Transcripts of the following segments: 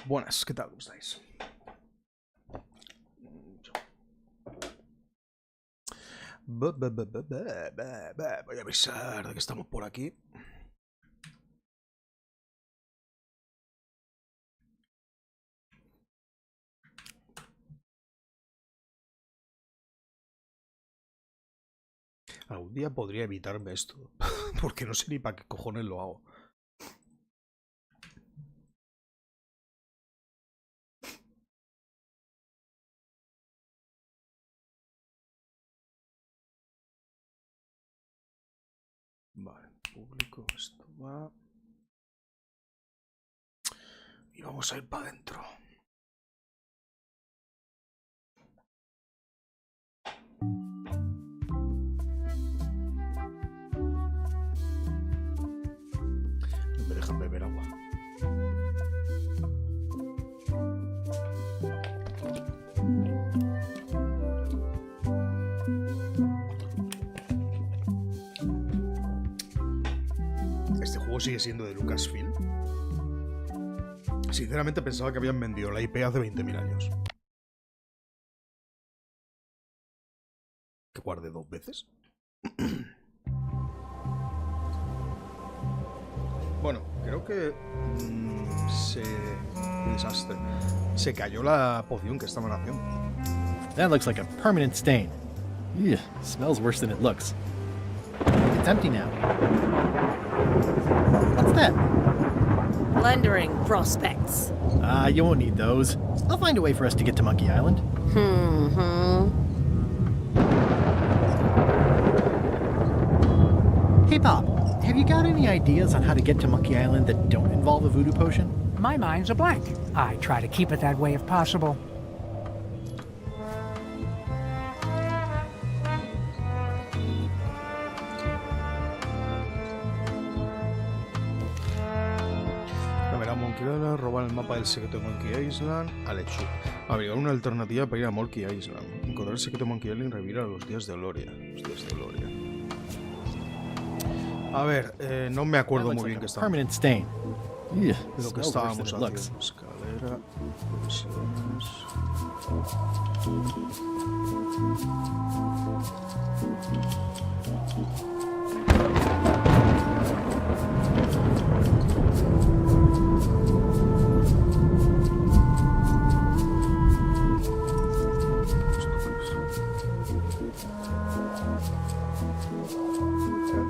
Buenas, ¿qué tal? ¿Cómo estáis? Voy a avisar de que estamos por aquí. Algún día podría evitarme esto, porque no sé ni para qué cojones lo hago. Vale, público, esto va. Y vamos a ir para adentro. No me dejan beber agua. Este juego sigue siendo de Lucasfilm. Sinceramente pensaba que habían vendido la IP hace 20.000 años. ¿Que guarde 2 veces? Bueno, creo que qué desastre. Se cayó la poción que estaban haciendo. That looks like a permanent stain. Ew, smells worse than it looks. It's empty now. What's that? Plundering prospects. You won't need those. I'll find a way for us to get to Monkey Island. Hey, Bob, have you got any ideas on how to get to Monkey Island that don't involve a voodoo potion? My mind's a blank. I try to keep it that way if possible. Robar el mapa del secreto de Monkey Island a Lechu. Averiguar una alternativa para ir a Monkey Island. Encontrar el secreto de Monkey Island y revivir a los días de Gloria. Los días de Gloria. A ver, no me acuerdo muy bien qué estaba. Permanent stain. Ew, Lo que estábamos haciendo. Escalera, misiones.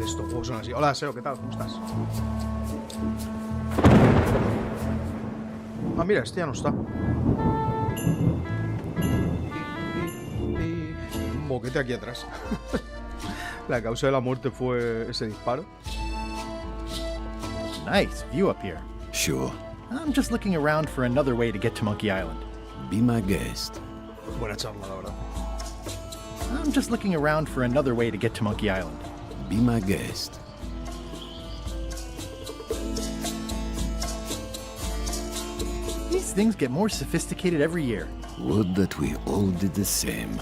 Estos juegos son así. Hola, Seo, ¿qué tal? ¿Cómo estás? Ah, mira, este ya no está. Un boquete aquí atrás. La causa de la muerte fue ese disparo. Nice view up here. Sure. I'm just looking around for another way to get to Monkey Island. Be my guest. Buena charla, la verdad. I'm just looking around for another way to get to Monkey Island. Be my guest. These things get more sophisticated every year. Would that we all did the same.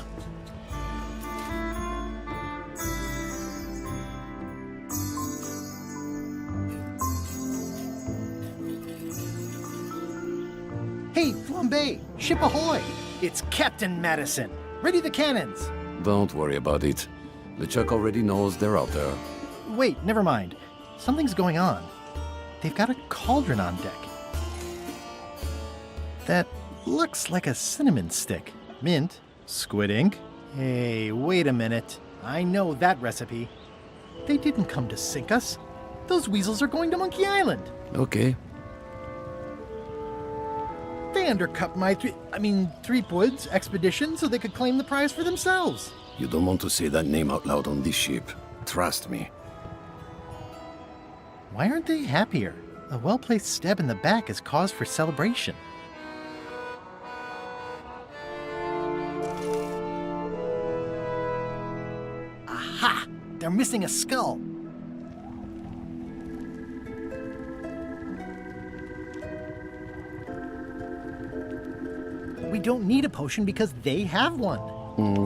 Hey, Flambe! Ship ahoy! It's Captain Madison. Ready the cannons! Don't worry about it. LeChuck already knows they're out there. Wait, never mind. Something's going on. They've got a cauldron on deck. That looks like a cinnamon stick. Mint, squid ink. Hey, wait a minute. I know that recipe. They didn't come to sink us. Those weasels are going to Monkey Island. Okay. They undercut my Threepwood's expedition so they could claim the prize for themselves. You don't want to say that name out loud on this ship. Trust me. Why aren't they happier? A well-placed stab in the back is cause for celebration. Aha! They're missing a skull. We don't need a potion because they have one.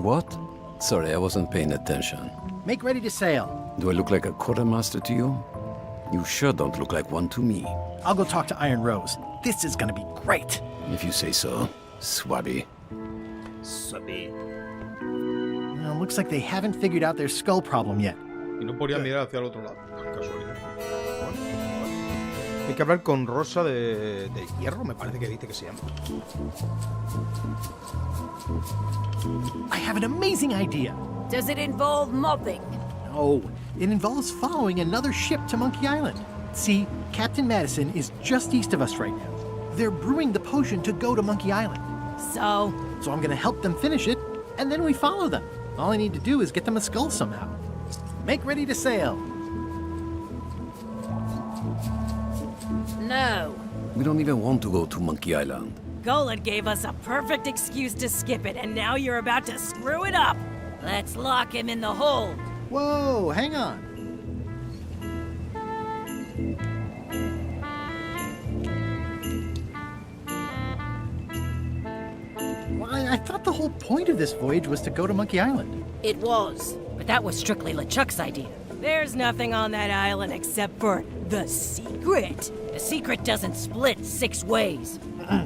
What? Sorry, I wasn't paying attention. Make ready to sail. Do I look like a quartermaster to you? You sure don't look like one to me. I'll go talk to Iron Rose. This is gonna be great. If you say so, Swabby. Well, looks like they haven't figured out their skull problem yet. Y no podía mirar hacia el otro lado. Casualidad. Hay que hablar con Rosa de Hierro, me parece que dice que se llama. I have an amazing idea. Does it involve mobbing? No, it involves following another ship to Monkey Island. See, Captain Madison is just east of us right now. They're brewing the potion to go to Monkey Island. So, So I'm gonna help them finish it, and then we follow them. All I need to do is get them a skull somehow. Make ready to sail. no. We don't even want to go to Monkey Island. Golan gave us a perfect excuse to skip it, and now you're about to screw it up. Let's lock him in the hold. Whoa, hang on. Why, I thought the whole point of this voyage was to go to Monkey Island. It was, but that was strictly LeChuck's idea. There's nothing on that island except for the secret. The secret doesn't split 6 ways.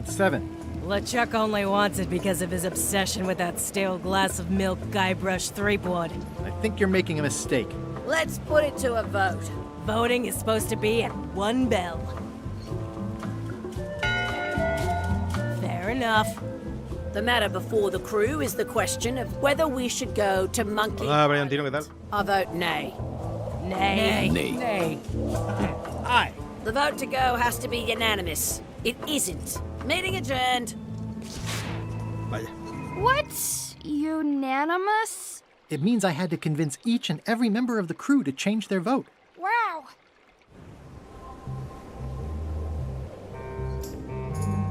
7. LeChuck only wants it because of his obsession with that stale glass of milk Guybrush Threepwood. I think you're making a mistake. Let's put it to a vote. Voting is supposed to be at 1 bell. Fair enough. The matter before the crew is the question of whether we should go to Monkey Hola, Briantino, ¿qué tal? I vote nay. Nay. Nay. Nay. Aye. The vote to go has to be unanimous. It isn't. Meeting adjourned. Vaya. What? Unanimous? It means I had to convince each and every member of the crew to change their vote. Wow.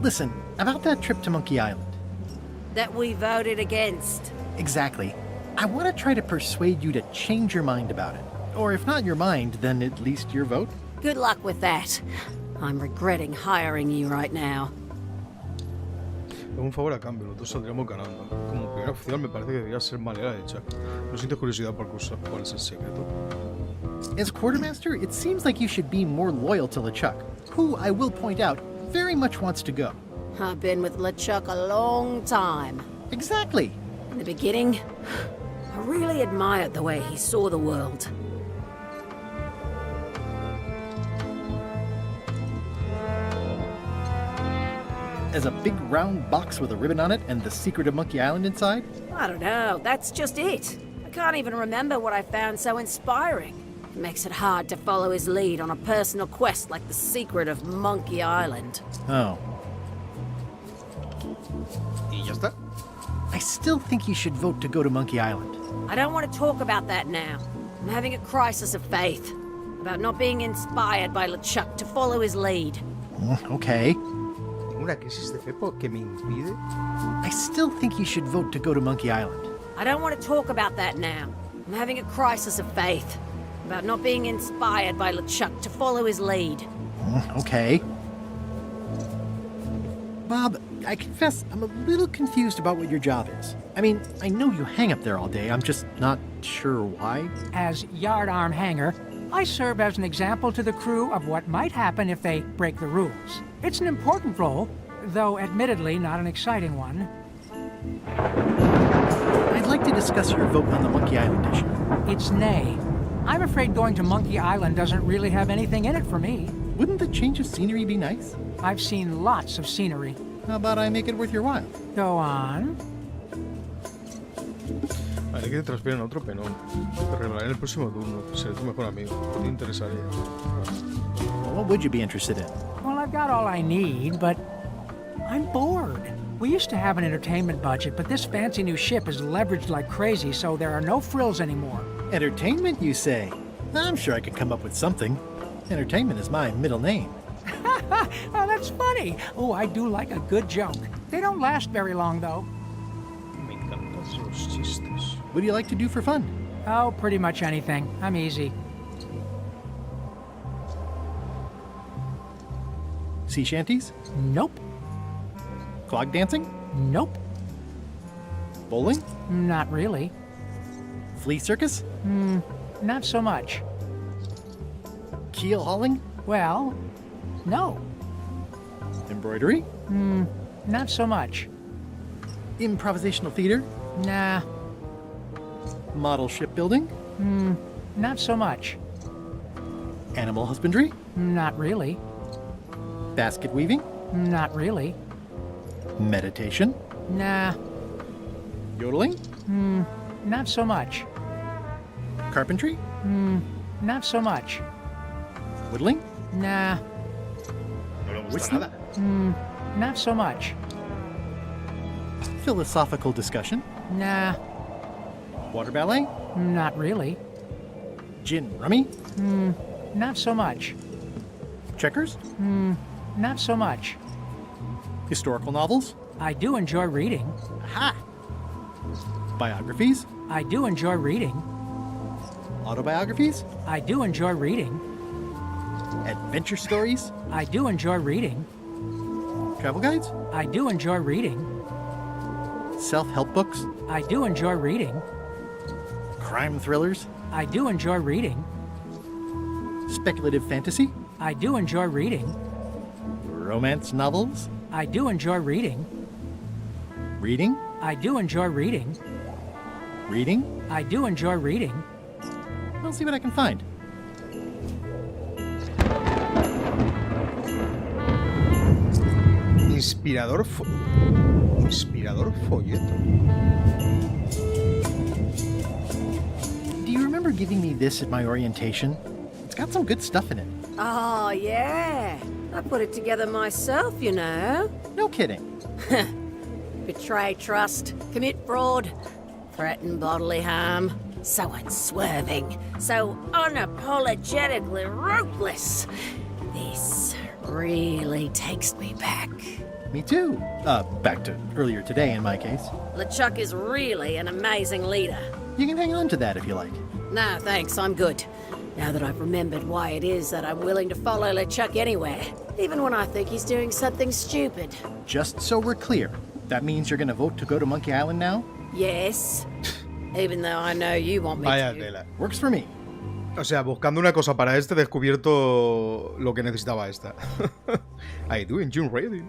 Listen, about that trip to Monkey Island. That we voted against. Exactly. I want to try to persuade you to change your mind about it. Or if not your mind, then at least your vote. Good luck with that. I'm regretting hiring you right now. Un favor a cambio, los dos saldríamos ganando. Como primer oficial me parece que debería ser manera de Chuck. ¿No sientes curiosidad por cuál es el secreto? As quartermaster, it seems like you should be more loyal to LeChuck, who, I will point out, very much wants to go. I've been with LeChuck a long time. Exactly. In the beginning, I really admired the way he saw the world. As a big round box with a ribbon on it and the secret of Monkey Island inside? I don't know, that's just it. I can't even remember what I found so inspiring. It makes it hard to follow his lead on a personal quest like the secret of Monkey Island. Oh. Y ya está. I still think you should vote to go to Monkey Island. I don't want to talk about that now. I'm having a crisis of faith about not being inspired by LeChuck to follow his lead. Okay. Tengo una crisis de fe que me impide. I still think you should vote to go to Monkey Island. I don't want to talk about that now. I'm having a crisis of faith about not being inspired by LeChuck to follow his lead. Okay. Bob, I confess I'm a little confused about what your job is. I mean, I know you hang up there all day. I'm just not sure why. As yardarm hanger, I serve as an example to the crew of what might happen if they break the rules. It's an important role, though admittedly not an exciting one. I'd like to discuss your vote on the Monkey Island issue. It's nay. I'm afraid going to Monkey Island doesn't really have anything in it for me. Wouldn't the change of scenery be nice? I've seen lots of scenery. How about I make it worth your while? Go on. Haré que te transfieran a otro penón. Te revelaré en el próximo turno. Seré tu mejor amigo. Te interesaría. Well, what would you be interested in? Well, I've got all I need, but I'm bored. We used to have an entertainment budget, but this fancy new ship is leveraged like crazy, so there are no frills anymore. Entertainment, you say? I'm sure I could come up with something. Entertainment is my middle name. Oh, that's funny. Oh, I do like a good joke. They don't last very long, though. Me encantan los chistes. What do you like to do for fun? Oh, pretty much anything. I'm easy. Sea shanties? Nope. Clog dancing? Nope. Bowling? Not really. Flea circus? Not so much. Keel hauling? Well, No. Embroidery? Not so much. Improvisational theater? Nah, Model shipbuilding? not so much. Animal husbandry? Not really. Basket weaving? Not really. Meditation? Nah, Yodeling? not so much. Carpentry? Not so much. Whittling? Nah, No le gusta Whistling? nada. not so much. Philosophical discussion? Nah, Water ballet? not really. Gin rummy? Not so much. Checkers? Not so much. Historical novels? I do enjoy reading. Aha! Biographies? I do enjoy reading. Autobiographies? I do enjoy reading. Adventure stories? I do enjoy reading. Travel guides? I do enjoy reading. Self-help books? I do enjoy reading. Crime thrillers? I do enjoy reading. Speculative fantasy? I do enjoy reading. Romance novels? I do enjoy reading. Reading? I do enjoy reading. Reading? I do enjoy reading. I'll see what I can find. Inspirador folleto. Do you remember giving me this at my orientation? It's got some good stuff in it. Oh, yeah. I put it together myself, you know. No kidding. Betray trust, commit fraud, threaten bodily harm. So unswerving, so unapologetically ruthless. This really takes me back. Me too. Back to earlier today in my case. LeChuck is really an amazing leader. You can hang on to that if you like. No, thanks, I'm good. Now that I've remembered why it is that I'm willing to follow LeChuck anywhere, even when I think he's doing something stupid. Just so we're clear, that means you're gonna vote to go to Monkey Island now? Yes, even though I know you want me Vaya to. tela. Works for me. O sea, buscando una cosa para este, he descubierto lo que necesitaba esta. I do enjoy reading.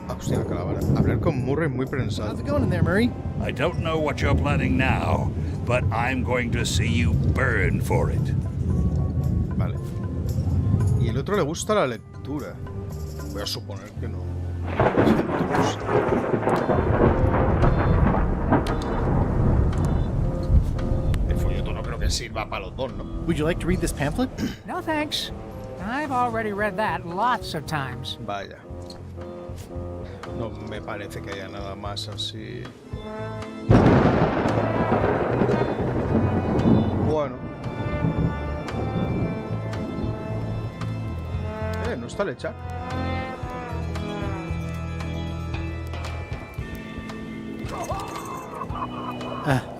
Hostia, calavera. Hablar con Murray es muy prensado. How's it going in there, Murray? I don't know what you're planning now, but I'm going to see you burn for it. Vale. Y el otro le gusta la lectura. Voy a suponer que no. No sé. El folleto no creo que sirva para los dos, ¿no? Would you like to read this pamphlet? No thanks. I've already read that lots of times. Vaya. No me parece que haya nada más así. Bueno. No está lecha.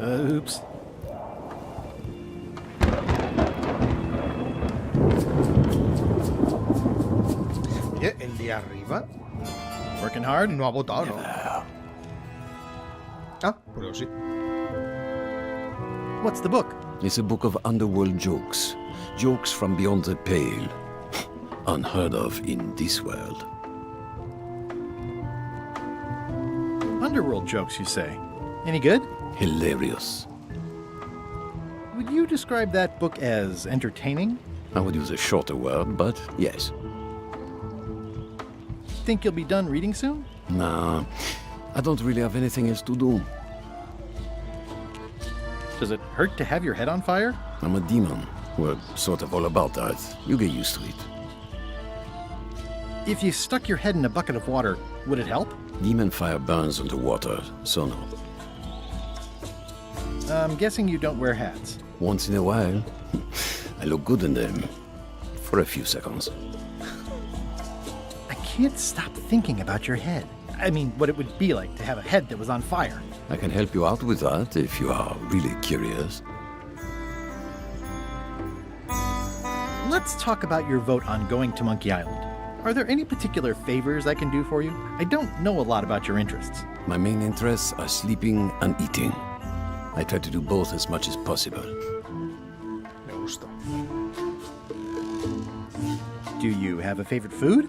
Oops. Oye, el de arriba Working hard? no ha votado, ¿no? Ah, pues sí. What's the book? It's a book of underworld jokes. Jokes from beyond the pale. Unheard of in this world. Underworld jokes, you say? Any good? Hilarious. Would you describe that book as entertaining? I would use a shorter word, but yes. Think you'll be done reading soon? Nah, I don't really have anything else to do. Does it hurt to have your head on fire? I'm a demon. We're sort of all about that. You get used to it. If you stuck your head in a bucket of water, would it help? Demon fire burns underwater, so no. I'm guessing you don't wear hats. Once in a while, I look good in them. For a few seconds. I can't stop thinking about your head. I mean, what it would be like to have a head that was on fire. I can help you out with that if you are really curious. Let's talk about your vote on going to Monkey Island. Are there any particular favors I can do for you? I don't know a lot about your interests. My main interests are sleeping and eating. I try to do both as much as possible. Me gusta. Do you have a favorite food?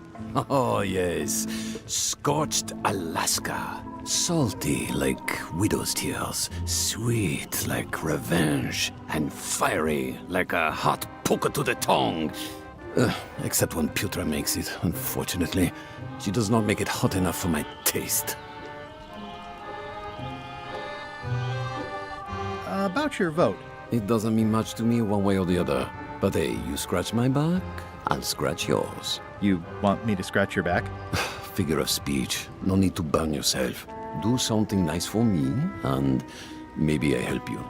Oh, yes. Scorched Alaska. Salty like widow's tears. Sweet like revenge. And fiery like a hot poker to the tongue. Except when Putra makes it, unfortunately. She does not make it hot enough for my taste. About your vote. It doesn't mean much to me one way or the other. But hey, you scratch my back, I'll scratch yours. You want me to scratch your back? Figure of speech. No need to burn yourself. Do something nice for me, and maybe I help you.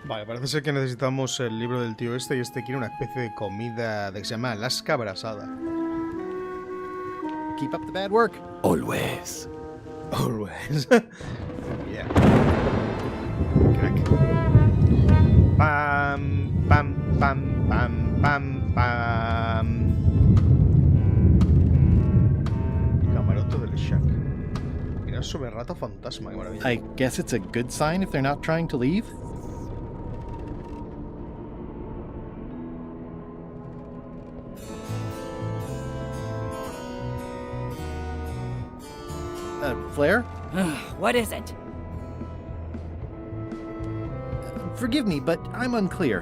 Vale, parece ser que necesitamos el libro del tío este, y este quiere una especie de comida que se llama Alaska abrasada. Keep up the bad work. Always. Always. Yeah. Crack. Pam, pam, pam, pam, pam, pam. Camarote del Shack. Mira sobre rata fantasma, qué maravilla. I guess it's a good sign if they're not trying to leave. Flair? What is it? Forgive me, but I'm unclear.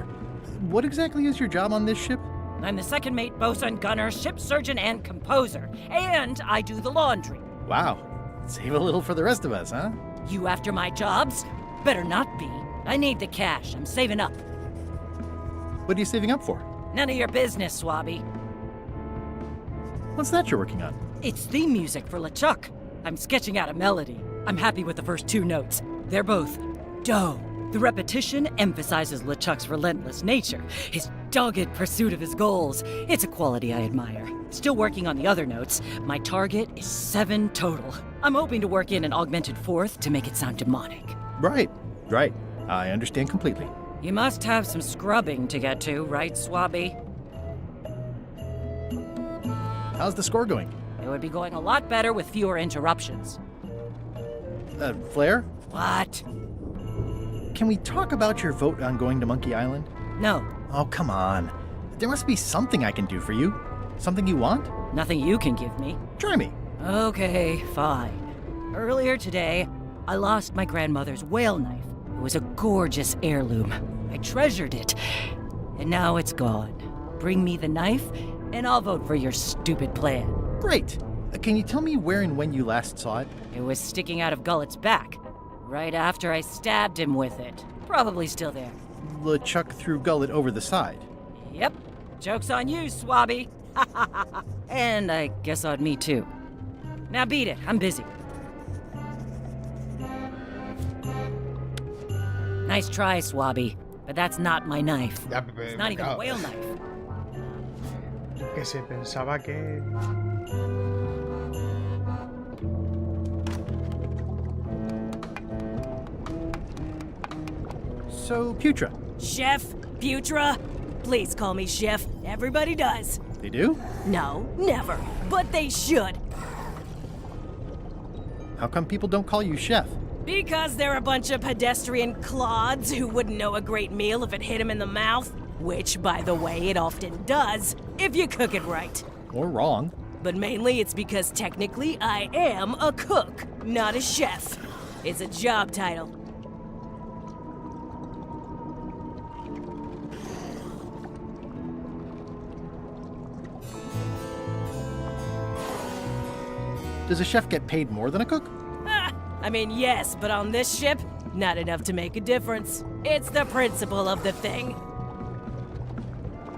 What exactly is your job on this ship? I'm the second mate, bosun, gunner, ship surgeon, and composer. And I do the laundry. Wow. Save a little for the rest of us, huh? You after my jobs? Better not be. I need the cash. I'm saving up. What are you saving up for? None of your business, Swabby. What's that you're working on? It's theme music for LeChuck. I'm sketching out a melody. I'm happy with the first two notes. They're both dough. The repetition emphasizes LeChuck's relentless nature, his dogged pursuit of his goals. It's a quality I admire. Still working on the other notes. My target is 7 total. I'm hoping to work in an augmented fourth to make it sound demonic. Right. I understand completely. You must have some scrubbing to get to, right, Swabby? How's the score going? It would be going a lot better with fewer interruptions. Flair? What? Can we talk about your vote on going to Monkey Island? No. Oh, come on. There must be something I can do for you. Something you want? Nothing you can give me. Try me. Okay, fine. Earlier today, I lost my grandmother's whale knife. It was a gorgeous heirloom. I treasured it, and now it's gone. Bring me the knife, and I'll vote for your stupid plan. Great. Can you tell me where and when you last saw it? It was sticking out of Gullet's back, right after I stabbed him with it. Probably still there. LeChuck threw Gullet over the side. Yep. Joke's on you, Swabby. And I guess on me, too. Now beat it. I'm busy. Nice try, Swabby, but that's not my knife. It's not even a whale knife. Que se pensaba que... So, Putra. Chef? Putra? Please call me Chef. Everybody does. They do? No, never. But they should. How come people don't call you Chef? Because they're a bunch of pedestrian clods who wouldn't know a great meal if it hit them in the mouth. Which, by the way, it often does, if you cook it right. Or wrong. But mainly it's because technically I am a cook, not a chef. It's a job title. Does a chef get paid more than a cook? I mean, yes, but on this ship, not enough to make a difference. It's the principle of the thing.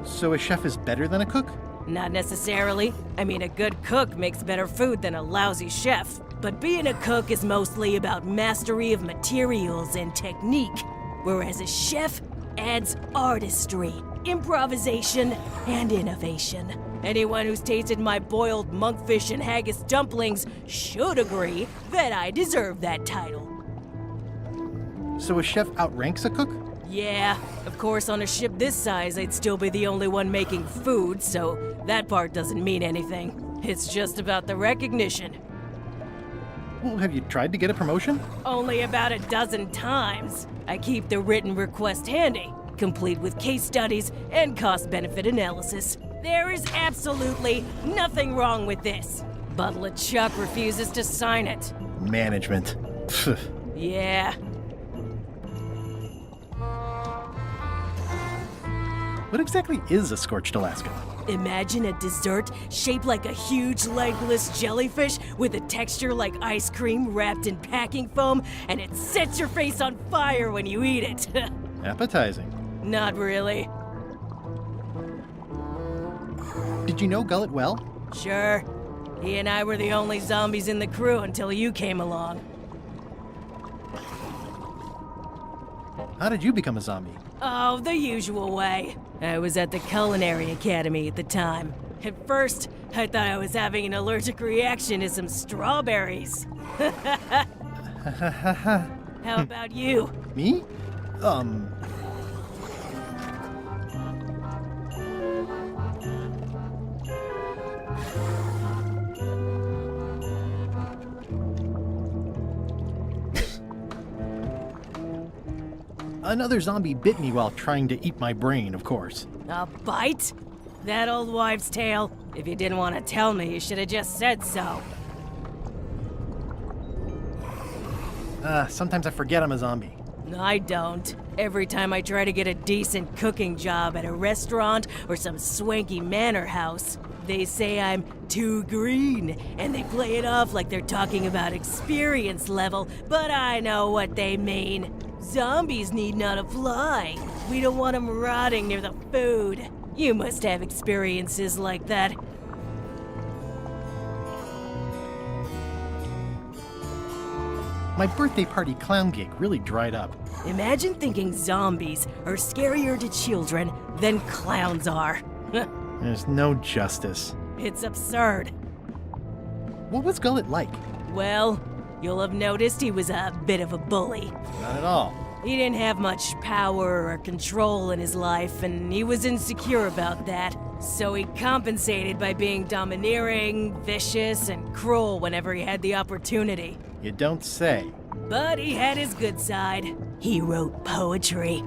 So a chef is better than a cook? Not necessarily. I mean, a good cook makes better food than a lousy chef. But being a cook is mostly about mastery of materials and technique, whereas a chef adds artistry, improvisation, and innovation. Anyone who's tasted my boiled monkfish and haggis dumplings should agree that I deserve that title. So a chef outranks a cook? Yeah, of course on a ship this size I'd still be the only one making food, so that part doesn't mean anything. It's just about the recognition. Well, have you tried to get a promotion? Only about a dozen times. I keep the written request handy, complete with case studies and cost-benefit analysis. There is absolutely nothing wrong with this. But LeChuck refuses to sign it. Management. Pfft. Yeah. What exactly is a scorched Alaska? Imagine a dessert shaped like a huge legless jellyfish with a texture like ice cream wrapped in packing foam, and it sets your face on fire when you eat it. Appetizing. Not really. Did you know Gullet well? Sure. He and I were the only zombies in the crew until you came along. How did you become a zombie? Oh, the usual way. I was at the Culinary Academy at the time. At first, I thought I was having an allergic reaction to some strawberries. How about you? Me? Another zombie bit me while trying to eat my brain, of course. A bite? That old wives' tale? If you didn't want to tell me, you should have just said so. Sometimes I forget I'm a zombie. I don't. Every time I try to get a decent cooking job at a restaurant or some swanky manor house, they say I'm too green, and they play it off like they're talking about experience level, but I know what they mean. Zombies need not apply. We don't want them rotting near the food. You must have experiences like that. My birthday party clown gig really dried up. Imagine thinking zombies are scarier to children than clowns are. There's no justice. It's absurd. What was Gullet like? Well, you'll have noticed he was a bit of a bully. Not at all. He didn't have much power or control in his life, and he was insecure about that. So he compensated by being domineering, vicious, and cruel whenever he had the opportunity. You don't say. But he had his good side. He wrote poetry.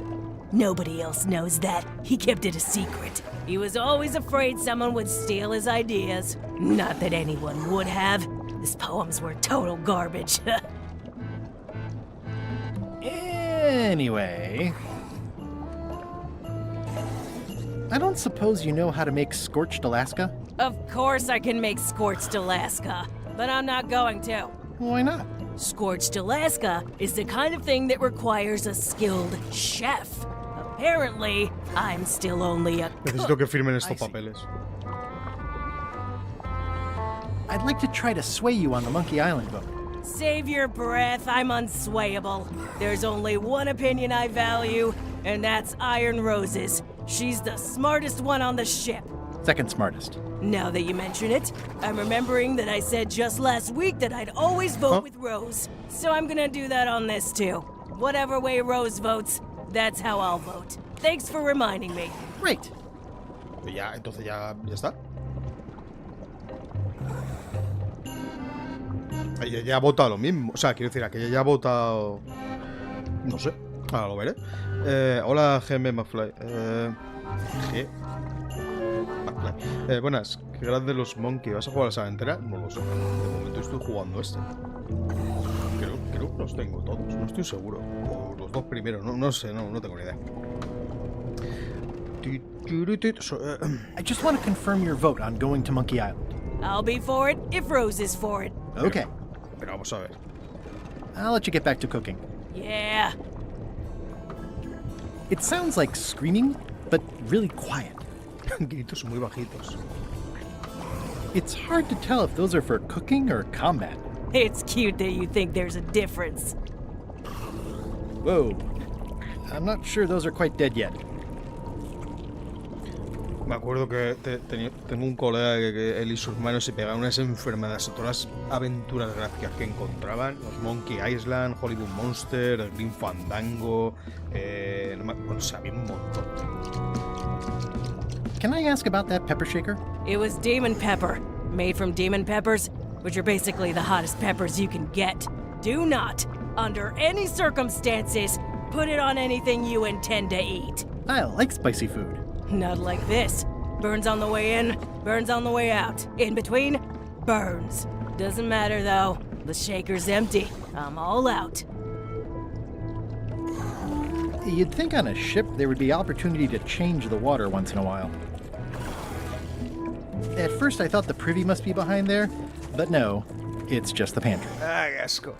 Nobody else knows that. He kept it a secret. He was always afraid someone would steal his ideas. Not that anyone would have. His poems were total garbage. Anyway... I don't suppose you know how to make scorched Alaska? Of course I can make scorched Alaska, but I'm not going to. Why not? Scorched Alaska is the kind of thing that requires a skilled chef. Apparently, I'm still only a Necesito cook. que firmen estos I see. papeles. I'd like to try to sway you on the Monkey Island vote. Save your breath, I'm unswayable. There's only one opinion I value, and that's Iron Rose's. She's the smartest one on the ship. Second smartest. Now that you mention it, I'm remembering that I said just last week that I'd always vote with Rose. So I'm gonna do that on this too. Whatever way Rose votes, that's how I'll vote. Thanks for reminding me. Great. Ya, entonces ya está. Ella ha votado lo mismo. O sea, quiero decir, que ella ya ha votado... No sé. Ahora lo veré. Hola, GM McFly. G... McFly. Buenas. Qué grande los Monkey. ¿Vas a jugar a la saga entera? No lo sé. De momento estoy jugando este. Creo que los tengo todos. No estoy seguro. O los dos primeros. No sé. No tengo ni idea. I just want to confirm your vote on going to Monkey Island. I'll be for it if Rose is for it. Okay. Pero vamos a ver. I'll let you get back to cooking. Yeah. It sounds like screaming, but really quiet. Gritos muy bajitos. It's hard to tell if those are for cooking or combat. It's cute that you think there's a difference. Whoa. I'm not sure those are quite dead yet. Me acuerdo que tengo un colega que él y sus hermanos se pegaban unas enfermedades, todas las aventuras gráficas que encontraban, los Monkey Island, Hollywood Monster, el Green Fandango, bueno, sabía un montón. Can I ask about that pepper shaker? It was demon pepper, made from demon peppers, which are basically the hottest peppers you can get. Do not, under any circumstances, put it on anything you intend to eat. I like spicy food. Not like this. Burns on the way in, burns on the way out. In between, burns. Doesn't matter though. The shaker's empty. I'm all out. You'd think on a ship there would be opportunity to change the water once in a while. At first I thought the privy must be behind there, but no, it's just the pantry. Ah, qué asco.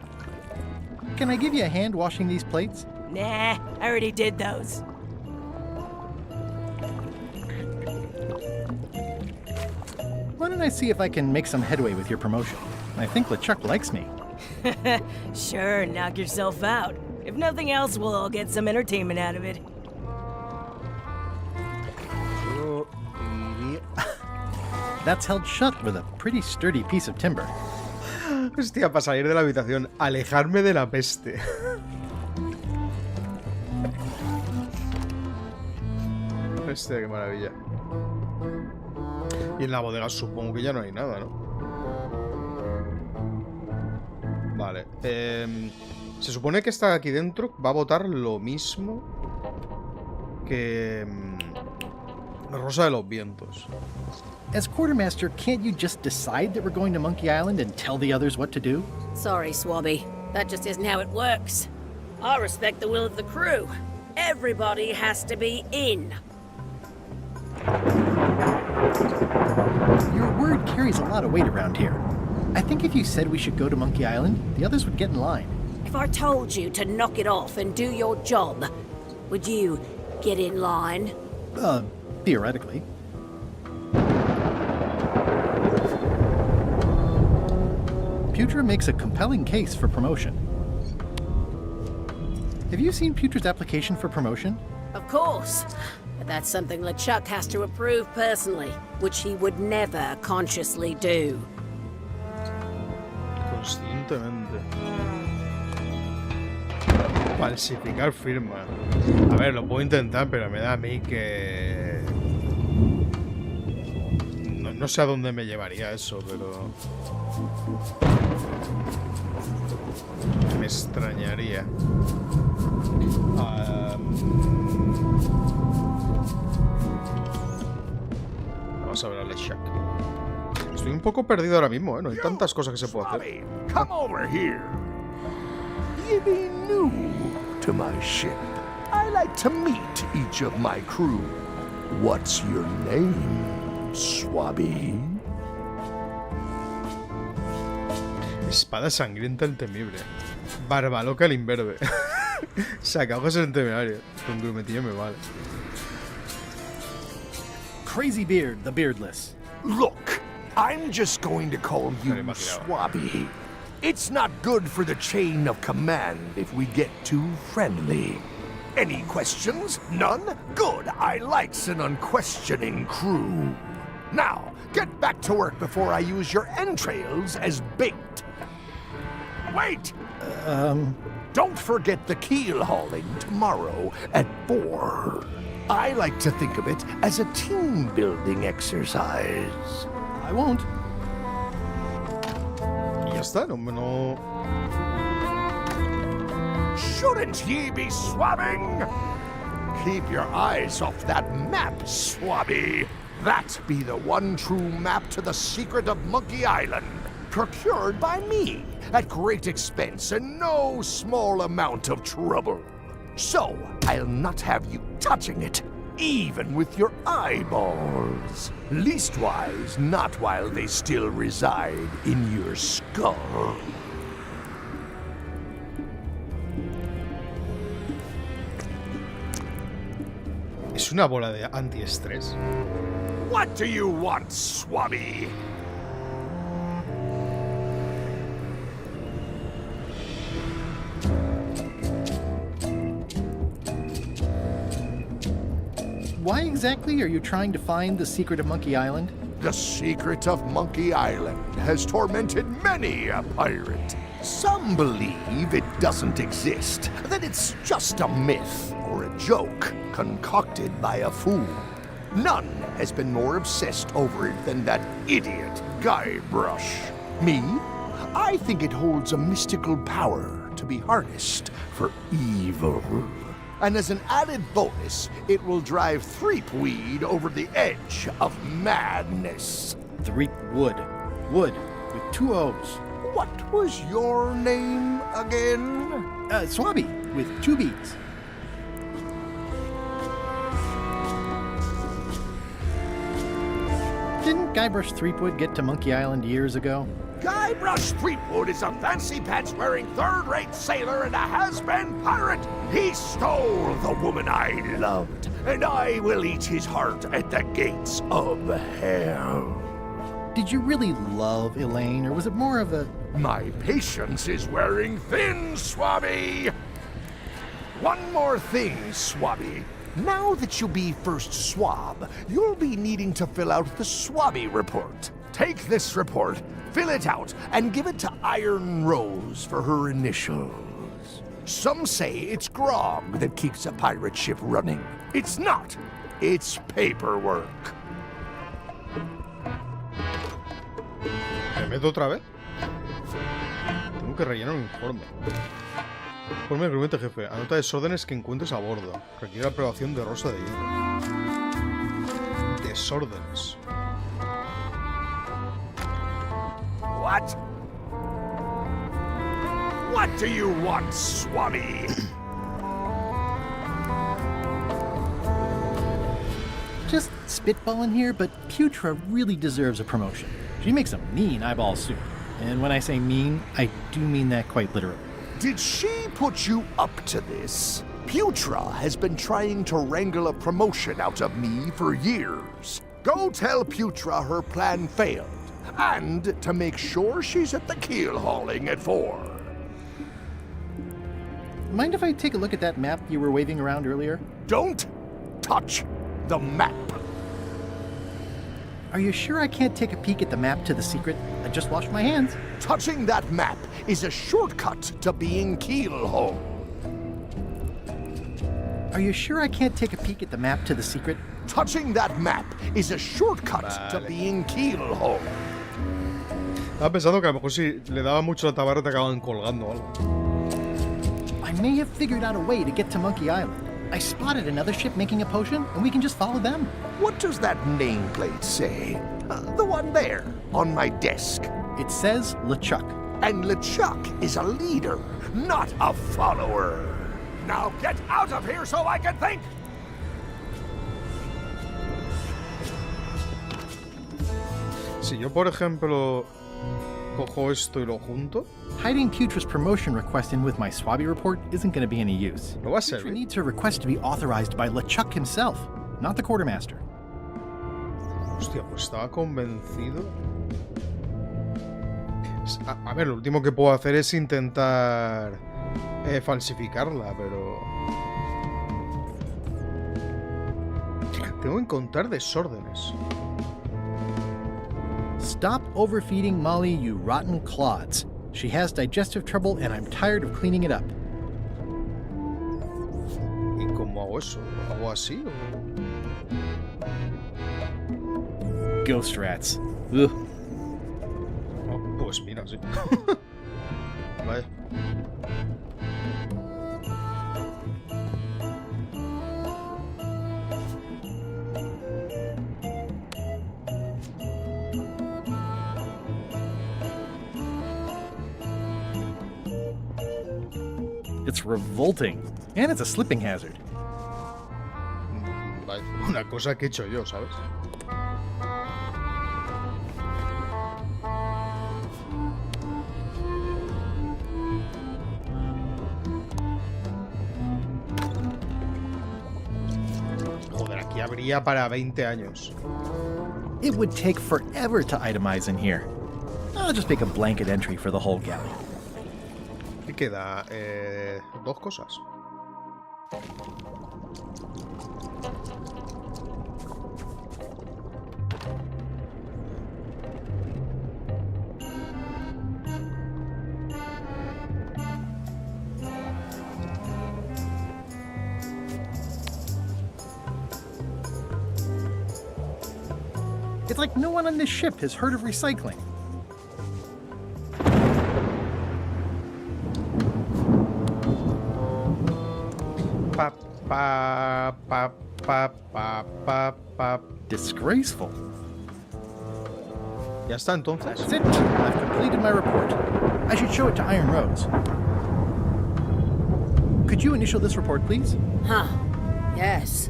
Can I give you a hand washing these plates? Nah, I already did those. Why don't I see if I can make some headway with your promotion? I think LeChuck likes me. Sure, knock yourself out. If nothing else, we'll all get some entertainment out of it. Yo iría... That's held shut with a pretty sturdy piece of timber. Hostia, para salir de la habitación, alejarme de la peste. Hostia, qué maravilla. Y en la bodega supongo que ya no hay nada, ¿no? Vale. Se supone que esta de aquí dentro va a botar lo mismo que la Rosa de los Vientos. As quartermaster, can't you just decide that we're going to Monkey Island and tell the others what to do? Sorry, Swabby. That just isn't how it works. I respect the will of the crew. Everybody has to be in. Your word carries a lot of weight around here. I think if you said we should go to Monkey Island, the others would get in line. If I told you to knock it off and do your job, would you get in line? Theoretically. Putra makes a compelling case for promotion. Have you seen Putra's application for promotion? Of course. But that's something LeChuck has to approve personally, which he would never consciously do. Conscientemente. Falsificar firma. A ver, lo puedo intentar, pero me da a mí que... No sé a dónde me llevaría eso, pero... Me extrañaría. Vamos a ver a LeChuck. Estoy un poco perdido ahora mismo, ¿eh? No hay tantas cosas que se puede hacer. Come over here. You be new to my ship. I like to meet each of my crew. What's your name, Swabby? Espada sangrienta el temible. Barba loca el imberbe. Sacaojos el temerario. Con grumetillo me vale. Crazy Beard, the beardless. Look, I'm just going to call you Swabby. It's not good for the chain of command if we get too friendly. Any questions? None? Good. I likes an unquestioning crew. Now, get back to work before I use your entrails as bait. Wait! Don't forget the keel hauling tomorrow at 4. I like to think of it as a team-building exercise. I won't. Y ya está, no... Shouldn't ye be swabbing? Keep your eyes off that map, Swabby. That be the one true map to the secret of Monkey Island, procured by me at great expense and no small amount of trouble. So, I'll not have you touching it, even with your eyeballs. Leastwise, not while they still reside in your skull. Es una bola de antiestrés. What do you want, Swabby? Why exactly are you trying to find the secret of Monkey Island? The secret of Monkey Island has tormented many a pirate. Some believe it doesn't exist, that it's just a myth or a joke concocted by a fool. None has been more obsessed over it than that idiot Guybrush. Me? I think it holds a mystical power to be harnessed for evil. And as an added bonus, it will drive Threepweed over the edge of madness. Threepwood. Wood with 2 O's. What was your name again? Swabby with 2 B's. Didn't Guybrush Threepwood get to Monkey Island years ago? Guybrush Threepwood is a fancy pants-wearing third-rate sailor and a has-been pirate. He stole the woman I loved, and I will eat his heart at the gates of hell. Did you really love Elaine, or was it more of a... My patience is wearing thin, Swabby. One more thing, Swabby. Now that you'll be first swab, you'll be needing to fill out the Swabby report. Take this report, fill it out, and give it to Iron Rose for her initials. Some say it's grog that keeps a pirate ship running. It's not. It's paperwork. ¿Me meto otra vez? Tengo que rellenar un informe. Informe del cliente jefe. Anota desórdenes que encuentres a bordo. Requiere la aprobación de Rosa de Hielo. Desórdenes. What? What do you want, Swabby? Just spitballing here, but Putra really deserves a promotion. She makes a mean eyeball soup. And when I say mean, I do mean that quite literally. Did she put you up to this? Putra has been trying to wrangle a promotion out of me for years. Go tell Putra her plan failed, and to make sure she's at the keel hauling at 4. Mind if I take a look at that map you were waving around earlier? Don't touch the map. Are you sure I can't take a peek at the map to the secret? I just washed my hands. Touching that map is a shortcut to being keel hauled. Are you sure I can't take a peek at the map to the secret? Touching that map is a shortcut to being keel hauled. Estaba pensando que a lo mejor si le daba mucho la tabarra te acababan colgando o algo. I may have figured out a way to get to Monkey Island. I spotted another ship making a potion, and we can just follow them. What does that nameplate say? The one there, on my desk. It says LeChuck. And LeChuck is a leader, not a follower. Now get out of here so I can think! Si yo, por ejemplo, cojo esto y lo junto, Hiding Putra's promotion request in with my Swabby report isn't going to be any use. no va a Putra servir. needs her request to be authorized by LeChuck himself, not the quartermaster. Hostia, pues estaba convencido. A ver, lo último que puedo hacer es intentar falsificarla, pero... Tengo que encontrar desórdenes. Stop overfeeding Molly, you rotten clods. She has digestive trouble and I'm tired of cleaning it up. ¿Y cómo hago eso? ¿Hago así o...? Ghost rats. Ugh. Oh, pues mira, sí. Vaya. It's revolting. And it's a slipping hazard. Vaya. Una cosa que he hecho yo, ¿sabes? Joder, aquí habría para 20 años. It would take forever to itemize in here. I'll just make a blanket entry for the whole galley. ¿Qué queda? Dos cosas. It's like no one on this ship has heard of recycling. Pa, pa, pa, pa, pa, pa, pa. Disgraceful. Ya está entonces. That's it. I've completed my report. I should show it to Iron Rose. Could you initial this report, please? Huh. Yes.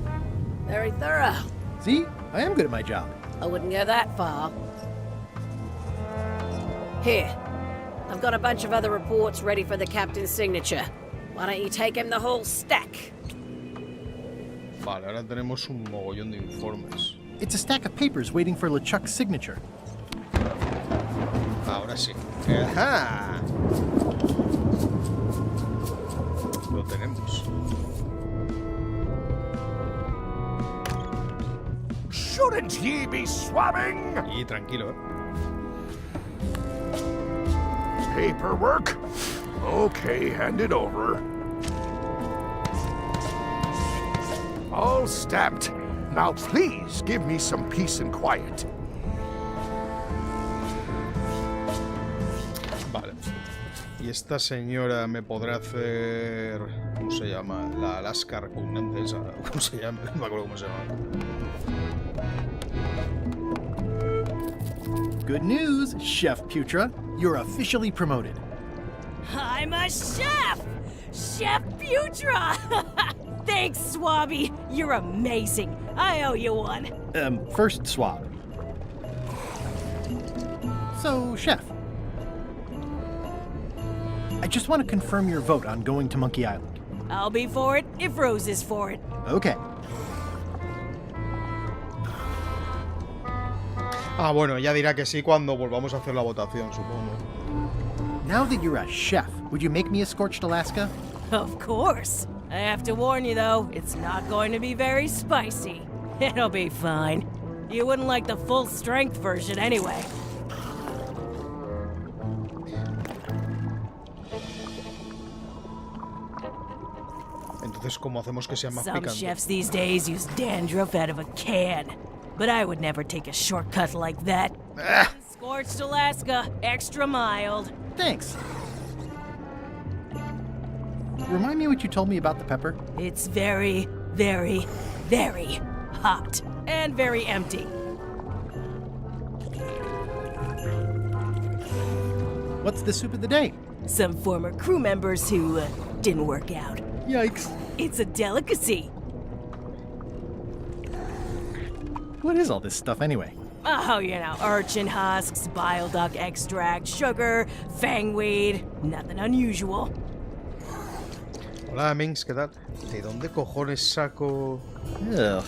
Very thorough. See? I am good at my job. I wouldn't go that far. Here. I've got a bunch of other reports ready for the captain's signature. Why don't you take him the whole stack? Vale, ahora tenemos un mogollón de informes. It's a stack of papers waiting for LeChuck's signature. Ahora sí. ¡Ajá! Lo tenemos. Shouldn't ye be swabbing? Y tranquilo, Paperwork? Okay, hand it over. All stamped. Now please give me some peace and quiet. Vale. Y esta señora me podrá hacer... ¿Cómo se llama? La Alaska repugnante esa. ¿Cómo se llama? No me acuerdo cómo se llama. Good news, Chef Putra. You're officially promoted. I'm a chef! Chef Putra! Thanks, Swabby. You're amazing. I owe you one. First swab. So, Chef. I just want to confirm your vote on going to Monkey Island. I'll be for it if Rose is for it. Okay. Ah, bueno, ya dirá que sí cuando volvamos a hacer la votación, supongo. Now that you're a chef, would you make me a scorched Alaska? Of course. I have to warn you, though, it's not going to be very spicy. It'll be fine. You wouldn't like the full-strength version anyway. Entonces, ¿cómo hacemos que sea más Some picante? chefs these days use dandruff out of a can. But I would never take a shortcut like that. Scorched Alaska, extra mild. Thanks. Remind me what you told me about the pepper? It's very, very, very hot. And very empty. What's the soup of the day? Some former crew members who didn't work out. Yikes. It's a delicacy. What is all this stuff anyway? Oh, you know, urchin husks, bile duck extract, sugar, fangweed. Nothing unusual. Hola, Minx, ¿qué tal? ¿De dónde cojones saco...? Ugh.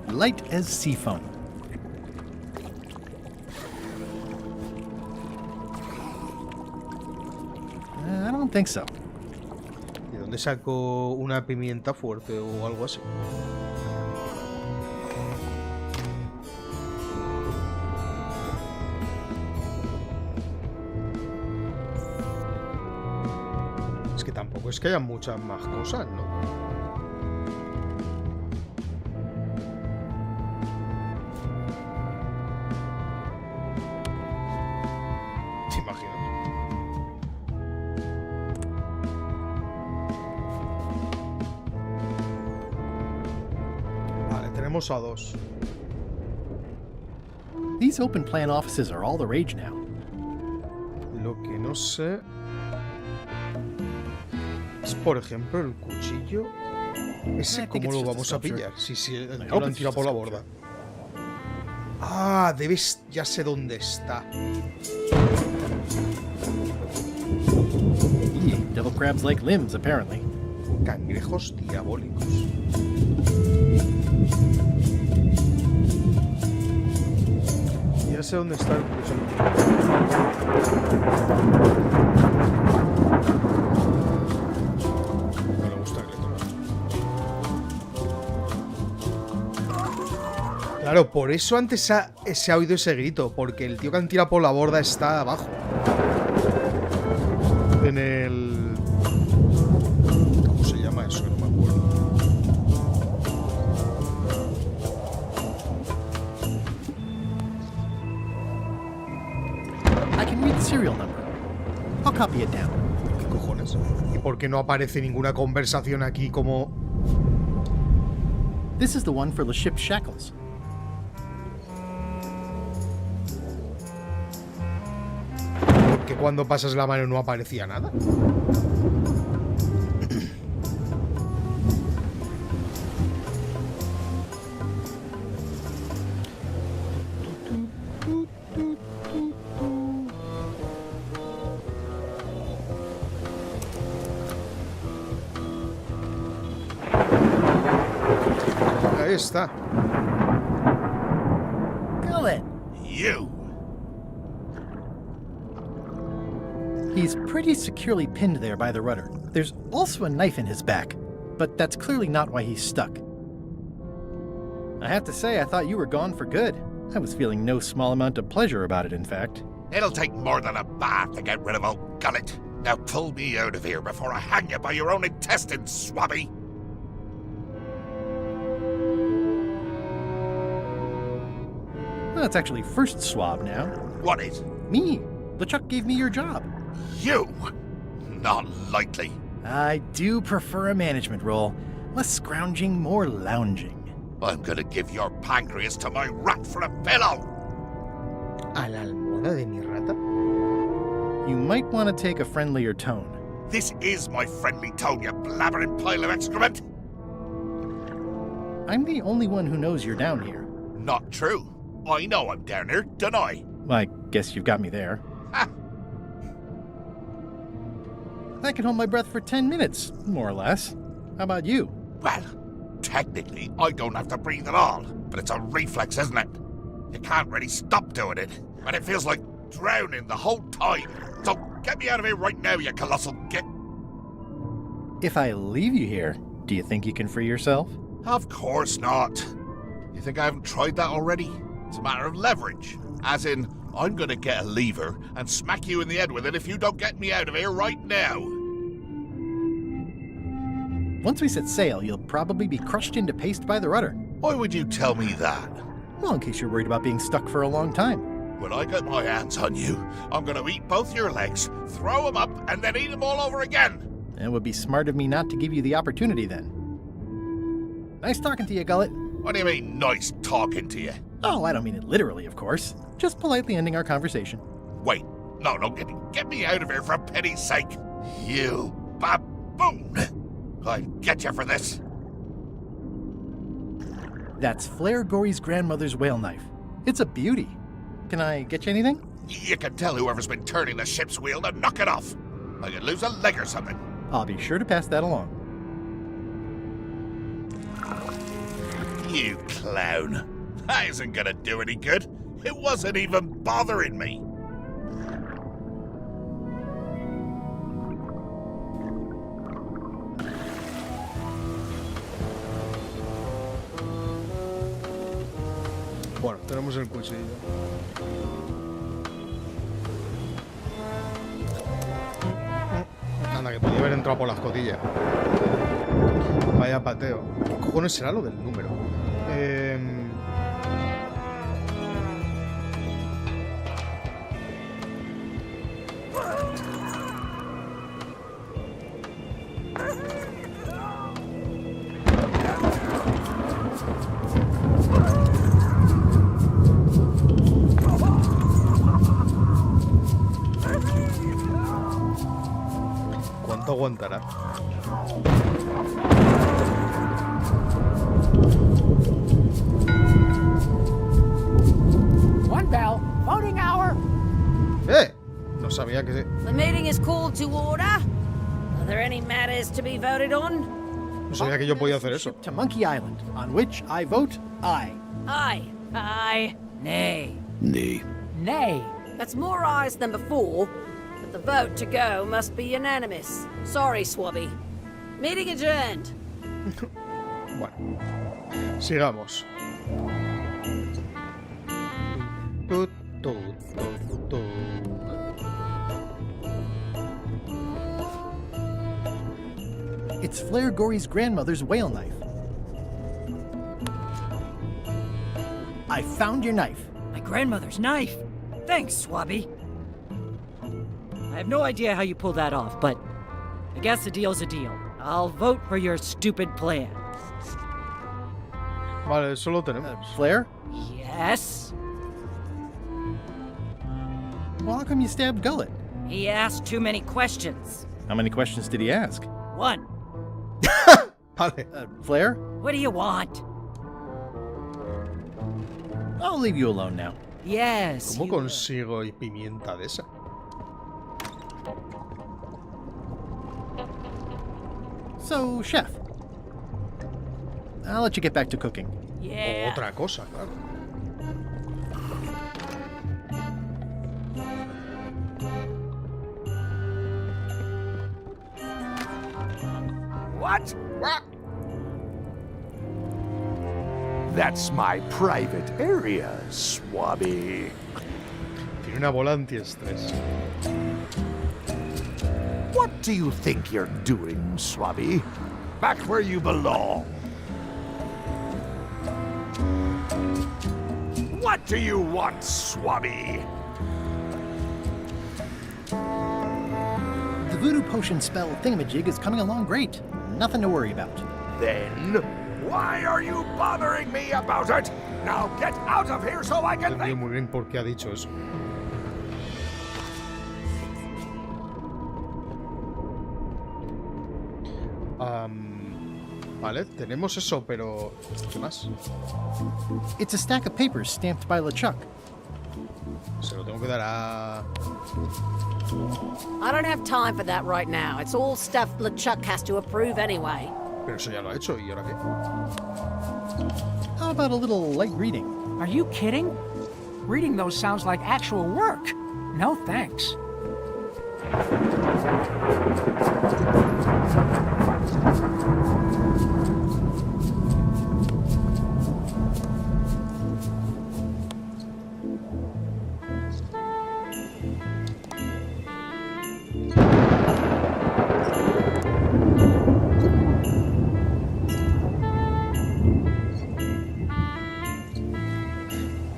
Light as sea foam. I don't think so. ¿De dónde saco una pimienta fuerte o algo así? Es que tampoco es que haya muchas más cosas, ¿no? ¿Te imaginas? Vale, tenemos a dos. These open plan offices are all the rage now. Lo que no sé es, por ejemplo, el cuchillo. ¿Ese cómo lo vamos a pillar? Si el tío lo han tirado por la borda. Ah, debes... Ya sé dónde está. Devil crabs like limbs, apparently. Cangrejos diabólicos. Ya sé dónde está el cuchillo. No le gusta el retorno. Claro, por eso antes se ha oído ese grito, porque el tío que han tirado por la borda está abajo. En el... ¿Cómo se llama eso? No me acuerdo. I can read the serial number. I'll copy it down. ¿Qué cojones? ¿Y por qué no aparece ninguna conversación aquí como... This is the one for the ship's shackles. que cuando pasas la mano no aparecía nada? Ahí está. Gullet! You! He's pretty securely pinned there by the rudder. There's also a knife in his back, but that's clearly not why he's stuck. I have to say, I thought you were gone for good. I was feeling no small amount of pleasure about it, in fact. It'll take more than a bath to get rid of old Gullet. Now pull me out of here before I hang you by your own intestines, swabby! Well, it's actually first swab now. What is? Me. LeChuck gave me your job. You? Not likely. I do prefer a management role. Less scrounging, more lounging. I'm gonna give your pancreas to my rat for a pillow! ¿A la almohada de mi rata? You might want to take a friendlier tone. This is my friendly tone, you blabbering pile of excrement! I'm the only one who knows you're down here. Not true. I know I'm down here, don't I? I guess you've got me there. Ha! I can hold my breath for 10 minutes, more or less. How about you? Well, technically, I don't have to breathe at all, but it's a reflex, isn't it? You can't really stop doing it, and it feels like drowning the whole time. So get me out of here right now, you colossal git! If I leave you here, do you think you can free yourself? Of course not. You think I haven't tried that already? It's a matter of leverage. As in, I'm gonna get a lever and smack you in the head with it if you don't get me out of here right now. Once we set sail, you'll probably be crushed into paste by the rudder. Why would you tell me that? Well, in case you're worried about being stuck for a long time. When I get my hands on you, I'm gonna eat both your legs, throw them up, and then eat them all over again. It would be smart of me not to give you the opportunity then. Nice talking to you, Gullet. What do you mean, nice talking to you? Oh, I don't mean it literally, of course. Just politely ending our conversation. Wait, no, get me out of here for pity's sake. You baboon! I'll get you for this. That's Flair Gory's grandmother's whale knife. It's a beauty. Can I get you anything? You can tell whoever's been turning the ship's wheel to knock it off. I could lose a leg or something. I'll be sure to pass that along. You clown. That isn't gonna do any good. It wasn't even bothering me. Bueno, tenemos el cuchillo. Anda, que podía haber entrado por la escotilla. Vaya pateo. ¿Qué cojones será lo del número? ¿Cuánto aguantará? One bell, voting hour. No sabía que... The meeting is called to order. Are there any matters to be voted on? No sabía que yo podía hacer eso. To Monkey Island, on which I vote aye. Aye. Aye. Nay. Nay. Nay. That's more ayes than before, but the vote to go must be unanimous. Sorry, Swabby. Meeting adjourned. Bueno, sigamos. Tu, tu, tu, tu. It's Flair Gory's grandmother's whale knife. I found your knife. My grandmother's knife. Thanks, Swabby. I have no idea how you pull that off, but I guess a deal's a deal. I'll vote for your stupid plan. Vale, eso lo tenemos. Flair? Yes? Well, how come you stabbed Gullet? He asked too many questions. How many questions did he ask? One. Vale. Flair? What do you want? I'll leave you alone now. Yes. ¿Cómo you- consigo pimienta de esa? So, chef. I'll let you get back to cooking. Yeah. Otra cosa, claro. What? That's my private area, Swabby. Tiene una bola antiestrés. What do you think you're doing, Swabby? Back where you belong. What do you want, Swabby? The voodoo potion spell thingamajig is coming along great. Nothing to worry about. Then, why are you bothering me about it? Now get out of here so I No can entiendo think. muy bien por qué ha dicho eso. Vale, tenemos eso, pero... ¿Qué más? It's a stack of papers stamped by LeChuck. Se lo tengo que dar a... I don't have time for that right now. It's all stuff LeChuck has to approve anyway. Pero eso ya lo ha hecho, ¿y ahora qué? How about a little light reading? Are you kidding? Reading those sounds like actual work. No thanks.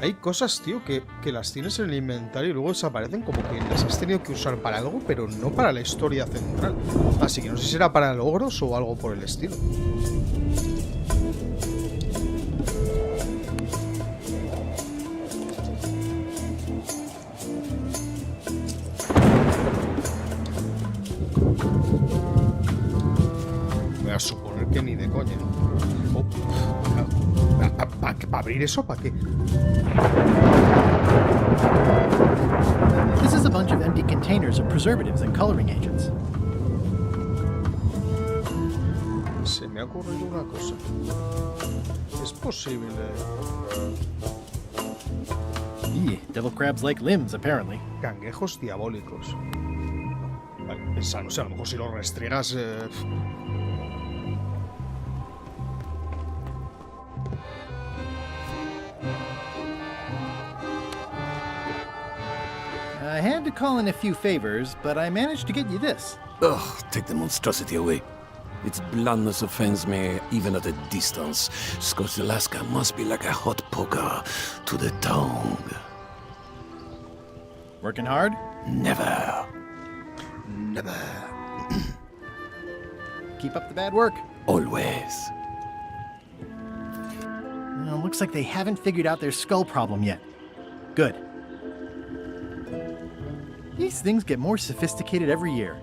Hay cosas, tío, que las tienes en el inventario y luego desaparecen como que las has tenido que usar para algo, pero no para la historia central. Así que no sé si será para logros o algo por el estilo. Voy a suponer que ni de coña. Oh, ¿Para abrir eso? ¿Para qué? This is a bunch of empty containers of preservatives and coloring agents. Se me ha ocurrido una cosa. Es posible... Devil crabs like limbs, apparently. Cangrejos diabólicos. Vale, pensar, no sé, a lo mejor si los restriegas... I had to call in a few favors, but I managed to get you this. Ugh, take the monstrosity away. Its blandness offends me even at a distance. Scotch Alaska must be like a hot poker to the tongue. Working hard? Never. Never. Keep up the bad work. Always. Well, looks like they haven't figured out their skull problem yet. Good. These things get more sophisticated every year.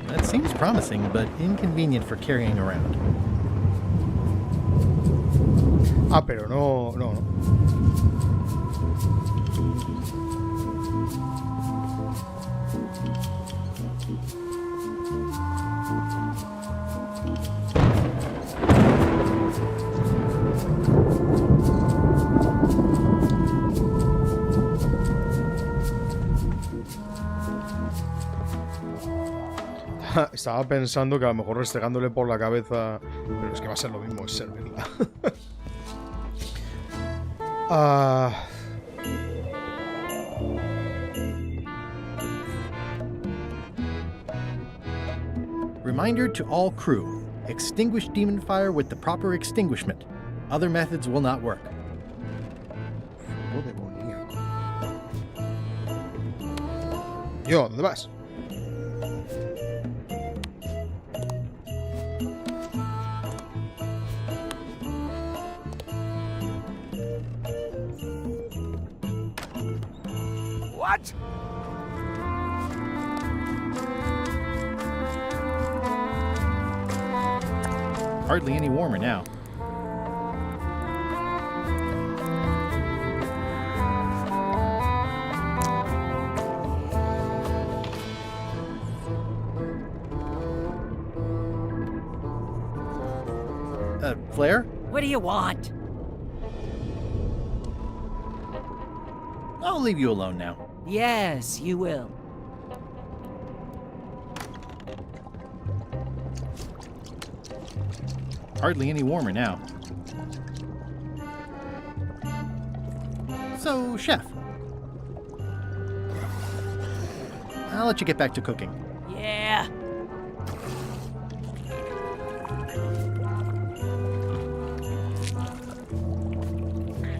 That seems promising, but inconvenient for carrying around. Ah, pero no. Estaba pensando que a lo mejor restregándole por la cabeza, pero es que va a ser lo mismo, es servirla. Reminder to all crew. Extinguish demon fire with the proper extinguishment. Other methods will not work. Fuego demoníaco. Yo, ¿dónde vas? What? Hardly any warmer now. Flare? What do you want? I'll leave you alone now. Yes, you will. Hardly any warmer now. So, Chef. I'll let you get back to cooking. Yeah.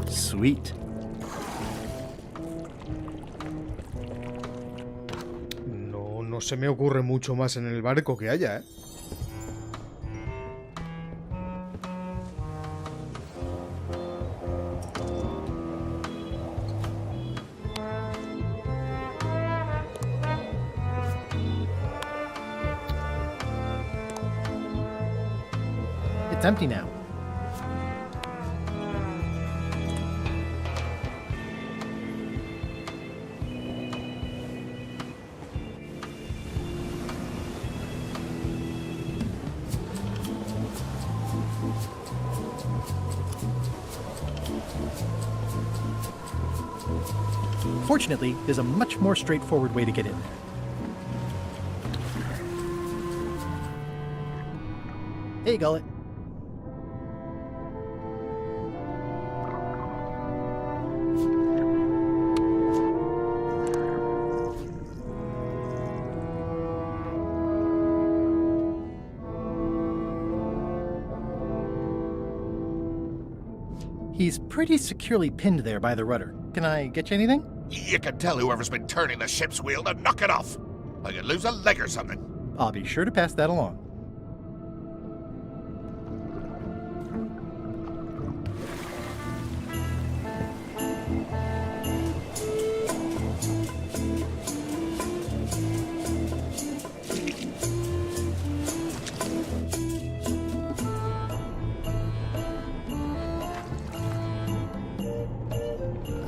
Sweet. No se me ocurre mucho más en el barco que haya, ¿eh? It's empty now. Fortunately, there's a much more straightforward way to get in there. Hey, Gullet. He's pretty securely pinned there by the rudder. Can I get you anything? You can tell whoever's been turning the ship's wheel to knock it off. I could lose a leg or something. I'll be sure to pass that along.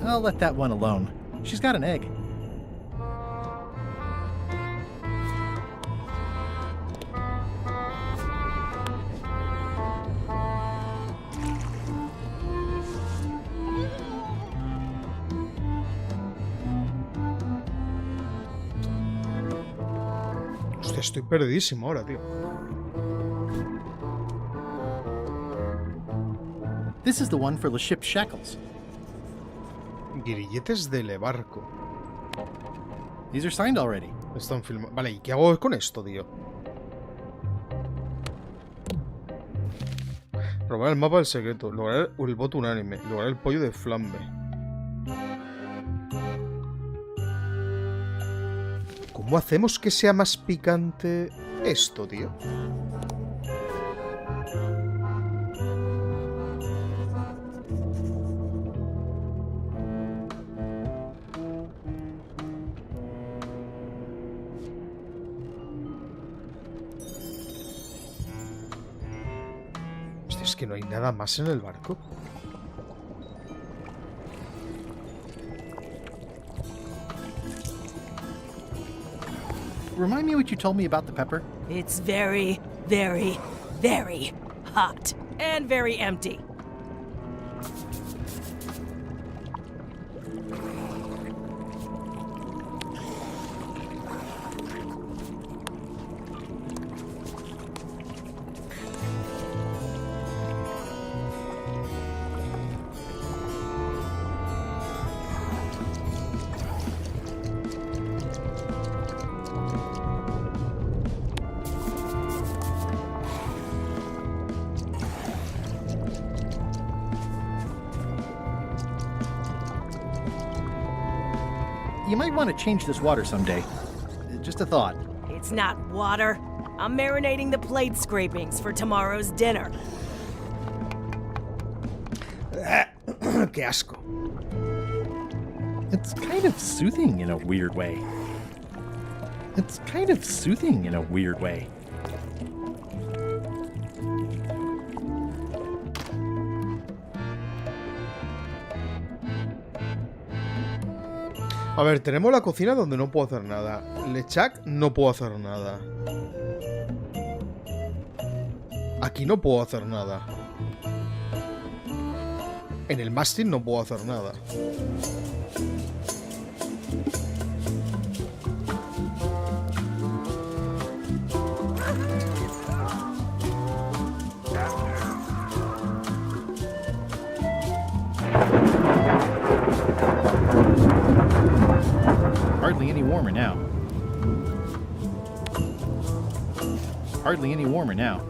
I'll let that one alone. She's got an egg. Hostia, estoy perdidísimo ahora, tío. This is the one for the ship's shackles. Grilletes de barco. These are signed already. Están filmados. Vale, ¿y qué hago con esto, tío? Robar el mapa del secreto. Lograr el voto unánime. Lograr el pollo de flambe. ¿Cómo hacemos que sea más picante esto, tío? Hostia, es que no hay nada más en el barco. Remind me what you told me about the pepper? It's very, very, very hot. And very empty. You might want to change this water someday. Just a thought. It's not water. I'm marinating the plate scrapings for tomorrow's dinner. ¡Qué asco! It's kind of soothing in a weird way. It's kind of soothing in a weird way. A ver, tenemos la cocina donde no puedo hacer nada. Lechak no puedo hacer nada. Aquí no puedo hacer nada. En el mástil no puedo hacer nada. Hardly any warmer now. Hardly any warmer now.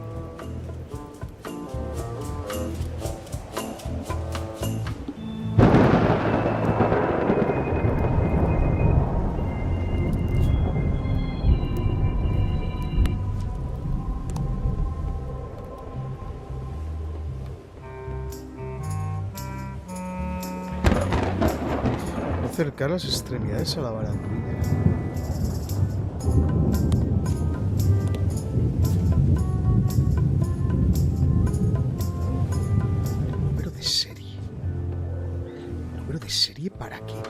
Acercar las extremidades a la barandilla. Número de serie. ¿Número de serie para qué?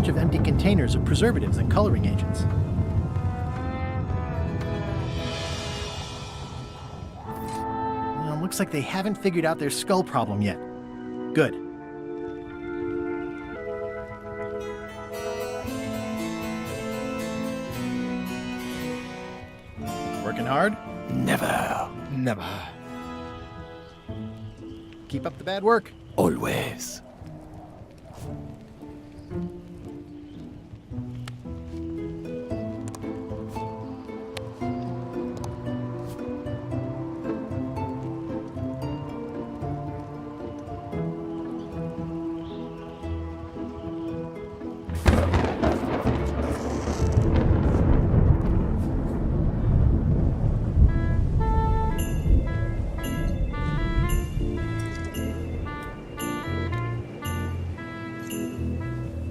Of empty containers of preservatives and coloring agents. Looks like they haven't figured out their skull problem yet. Good. Working hard? Never. Never. Keep up the bad work. Always.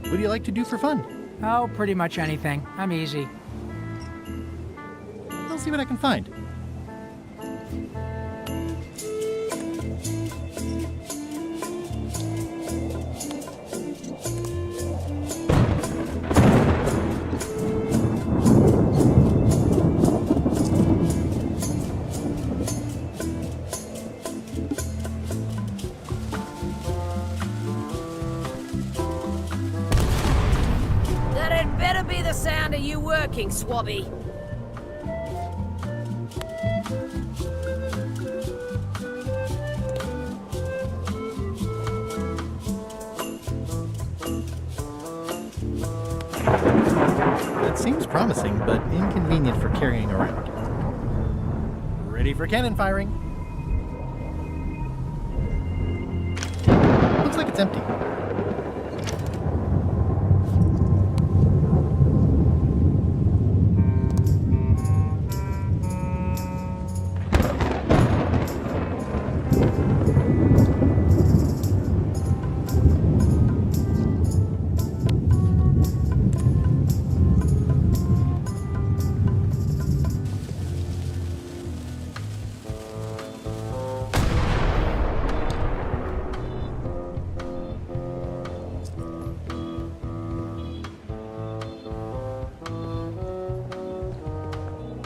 What do you like to do for fun? Oh, pretty much anything. I'm easy. I'll see what I can find. Be the sound of you working, Swabby. That seems promising, but inconvenient for carrying around. Ready for cannon firing. Looks like it's empty.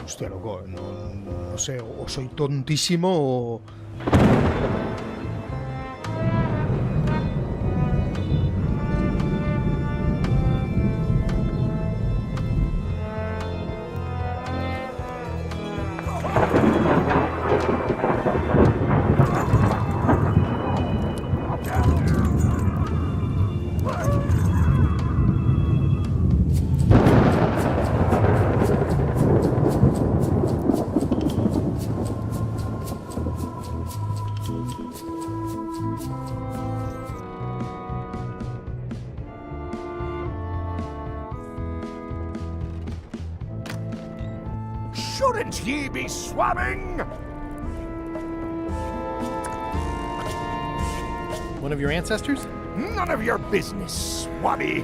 Hostia, loco, no sé, o soy tontísimo o... Shouldn't ye be swabbing? One of your ancestors? None of your business, swabby.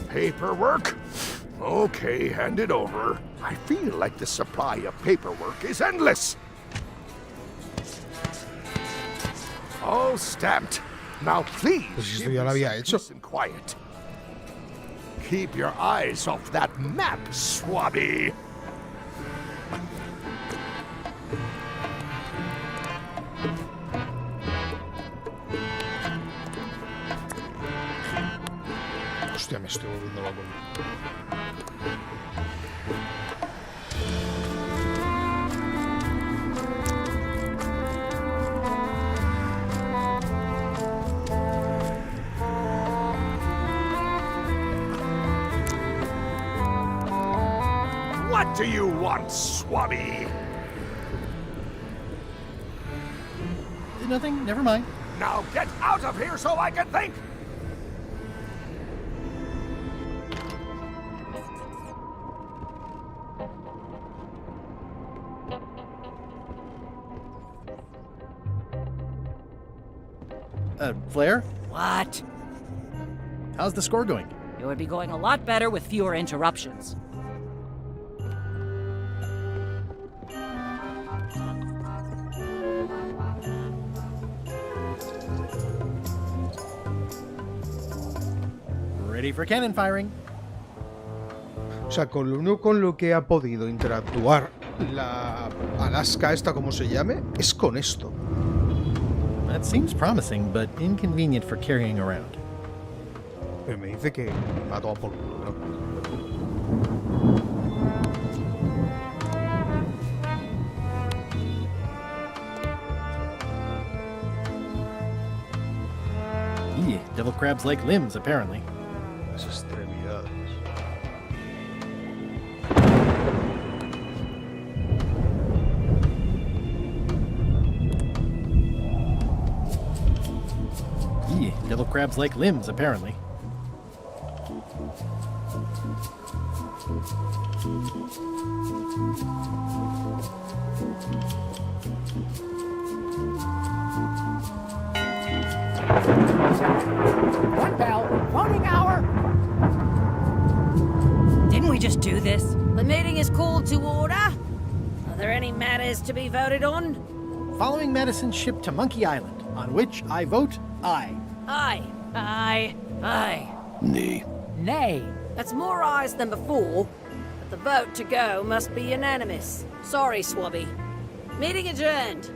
Paperwork? Okay, hand it over. I feel like the supply of paperwork is endless. All stamped. Now please, Pues si esto give ya lo me había some hecho. peace and quiet. Keep your eyes off that map, swabby. Hostia, me estoy volviendo loco. What do you want, swabby? Nothing, never mind. Now get out of here so I can think! Flair, What? how's the score going? It would be going a lot better with fewer interruptions. Ready for cannon firing. O sea, con lo único con lo que ha podido interactuar la Alaska, esta como se llame, es con esto. That seems promising, but inconvenient for carrying around. Pero me dice que va a tomar por culo, ¿no? Yeah, devil crabs like limbs, apparently. Las extremidades. Yeah, devil crabs like limbs, apparently. One bell, voting hour. Didn't we just do this? The meeting is called to order. Are there any matters to be voted on? Following Madison's ship to Monkey Island, on which I vote aye. Aye. Aye. Nay. Nay. That's more ayes than before, but the vote to go must be unanimous. Sorry, Swabby. Meeting adjourned.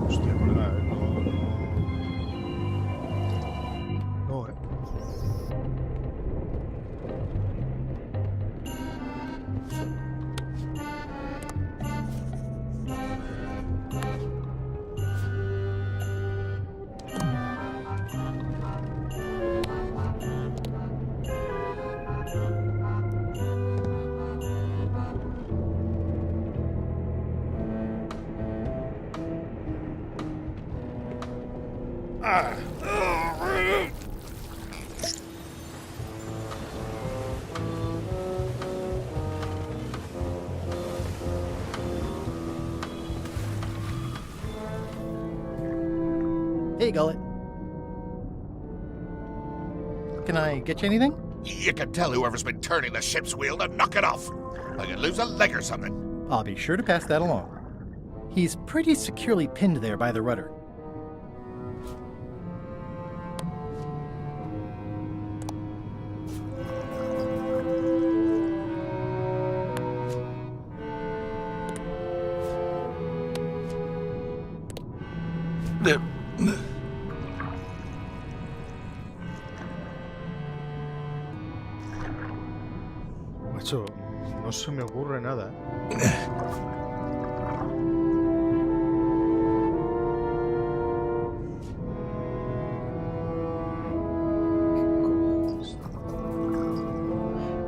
Hostia, colega, no, Hey, Gullet. Can I get you anything? You can tell whoever's been turning the ship's wheel to knock it off. Like you'd lose a leg or something. I'll be sure to pass that along. He's pretty securely pinned there by the rudder. Macho, no se me ocurre nada.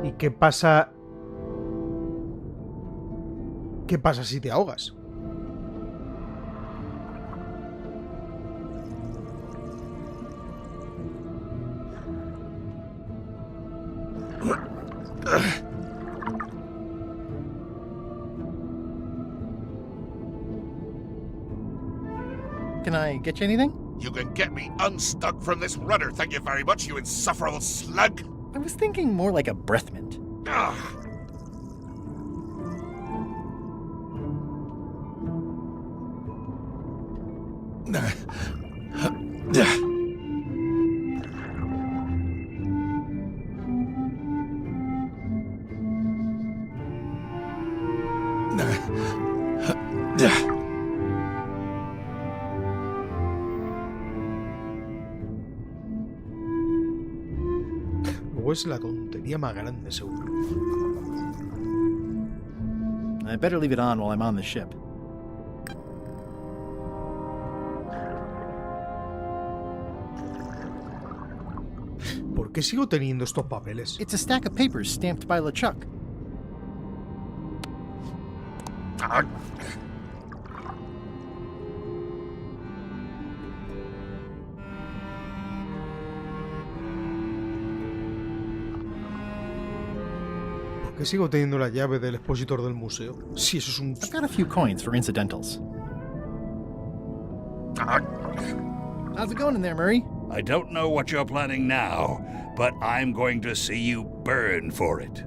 ¿Y qué pasa? ¿Qué pasa si te ahogas? Can I get you anything? You can get me unstuck from this rudder, thank you very much, you insufferable slug. I was thinking more like a breath mint. Ugh. Luego es la tontería más grande, seguro. I better leave it on while I'm on the ship. ¿Por qué sigo teniendo estos papeles? It's a stack of papers stamped by LeChuck. ¿Por qué sigo teniendo la llave del expositor del museo? Si eso es un... I've got a few coins for incidentals. How's it going in there, Murray? I don't know what you're planning now, but I'm going to see you burn for it.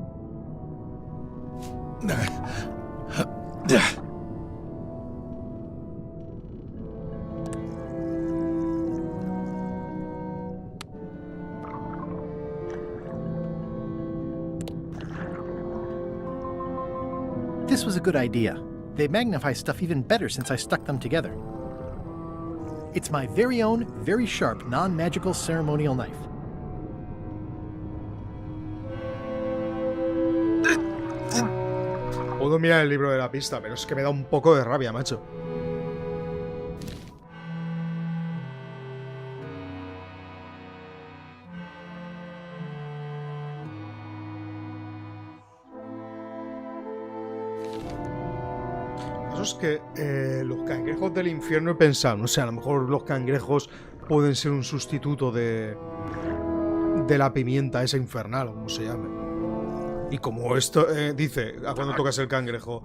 This was a good idea. They magnify stuff even better since I stuck them together. It's my very own, very sharp, non-magical ceremonial knife. Puedo mirar el libro de la pista, pero es que me da un poco de rabia, macho. Eso es que los cangrejos del infierno he pensado, no sé, a lo mejor los cangrejos pueden ser un sustituto de la pimienta esa infernal, o como se llame. Y como esto dice, a cuando tocas el cangrejo,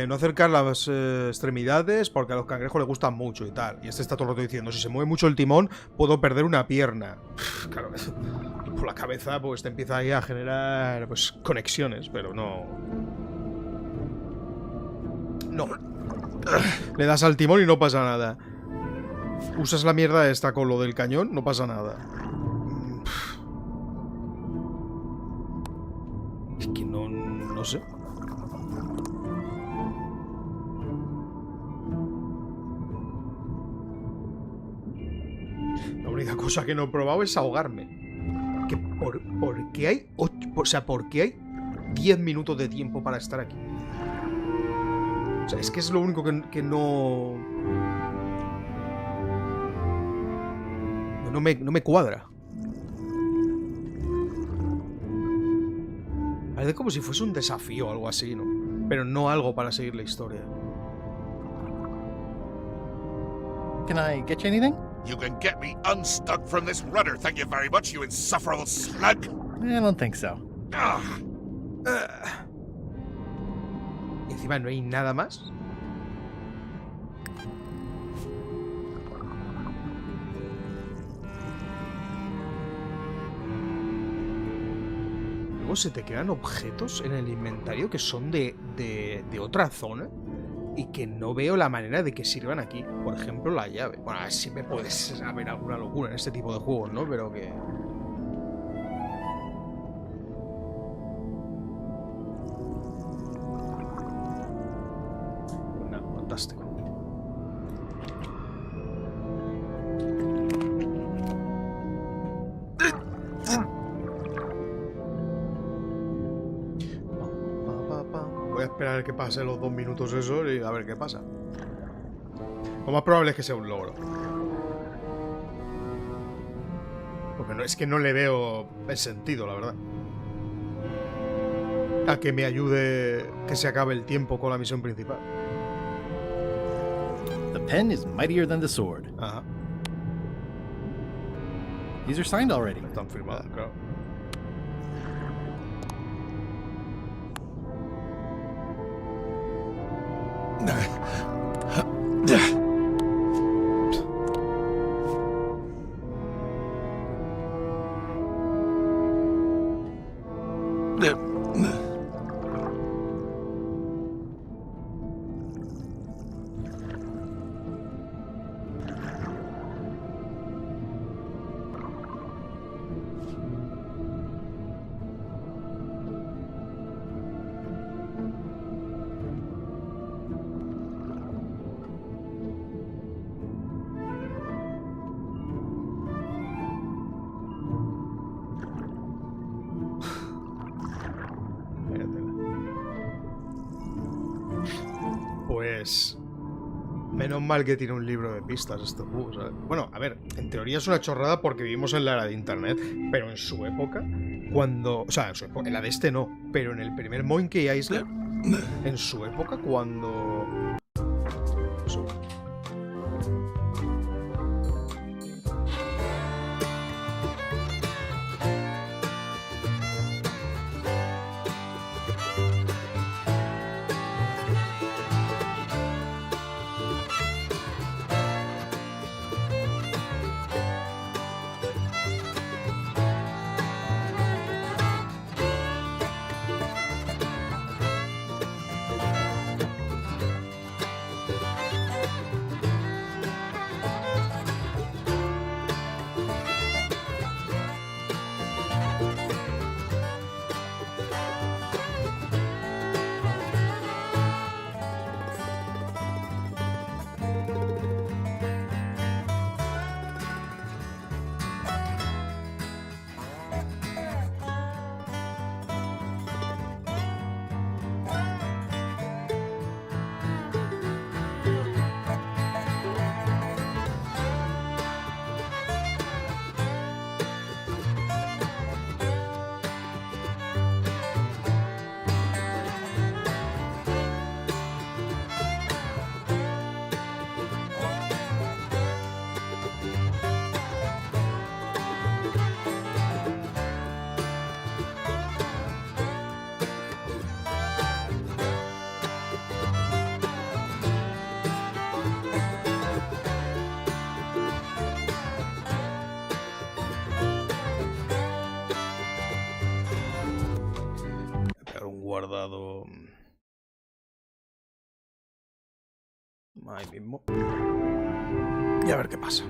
no acercar las extremidades porque a los cangrejos les gustan mucho y tal. Y este está todo el rato diciendo, si se mueve mucho el timón, puedo perder una pierna. Claro, por la cabeza pues te empieza ahí a generar pues conexiones, pero no... No. Le das al timón y no pasa nada. Usas la mierda esta con lo del cañón, no pasa nada. Es que no sé. La única cosa que no he probado es ahogarme. Que ¿por qué hay 8, o sea, por qué hay 10 minutos de tiempo para estar aquí? O sea, es que es lo único que no... No me cuadra. Parece como si fuese un desafío o algo así, ¿no? Pero no algo para seguir la historia. Can I get you anything? You can get me unstuck from this rudder, thank you very much, you insufferable slug. I don't think so. Y encima no hay nada más. Luego luego se te quedan objetos en el inventario que son de otra zona y que no veo la manera de que sirvan aquí. Por ejemplo, la llave. Bueno, siempre puedes haber alguna locura en este tipo de juegos, ¿no? Pero que... fantástico. Voy a esperar a que pase los 2 minutos eso y a ver qué pasa. Lo más probable es que sea un logro. Porque no, es que no le veo el sentido, la verdad. A que me ayude que se acabe el tiempo con la misión principal. The pen is mightier than the sword. Ajá. These are signed already. Están firmadas, claro. Pues... menos mal que tiene un libro de pistas este juego, ¿sabes? Bueno, a ver, en teoría es una chorrada porque vivimos en la era de internet, pero en su época, cuando... O sea, en la de este no, pero en el primer Monkey Island, en su época, cuando... Eso. Guardado ahí mismo y a ver qué pasa.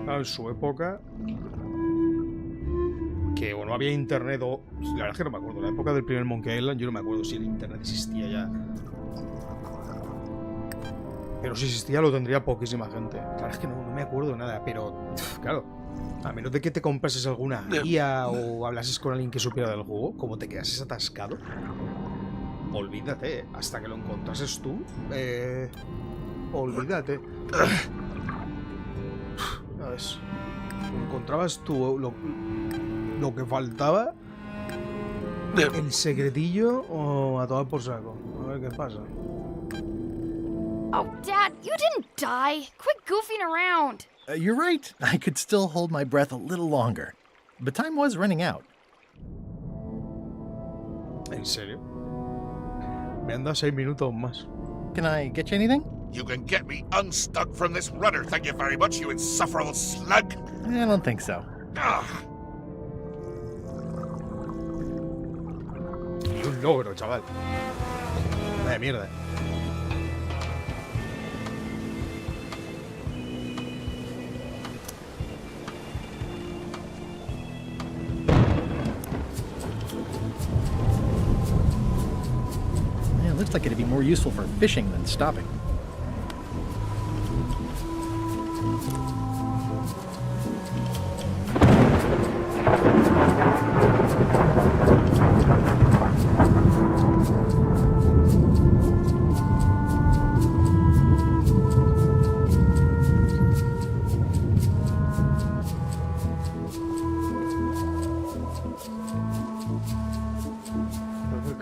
Claro, en su época que o no había internet o... La verdad es que no me acuerdo. La época del primer Monkey Island yo no me acuerdo si el internet existía ya. Pero si existía lo tendría poquísima gente. La verdad es que no me acuerdo de nada. Pero, claro, a menos de que te comprases alguna guía o hablases con alguien que supiera del juego, como te quedases atascado, olvídate. Hasta que lo encontrases tú, olvídate. Ya ves. Encontrabas tú lo que faltaba, el secretillo o a tomar por saco. A ver qué pasa. Oh, Dad, you didn't die. Quit goofing around. You're right. I could still hold my breath a little longer. But time was running out. ¿En serio? Me han dado 6 minutos más. Can I get you anything? You can get me unstuck from this rudder, thank you very much, you insufferable slug. I don't think so. Ugh. logro, chaval. Vaya mierda. Yeah, it looks like it'd be more useful for fishing than stopping.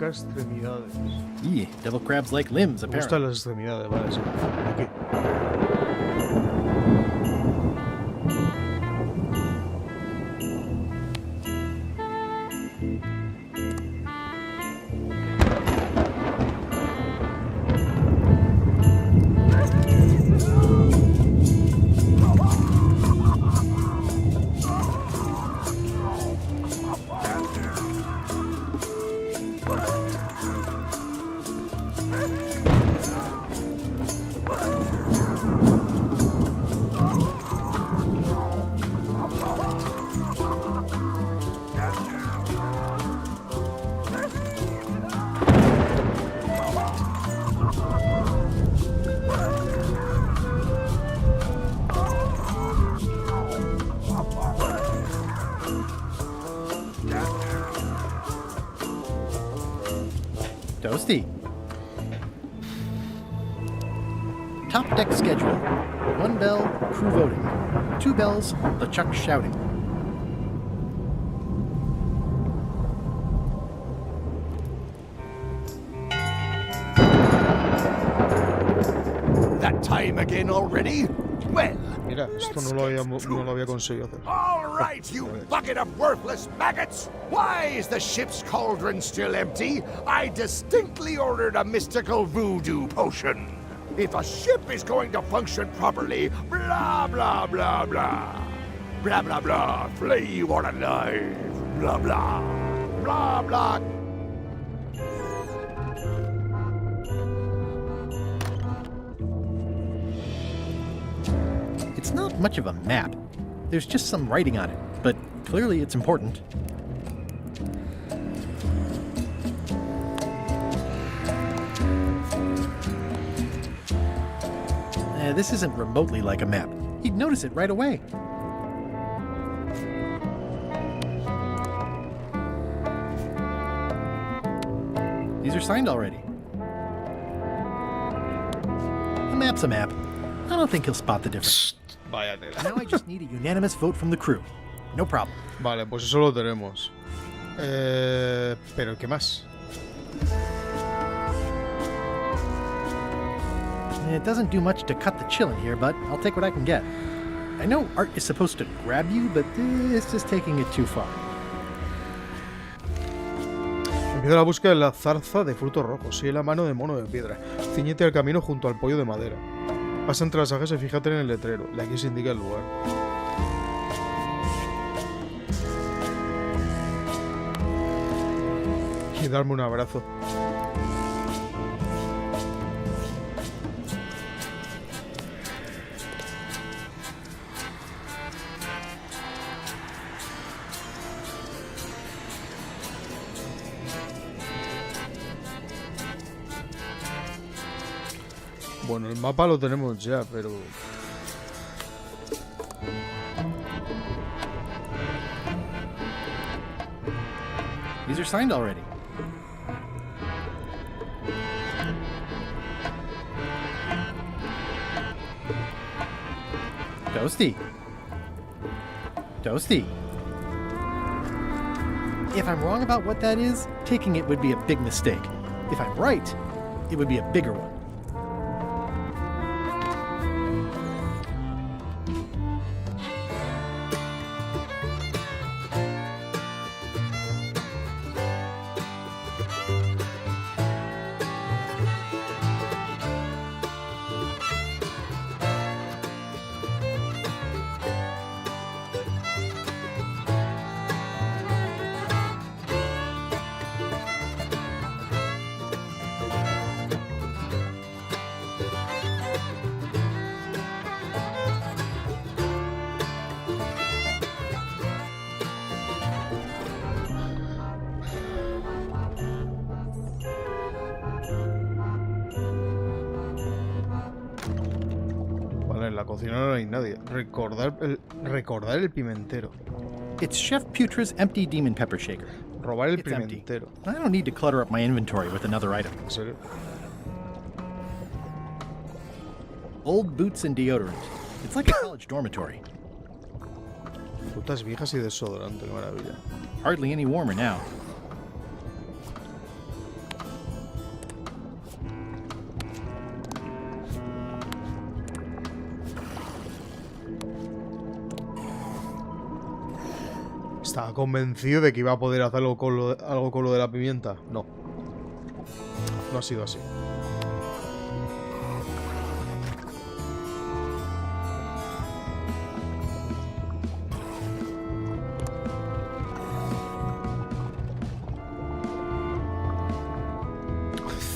Extremidades. Devil crabs like limbs, Me apparently. gustan las extremidades, vale, sí. Aquí. Toasty. Top deck schedule. 1 bell, crew voting. 2 bells, LeChuck shouting. That time again already? Well, Mira, esto no lo había conseguido hacer. all right, you bucket of worthless maggots! Why is the ship's cauldron still empty? I distinctly ordered a mystical voodoo potion. If a ship is going to function properly, blah, blah, blah, blah. Blah, blah, blah, flay you all alive. Blah, blah. Blah, blah. It's not much of a map. There's just some writing on it, but clearly it's important. This isn't remotely like a map. You'd notice it right away. These are signed already. A map's a map. I don't think he'll spot the difference. Vaya tela. Now I just need a unanimous vote from the crew. No problem. Vale, pues eso lo tenemos. Pero ¿qué más? It doesn't do much to cut the chill in here, but I'll take what I can get. I know Art is supposed to grab you, but this is taking it too far. Empieza la búsqueda de la zarza de frutos rojos. Sigue la mano de mono de piedra. Ciñete al camino junto al pollo de madera. Pasa entre las ajas y fíjate en el letrero. De aquí se indica el lugar. Y darme un abrazo. Bueno, el mapa lo tenemos ya, pero... These are signed already. Toasty. Toasty. If I'm wrong about what that is, taking it would be a big mistake. If I'm right, it would be a bigger one. en la cocina no hay nadie. Recordar el pimentero. It's Chef Putra's empty demon pepper shaker. Robar el It's empty. pimentero. I don't need to clutter up my inventory with another item. ¿En serio? Old boots and deodorant. It's like a college dormitory. Putas viejas y desodorante, qué maravilla. Hardly any warmer now. ¿Estaba convencido de que iba a poder hacer algo con lo de la pimienta? No. No ha sido así.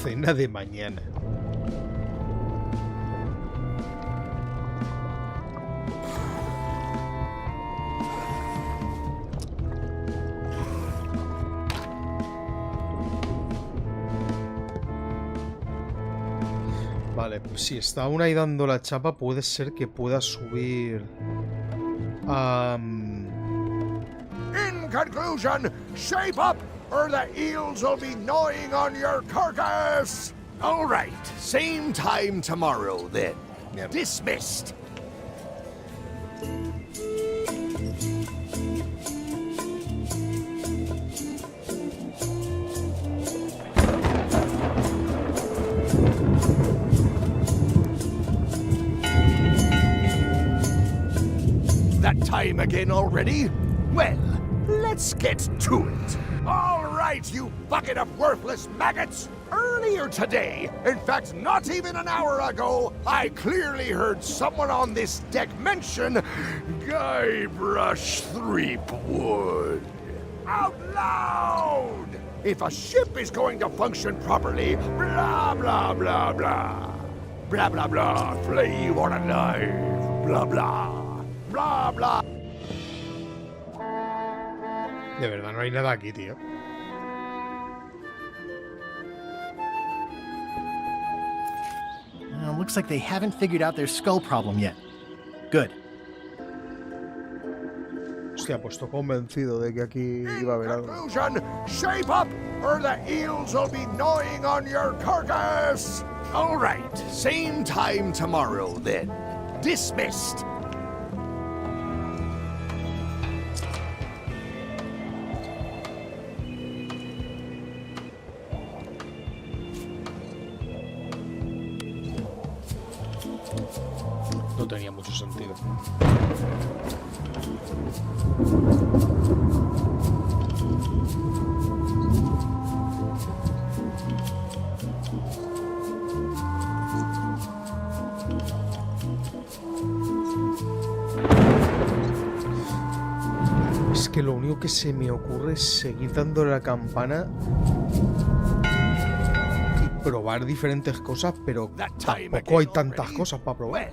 Cena de mañana. Vale, pues si está aún ahí dando la chapa, puede ser que pueda subir... In conclusion, shape up, or the eels will be gnawing on your carcass. All right, same time tomorrow then. Yep. Dismissed. That time again already? Well, let's get to it. All right, you bucket of worthless maggots. Earlier today, in fact, not even an hour ago, I clearly heard someone on this deck mention Guybrush Threepwood. Out loud! If a ship is going to function properly, blah, blah, blah, blah. Blah, blah, blah, flay you on a knife. Blah, blah. Blah, blah. De verdad, no hay nada aquí, tío. Looks like they haven't figured out their skull problem yet. Good. Hostia, pues estoy convencido de que aquí iba a haber algo. Conclusion, shape up, or the eels will be gnawing on your carcass. All right, same time tomorrow then. Dismissed. No tenía mucho sentido. Es que lo único que se me ocurre es seguir dándole la campana y probar diferentes cosas, pero tampoco hay tantas cosas para probar.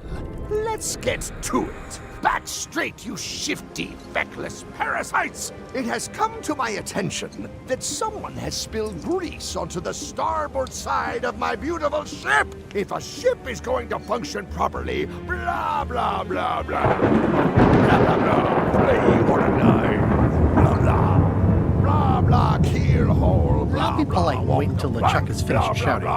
Well, let's get to it. Back straight, you shifty, feckless parasites! It has come to my attention that someone has spilled grease onto the starboard side of my beautiful ship. If a ship is going to function properly, blah, blah, blah, blah. Blah, blah, blah, flay you on a knife. Blah, blah. Blah, blah, keelhole, blah, I'll be polite and wait until LeChuck is finished shouting.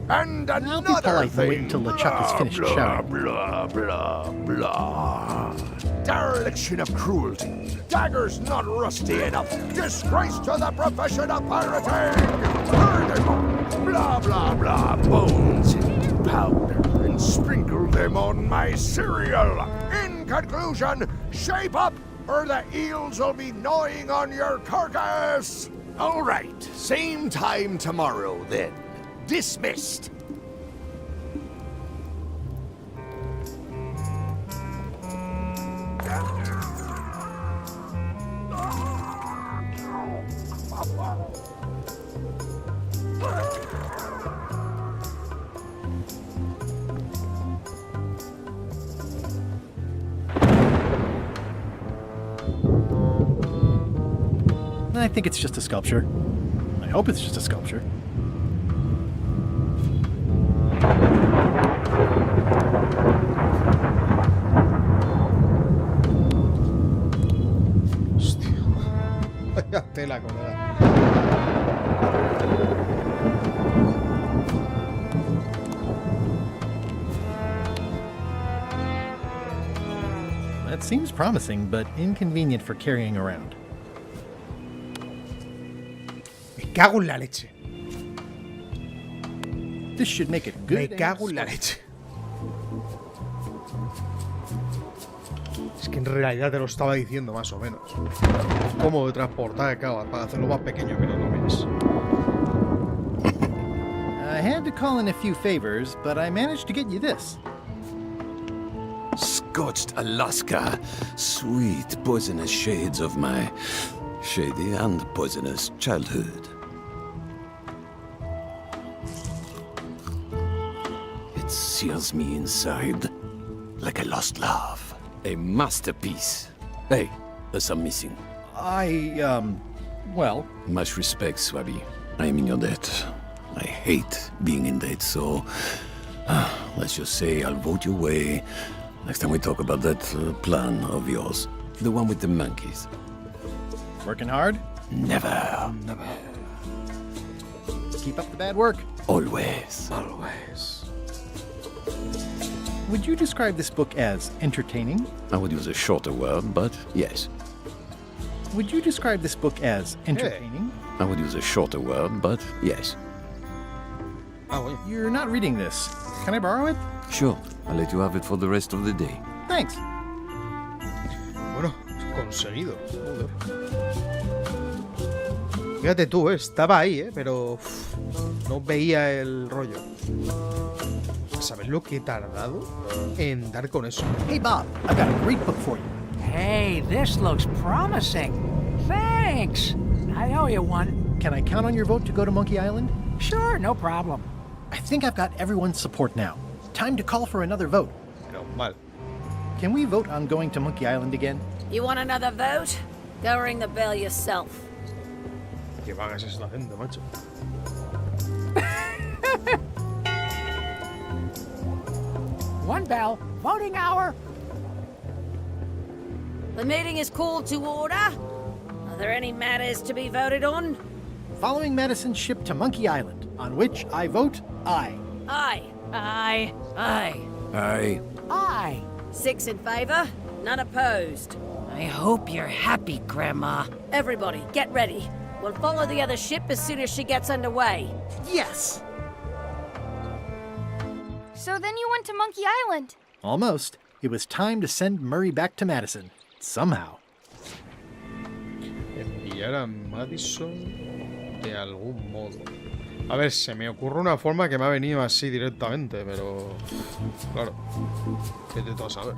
And I'll be polite and wait until LeChuck is finished shouting. Blah, blah, blah. Dereliction of cruelty. Daggers not rusty enough. Disgrace to the profession of pirating. Burn them all. Blah, blah, blah. Bones in powder and sprinkle them on my cereal. In conclusion, shape up or the eels will be gnawing on your carcass. All right, same time tomorrow then. Dismissed. I think it's just a sculpture. I hope it's just a sculpture. It seems promising, but inconvenient for carrying around. Me cago en la leche. This should make it good. Me and cago en la sweet. leche. Es que en realidad te lo estaba diciendo más o menos. Cómodo de transportar, claro, para hacerlo más pequeño que lo tomes. I had to call in a few favors, but I managed to get you this. Scorched Alaska. Sweet poisonous shades of my shady and poisonous childhood. It seals me inside like a lost love. A masterpiece. Hey, there's some missing. Well, Much respect, Swabby. I am in your debt. I hate being in debt, so let's just say I'll vote your way next time we talk about that plan of yours. The one with the monkeys. working hard? Never. Keep up the bad work. Always. Always. Would you describe this book as entertaining? I would use a shorter word, but yes. Would you describe this book as entertaining? I would use a shorter word, but yes. Ah, bueno. You're not reading this. Can I borrow it? Sure, I'll let you have it for the rest of the day. Thanks. Bueno, conseguido. Joder. Fíjate tú, estaba ahí, pero no veía el rollo. ¿Sabes lo que he tardado en dar con eso? Hey, Bob, I've got a great book for you. Hey, this looks promising. Thanks. I owe you one. Can I count on your vote to go to Monkey Island? Sure, no problem. I think I've got everyone's support now. Time to call for another vote. Pero mal. Can we vote on going to Monkey Island again? You want another vote? Go ring the bell yourself. Que vaga es esta gente, macho. One bell. Voting hour. The meeting is called to order. Are there any matters to be voted on? Following Madison's ship to Monkey Island, on which I vote aye. Aye. Aye. Aye. Aye. Aye. 6 in favor, none opposed. I hope you're happy, Grandma. Everybody, get ready. We'll follow the other ship as soon as she gets underway. Yes! So then you went to Monkey Island. Almost. It was time to send Murray back to Madison. Somehow. Enviar a Madison de algún modo. A ver, se me ocurre una forma que me ha venido así directamente, pero... Claro. ¿Qué te vas a saber?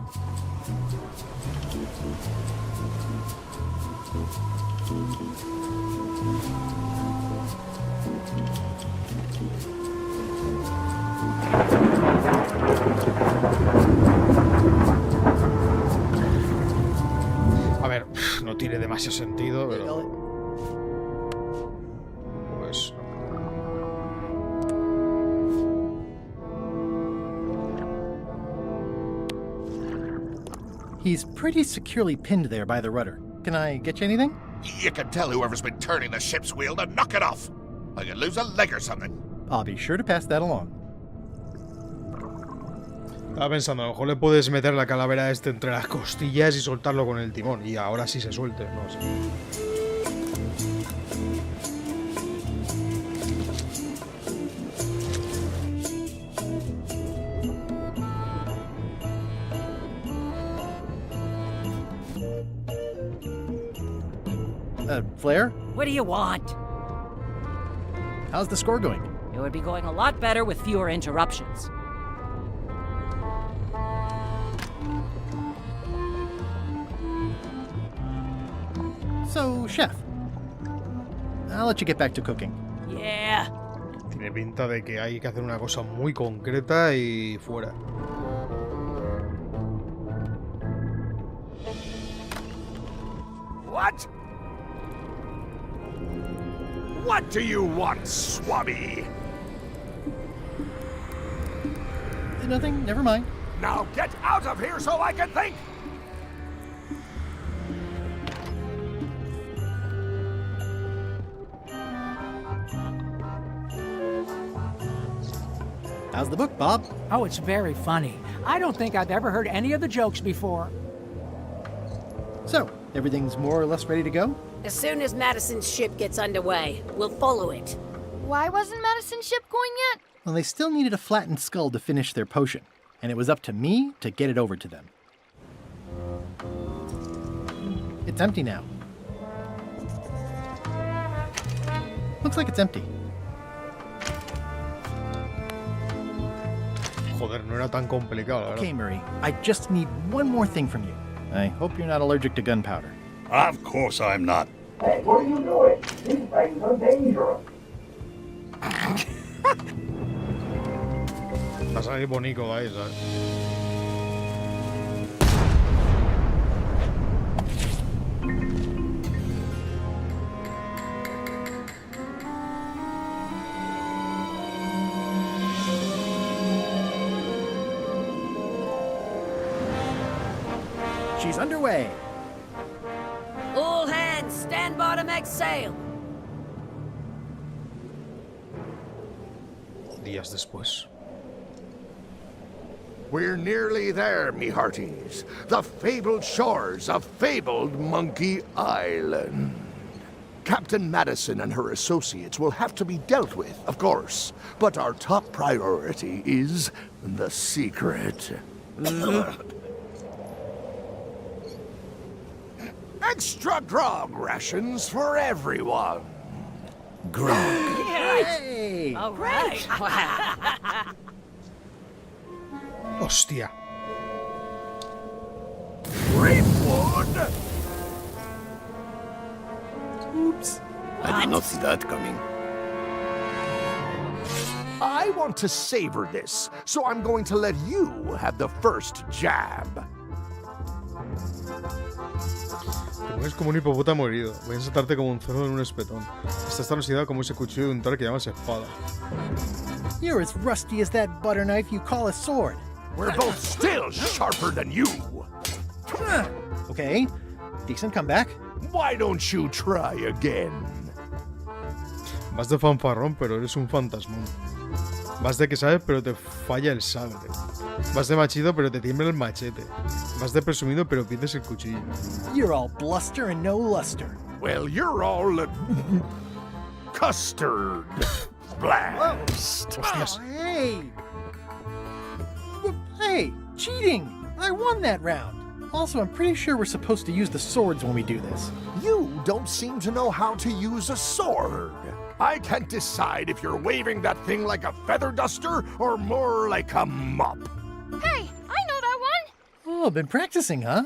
A ver, no tiene demasiado sentido, pero... Pues... He's pretty securely pinned there by the rudder. Can I get you anything? You can tell whoever's been turning the ship's wheel to knock it off. I could lose a leg or something. I'll be sure to pass that along. Estaba pensando, a lo mejor le puedes meter la calavera este entre las costillas y soltarlo con el timón. Y ahora sí se suelte, no sé. Flair? What do you want? How's the score going? It would be going a lot better with fewer interruptions. So, Chef, I'll let you get back to cooking. Yeah. Tiene pinta de que hay que hacer una cosa muy concreta y fuera. What? What do you want, Swabby? Nothing, never mind. Now get out of here so I can think! How's the book, Bob? Oh, it's very funny. I don't think I've ever heard any of the jokes before. Everything's more or less ready to go? As soon as Madison's ship gets underway, we'll follow it. Why wasn't Madison's ship going yet? Well, they still needed a flattened skull to finish their potion, and it was up to me to get it over to them. It's empty now. Looks like it's empty. Joder, no era tan complicado, la verdad. Okay, Murray, I just need one more thing from you. I hope you're not allergic to gunpowder. Of course I'm not. Hey, what are you doing? These things are dangerous. Va a salir bonito de ahí, ¿sabes? She's underway. All hands, stand by to make sail. Días después. We're nearly there, me hearties. The fabled shores of fabled Monkey Island. Captain Madison and her associates will have to be dealt with, of course. But our top priority is the secret. Extra grog rations for everyone. Grog. Hey! All right. Hostia. Creepwood! Oops. I did not see that coming. I want to savor this, so I'm going to let you have the first jab. Te mueves como un hipopótamo herido. Voy a ensartarte como un cerdo en un espetón. Estás tan oxidado como ese cuchillo de untar que llamas espada. You're as rusty as that butter knife you call a sword. We're both still sharper than you. Okay, decent comeback. Why don't you try again? Vas de fanfarrón, pero eres un fantasmón. Vas de que sabes, pero te falla el sable. Vas de machido, pero te tiembla el machete. Vas de presumido, pero pierdes el cuchillo. You're all bluster and no luster. Well, you're all custard blast. Hostias. Hey! Hey, cheating! I won that round. Also, I'm pretty sure we're supposed to use the swords when we do this. You don't seem to know how to use a sword. I can't decide if you're waving that thing like a feather duster or more like a mop. Hey, I know that one! Oh, been practicing, huh?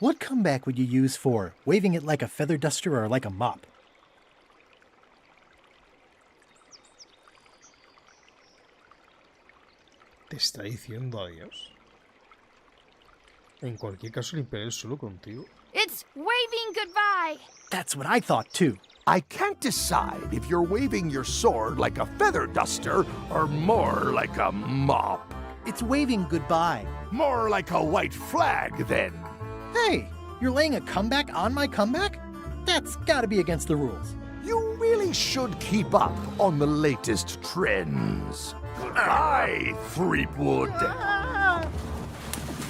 What comeback would you use for waving it like a feather duster or like a mop? Te está diciendo adiós. En cualquier caso, limpiaré el suelo contigo. It's waving goodbye! That's what I thought too. I can't decide if you're waving your sword like a feather duster or more like a mop. It's waving goodbye. More like a white flag, then. Hey, you're laying a comeback on my comeback? That's gotta be against the rules. You really should keep up on the latest trends. Goodbye, Threepwood.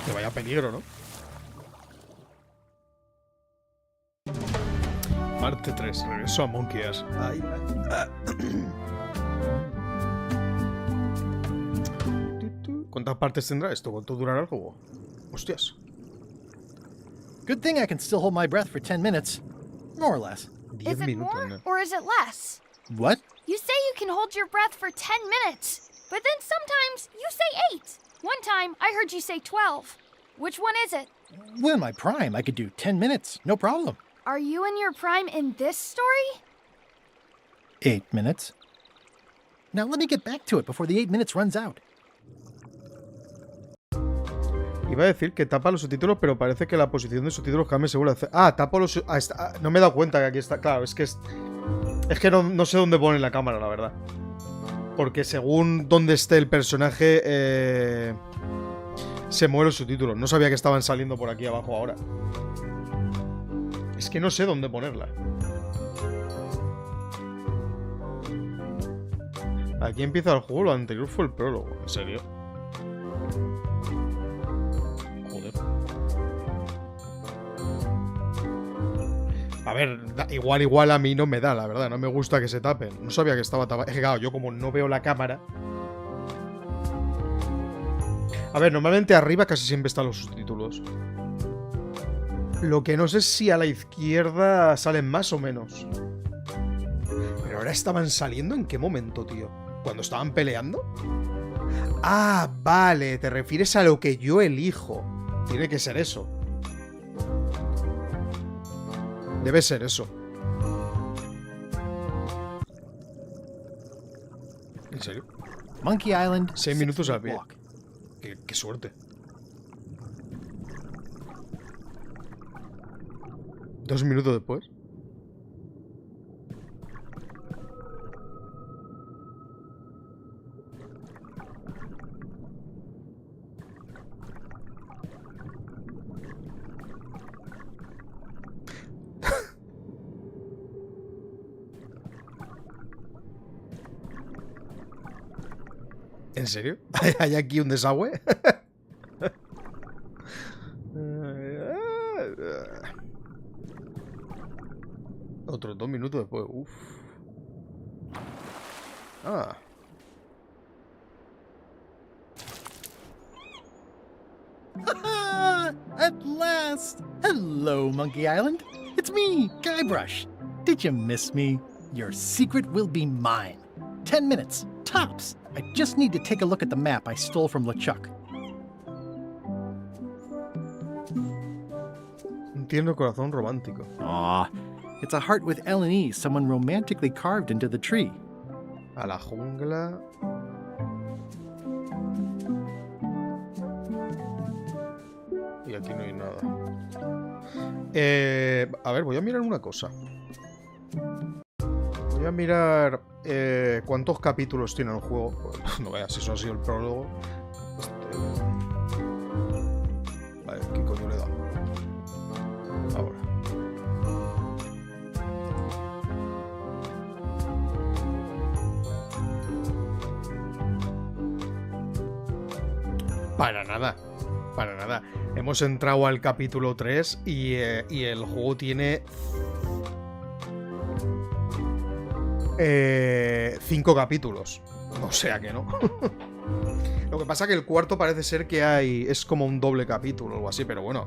Que vaya peligro, ¿no? Parte 3. Regreso a Monkey Island. ¿Cuántas partes tendrá esto? ¿Cuánto durará el juego? Hostias. Good thing I can still hold my breath for 10 minutes. More or less. 10 Is it minutos, more ¿no? or is it less? What? You say you can hold your breath for 10 minutes, but then sometimes you say 8. One time I heard you say 12. Which one is it? Well, in my prime, I could do 10 minutes, no problem. Are you in your prime in this story? 8 minutes. Now let me get back to it before the 8 minutes runs out. Iba a decir que tapa los subtítulos, pero parece que la posición de subtítulos cambia según la... Ah, tapo los... no me he dado cuenta que aquí está... Claro, es que no sé dónde pone la cámara, la verdad. Porque según dónde esté el personaje, se mueven los subtítulos. No sabía que estaban saliendo por aquí abajo ahora. Es que no sé dónde ponerla. Aquí empieza el juego, lo anterior fue el prólogo. ¿En serio? Joder. ver, igual a mí no me da, la verdad. No me gusta que se tapen. No sabía que estaba tapado. Es que claro, yo como no veo la cámara... A ver, normalmente arriba casi siempre están los subtítulos. Lo que no sé es si a la izquierda salen más o menos. Pero ahora estaban saliendo ¿en qué momento, tío? ¿Cuando estaban peleando? Ah, vale, te refieres a lo que yo elijo. Tiene que ser eso. Debe ser eso. ¿En serio? Monkey Island. 6 minutos al pie. walk. Qué suerte. 2 minutos después. ¿En serio? ¿Hay aquí un desagüe? Otros 2 minutos después. Uf. Ah. At last! Hello, Monkey Island. It's me, Guybrush. Did you miss me? Your secret will be mine. 10 minutes, tops. I just need to take a look at the map I stole from LeChuck. Un tierno corazón romántico. Aw, it's a heart with L&E someone romantically carved into the tree. A la jungla. Y aquí no hay nada. A ver, voy a mirar una cosa. Voy a mirar cuántos capítulos tiene el juego. Pues, no veas, si eso ha sido el prólogo. Vale, ¿qué coño le da? Ahora. Para nada. Para nada. Hemos entrado al capítulo 3 y el juego tiene 5 capítulos. O sea que no. Lo que pasa es que el cuarto parece ser que es como un doble capítulo o algo así, pero bueno.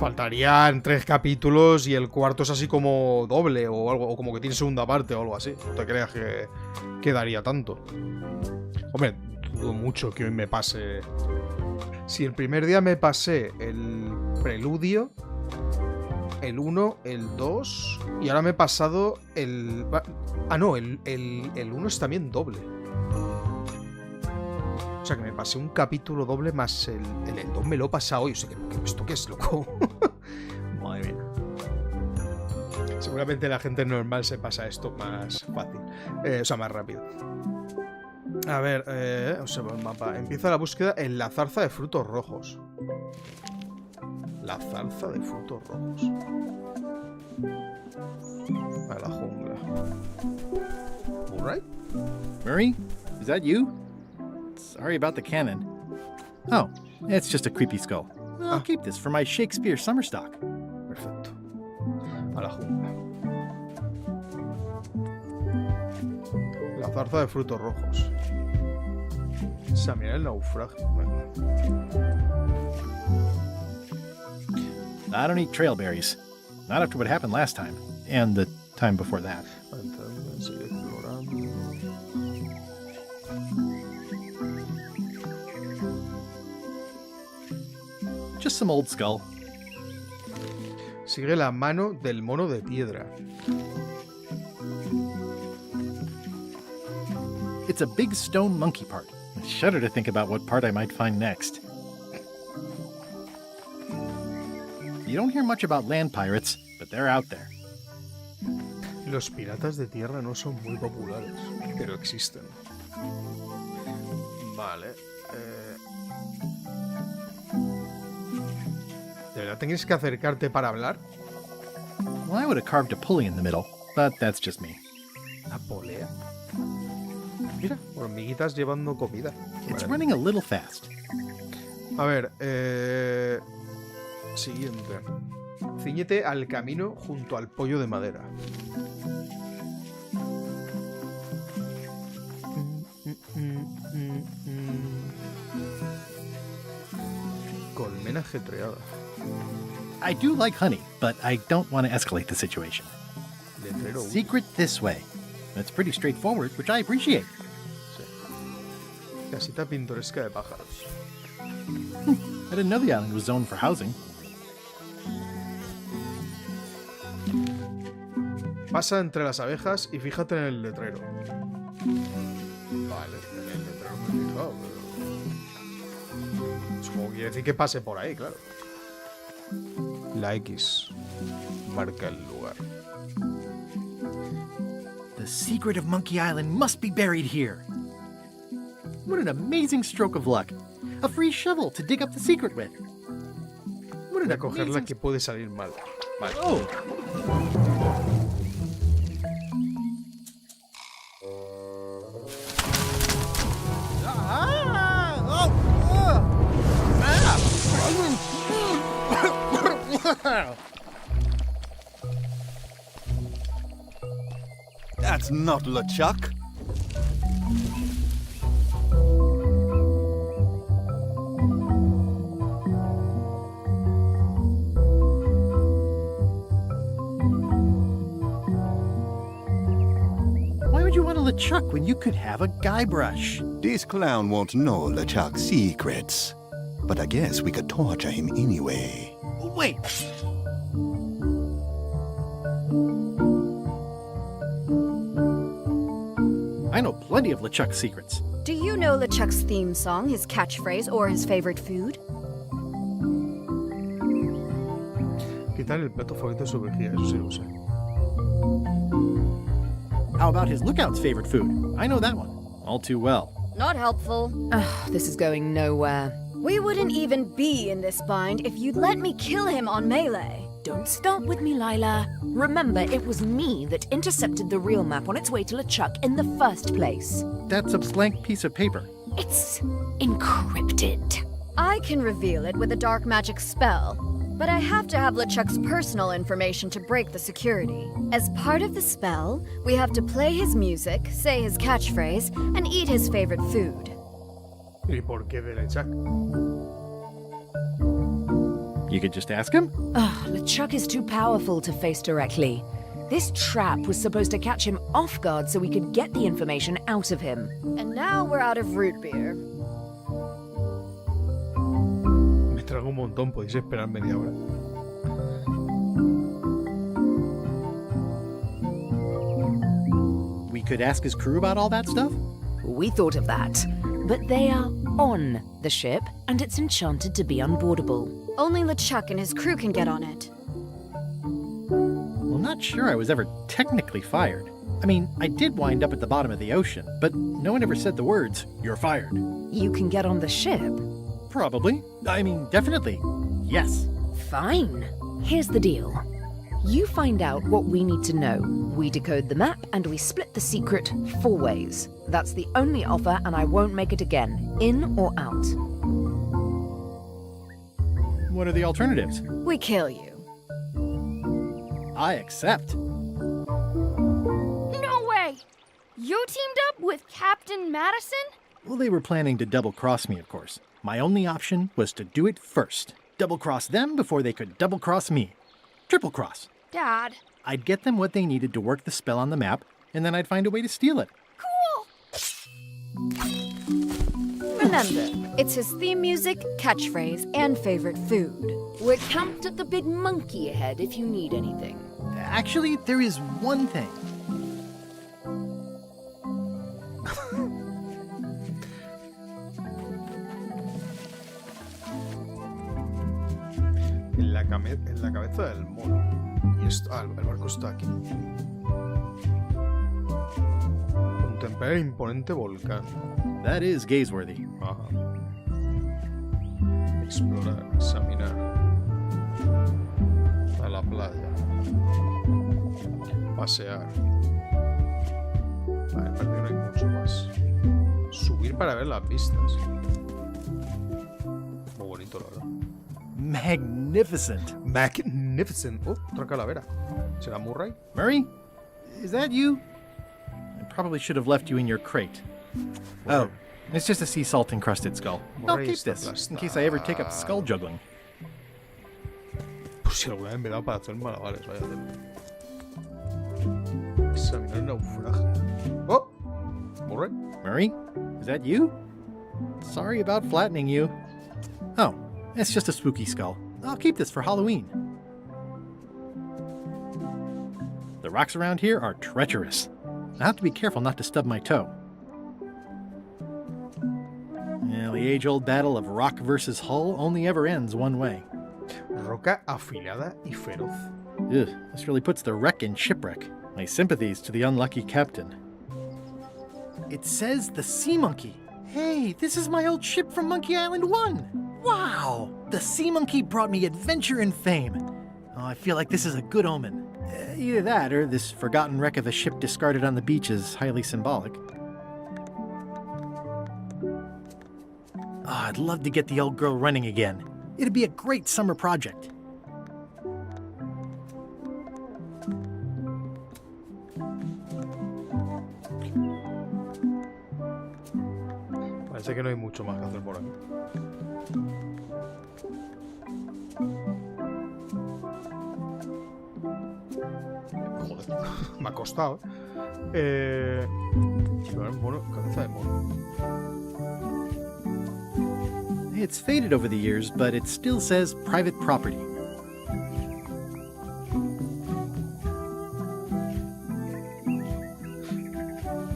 Faltarían 3 capítulos y el cuarto es así como doble o algo, o como que tiene segunda parte o algo así. No te creas que quedaría tanto. Hombre, dudo mucho que hoy me pase. Si el primer día me pasé el preludio, el 1, el 2 y ahora me he pasado el... Ah, no, el 1 es también doble. O sea que me pasé un capítulo doble más el 2 me lo he pasado hoy. O sea que ¿esto qué es, loco? Madre mía. Seguramente la gente normal se pasa esto más fácil. O sea, más rápido. A ver, observa el mapa. Empieza la búsqueda en la zarza de frutos rojos. La zarza de frutos rojos. A la jungla. Alright. Murray, is that you? Sorry about the cannon. Oh, it's just a creepy skull. I'll keep this for my Shakespeare summer stock. Perfecto. A la jungla. La zarza de frutos rojos. Examinar el naufragio. Bueno. I don't eat trail berries. Not after what happened last time. And the time before that. Sigue explorando. Just some old skull. Sigue la mano del mono de piedra. It's a big stone monkey part. I shudder to think about what part I might find next. You don't hear much about land pirates, but they're out there. Los piratas de tierra no son muy populares, pero existen. Vale. ¿De verdad tienes que acercarte para hablar? Well, I would have carved a pulley in the middle, but that's just me. ¿La polea? Mira, hormiguitas llevando comida. It's Vale. running a little fast. A ver, Siguiente. Cíñete al camino junto al pollo de madera. Colmena ajetreada. I do like honey, but I don't want to escalate the situation. Letrero. Secret this way. It's pretty straightforward, which I appreciate. Sí. Casita pintoresca de pájaros. I didn't know the island was zoned for housing. Pasa entre las abejas y fíjate en el letrero. Vale, en el letrero me he fijado, pero... Supongo que quiere decir que pase por ahí, claro. La X marca el lugar. The secret of Monkey Island must be buried here. What an amazing stroke of luck. A free shovel to dig up the secret with. What an Voy a cogerla amazing... que puede salir mal. Vale. Oh! That's not LeChuck. Why would you want a LeChuck when you could have a Guybrush? This clown won't know LeChuck's secrets. But I guess we could torture him anyway. Wait! I know plenty of LeChuck's secrets. Do you know LeChuck's theme song, his catchphrase, or his favorite food? Quitar el plato favorito de su vejiga, eso sí lo sé. How about his lookout's favorite food? I know that one. All too well. Not helpful. Ugh, this is going nowhere. We wouldn't even be in this bind if you'd let me kill him on Melee. Don't start with me, Lila. Remember, it was me that intercepted the real map on its way to LeChuck in the first place. That's a blank piece of paper. It's encrypted. I can reveal it with a dark magic spell, but I have to have LeChuck's personal information to break the security. As part of the spell, we have to play his music, say his catchphrase, and eat his favorite food. ¿Y por qué de LeChuck? You could just ask him? Ugh, LeChuck is too powerful to face directly. This trap was supposed to catch him off guard so we could get the information out of him. And now we're out of root beer. Me trago un montón, podéis esperar media hora. We could ask his crew about all that stuff? We thought of that. But they are on the ship, and it's enchanted to be unboardable. Only LeChuck and his crew can get on it. Well, not sure I was ever technically fired. I mean, I did wind up at the bottom of the ocean, but no one ever said the words, "You're fired." You can get on the ship. Probably. I mean, definitely. Yes. Fine. Here's the deal. You find out what we need to know. We decode the map, and we split the secret 4 ways. That's the only offer, and I won't make it again. In or out. What are the alternatives? We kill you. I accept. No way! You teamed up with Captain Madison? Well, they were planning to double-cross me, of course. My only option was to do it first. Double-cross them before they could double-cross me. Triple-cross. Dad. I'd get them what they needed to work the spell on the map, and then I'd find a way to steal it. Cool! Remember, it's his theme music, catchphrase, and favorite food. We're camped at the big monkey ahead if you need anything. Actually, there is one thing. En la cabeza del mono. Y esto, el barco está aquí. Contemplar el imponente volcán. That is gazeworthy. Ajá. Explorar, examinar. A la playa. Pasear. Vale, parece que no hay mucho más. Subir para ver las vistas. Muy bonito, la verdad. magnificent. Magnificent. Oh, otra calavera. ¿Será Murray? Murray? Is that you? I probably should have left you in your crate. Oh, it's just a sea salt encrusted skull. I'll Murray keep está this in case I ever take up skull juggling. Pues si alguna vez me da para hacer malabares, vaya tela. Examinar el naufragio. Oh, Murray. Murray? Is that you? Sorry about flattening you. Oh, it's just a spooky skull. I'll keep this for Halloween. The rocks around here are treacherous. I have to be careful not to stub my toe. Yeah, the age-old battle of rock versus hull only ever ends one way. Roca afilada y feroz. Ugh, this really puts the wreck in shipwreck. My sympathies to the unlucky captain. It says the Sea Monkey. Hey, this is my old ship from Monkey Island 1. Wow, the Sea Monkey brought me adventure and fame. Oh, I feel like this is a good omen. Either that or this forgotten wreck of a ship discarded on the beach is highly symbolic. Oh, I'd love to get the old girl running again. It'd be a great summer project. Parece que no hay mucho más que hacer por aquí. Joder, me ha costado, bueno, cabeza de mono. It's faded over the years, but it still says private property.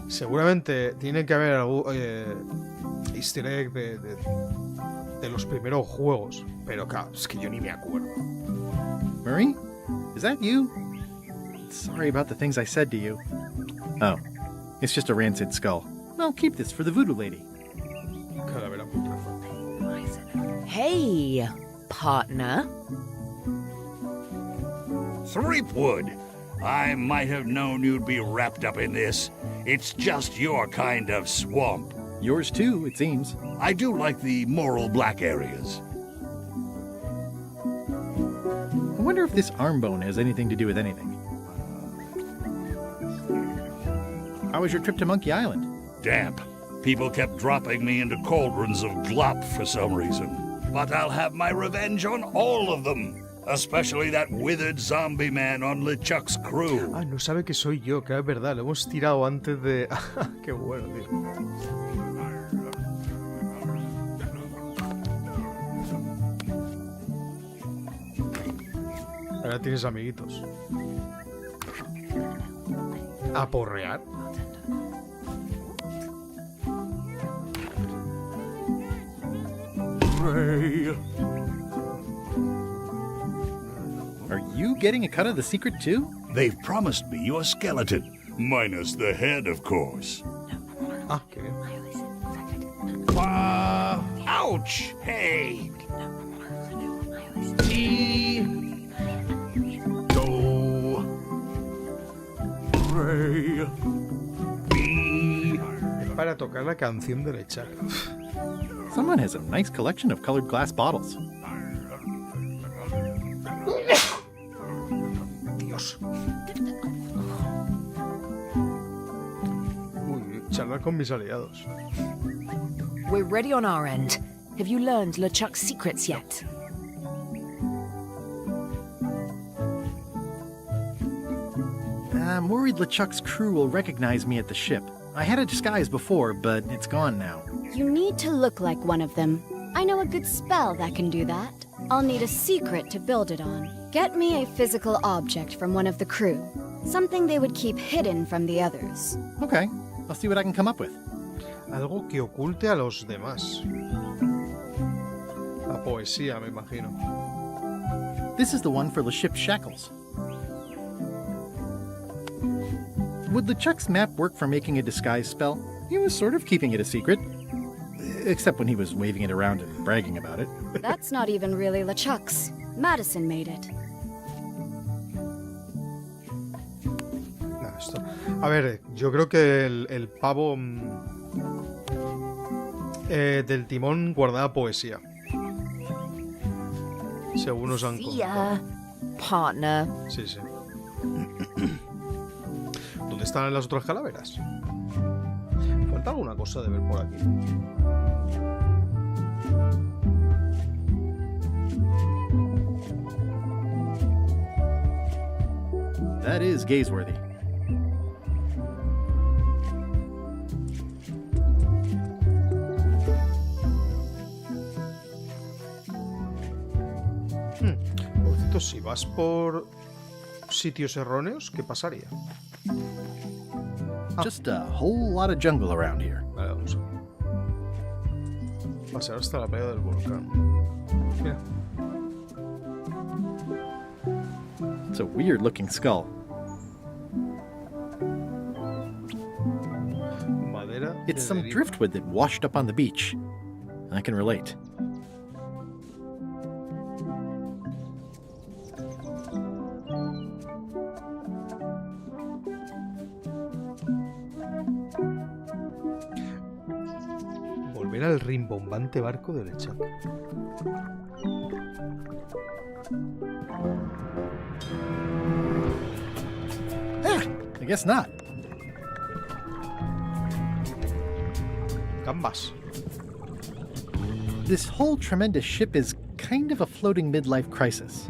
Seguramente tiene que haber algún easter egg de los primeros juegos, pero claro, es que yo ni me acuerdo. Murray? Is that you? Sorry about the things I said to you. Oh, it's just a rancid skull. I'll keep this for the voodoo lady. Calavera putrefacta. Hey, partner. Threepwood, I might have known you'd be wrapped up in this. It's just your kind of swamp. Yours too, it seems. I do like the moral black areas. I wonder if this arm bone has anything to do with anything. How was your trip to Monkey Island? Damp. People kept dropping me into cauldrons of glop for some reason. But I'll have my revenge on all of them. Especially that withered zombie man on LeChuck's crew. Ah, no sabe que soy yo, que es verdad, lo hemos tirado antes de... Qué bueno, tío. Ahora tienes amiguitos. ¿A porrear? Ray. Are you getting a cut of the secret too? They've promised me your skeleton. Minus the head, of course. Ah, qué bien. Ouch! Hey! Ray. Para tocar la canción de LeChuck. Someone has a nice collection of colored glass bottles. Dios. Uy, charlar con mis aliados. We're ready on our end. Have you learned LeChuck's secrets yet? I'm worried LeChuck's crew will recognize me at the ship. I had a disguise before, but it's gone now. You need to look like one of them. I know a good spell that can do that. I'll need a secret to build it on. Get me a physical object from one of the crew. Something they would keep hidden from the others. Okay, I'll see what I can come up with. Algo que oculte a los demás. La poesía, me imagino. This is the one for the ship's shackles. Would LeChuck's map work for making a disguise spell? He was sort of keeping it a secret. Except when he was waving it around and bragging about it. That's not even really LeChuck's. Madison made it. No, esto... A ver, yo creo que el pavo del timón guardaba poesía. Si algunos han See ya, partner. Sí, sí. ¿Dónde están las otras calaveras? Falta alguna cosa de ver por aquí. That is gazeworthy. Pobrecito, si vas por sitios erróneos, ¿qué pasaría? Just a whole lot of jungle around here. Vale, vamos a pasear hasta la playa del volcán. Mira. It's a weird looking skull. Madera. It's some driftwood that washed up on the beach. I can relate. Volver al rimbombante barco de Lechak. I guess not. Gambas. This whole tremendous ship is kind of a floating midlife crisis.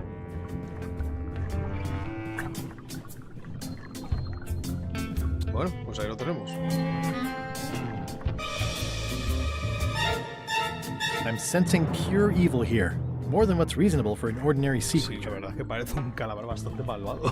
Bueno, pues ahí lo tenemos. I'm sensing pure evil here. More than what's reasonable for an ordinary sea Sí, creature. la verdad es que parece un calamar bastante malvado.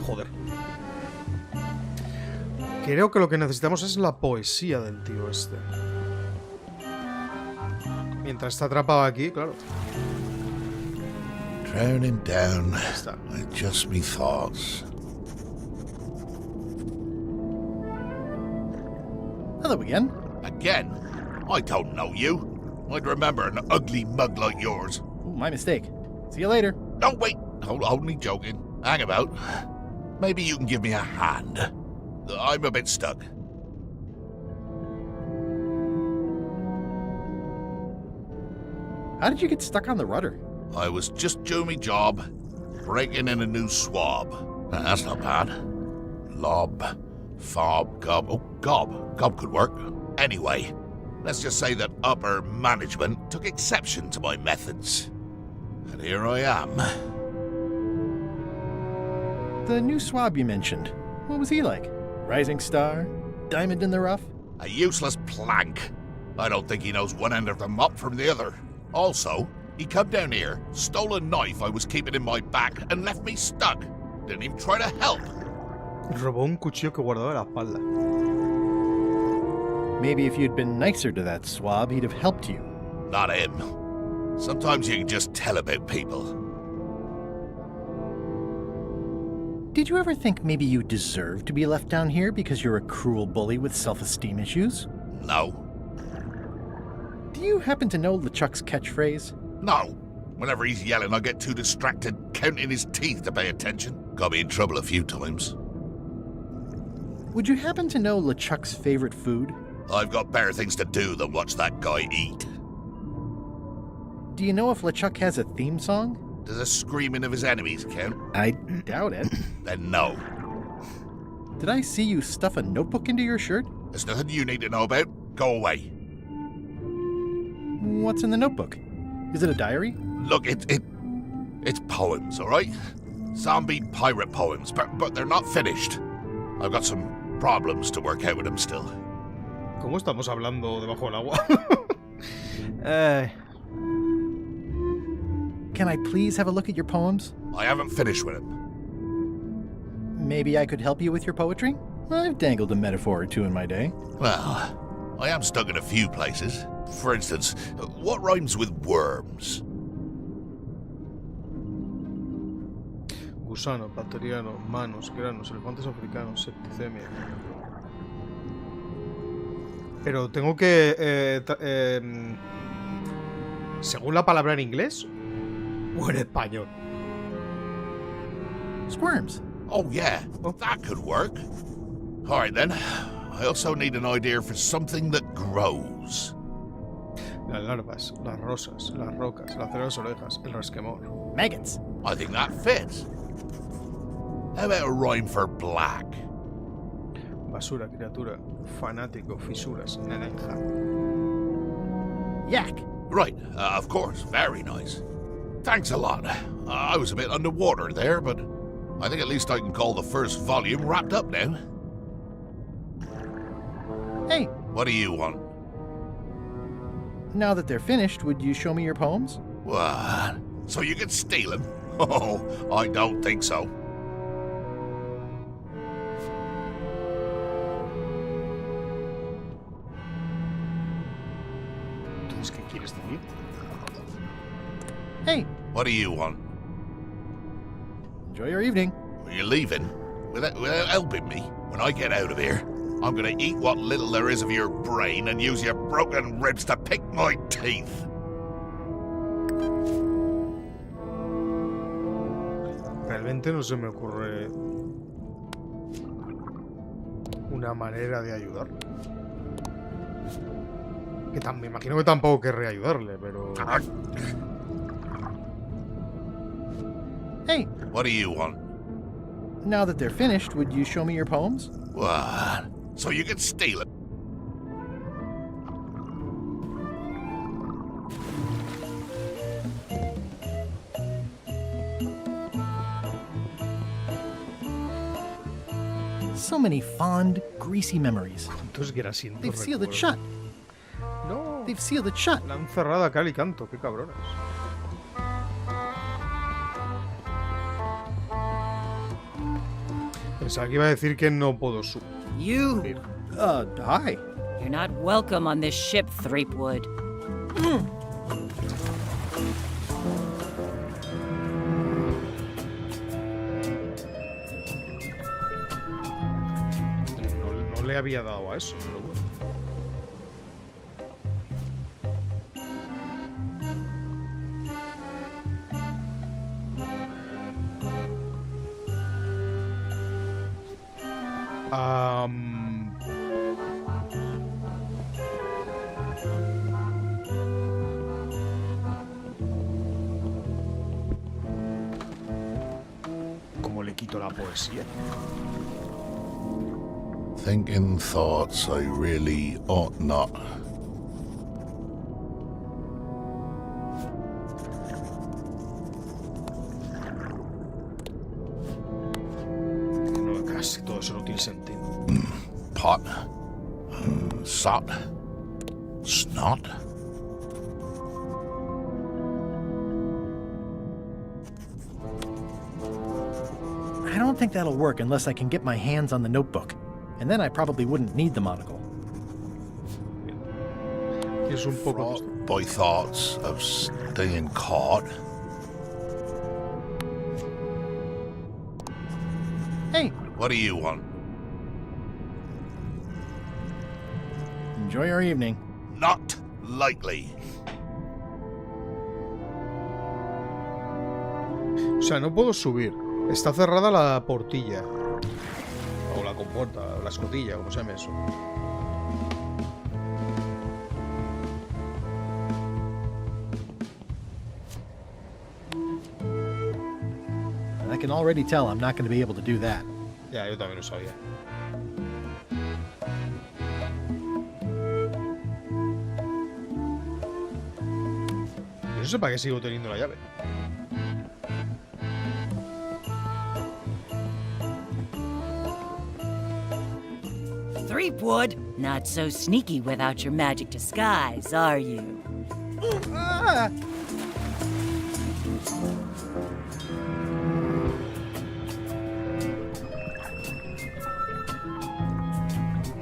Joder. Creo que lo que necesitamos es la poesía del tío este. Mientras está atrapado aquí, claro. Drowning down está. with just me thoughts. Hello again. Again? I don't know you. I'd remember an ugly mug like yours. Ooh, my mistake. See you later. No, wait. Only joking. Hang about. Maybe you can give me a hand. I'm a bit stuck. How did you get stuck on the rudder? I was just doing my job, breaking in a new swab. That's not bad. Lob, fob, gob. Oh, gob. Gob could work. Anyway, let's just say that upper management took exception to my methods. And here I am. The new swab you mentioned. What was he like? Rising star? Diamond in the rough? A useless plank. I don't think he knows one end of the mop from the other. Also, he come down here, stole a knife I was keeping in my back, and left me stuck. Didn't even try to help. Robó un cuchillo que guardaba en la espalda. Maybe if you'd been nicer to that swab, he'd have helped you. Not him. Sometimes you can just tell about people. Did you ever think maybe you deserve to be left down here because you're a cruel bully with self-esteem issues? No. Do you happen to know LeChuck's catchphrase? No. Whenever he's yelling, I get too distracted counting his teeth to pay attention. Got me in trouble a few times. Would you happen to know LeChuck's favorite food? I've got better things to do than watch that guy eat. Do you know if LeChuck has a theme song? Does the screaming of his enemies count? I doubt it. Then no. Did I see you stuff a notebook into your shirt? There's nothing you need to know about. Go away. What's in the notebook? Is it a diary? Look, it's poems, all right? Zombie pirate poems, but they're not finished. I've got some problems to work out with them still. ¿Cómo estamos hablando debajo del agua? Can I please have a look at your poems? I haven't finished with them. Maybe I could help you with your poetry? I've dangled a metaphor or two in my day. Well, I am stuck in a few places. For instance, what rhymes with worms? gusanos, bacterianos, manos, granos, elefantes africanos, septicemia. Pero tengo que... según la palabra en inglés o en español. Squirms. Oh, yeah. That could work. All right, then. I also need an idea for something that grows. Las larvas, las rosas, las rocas, las ceras orejas, el resquemor. Maggots. I think that fits. How about a rhyme for black? Basura, criatura, fanático, fisuras, naranja. Yak. Right, of course. Very nice. Thanks a lot. I was a bit underwater there, but I think at least I can call the first volume wrapped up now. Hey, What do you want? now that they're finished, would you show me your poems? What? So you can steal them? Oh, I don't think so. Entonces, ¿qué quieres decir? Hey, What do you want? enjoy your evening. Are you leaving? Without helping me? When I get out of here, I'm gonna eat what little there is of your brain and use your broken ribs to pick my teeth. Realmente no se me ocurre una manera de ayudar. Me imagino que tampoco querré ayudarle, pero... Hey, What do you want? now that they're finished, would you show me your poems? What? So you can steal it? So many fond, greasy memories. ¿Cuántos grasientos They've sealed it recuerdos? shut. No, They've sealed it shut. la han cerrado a cal y canto, qué cabrones. Pensaba que iba a decir que no puedo subir. You, Hi. you're not welcome on this ship, Threepwood. No le había dado a eso, pero bueno. ¿Cómo le quito la poesía? Thinking thoughts I really ought not. No, casi todo eso no tiene sentido. Pot. Sot. Snot. I don't think that'll work unless I can get my hands on the notebook. And then I probably wouldn't need the monocle. Es un poco... Fraught by thoughts of staying caught. Hey, What do you want? enjoy your evening. Not likely. O sea, no puedo subir. Está cerrada la portilla. O la compuerta, o la escotilla, como se llame eso. I can already tell I'm not going to be able to do that. Ya, yo también lo sabía. Yo no sé para qué sigo teniendo la llave. Threepwood, not so sneaky without your magic disguise, are you?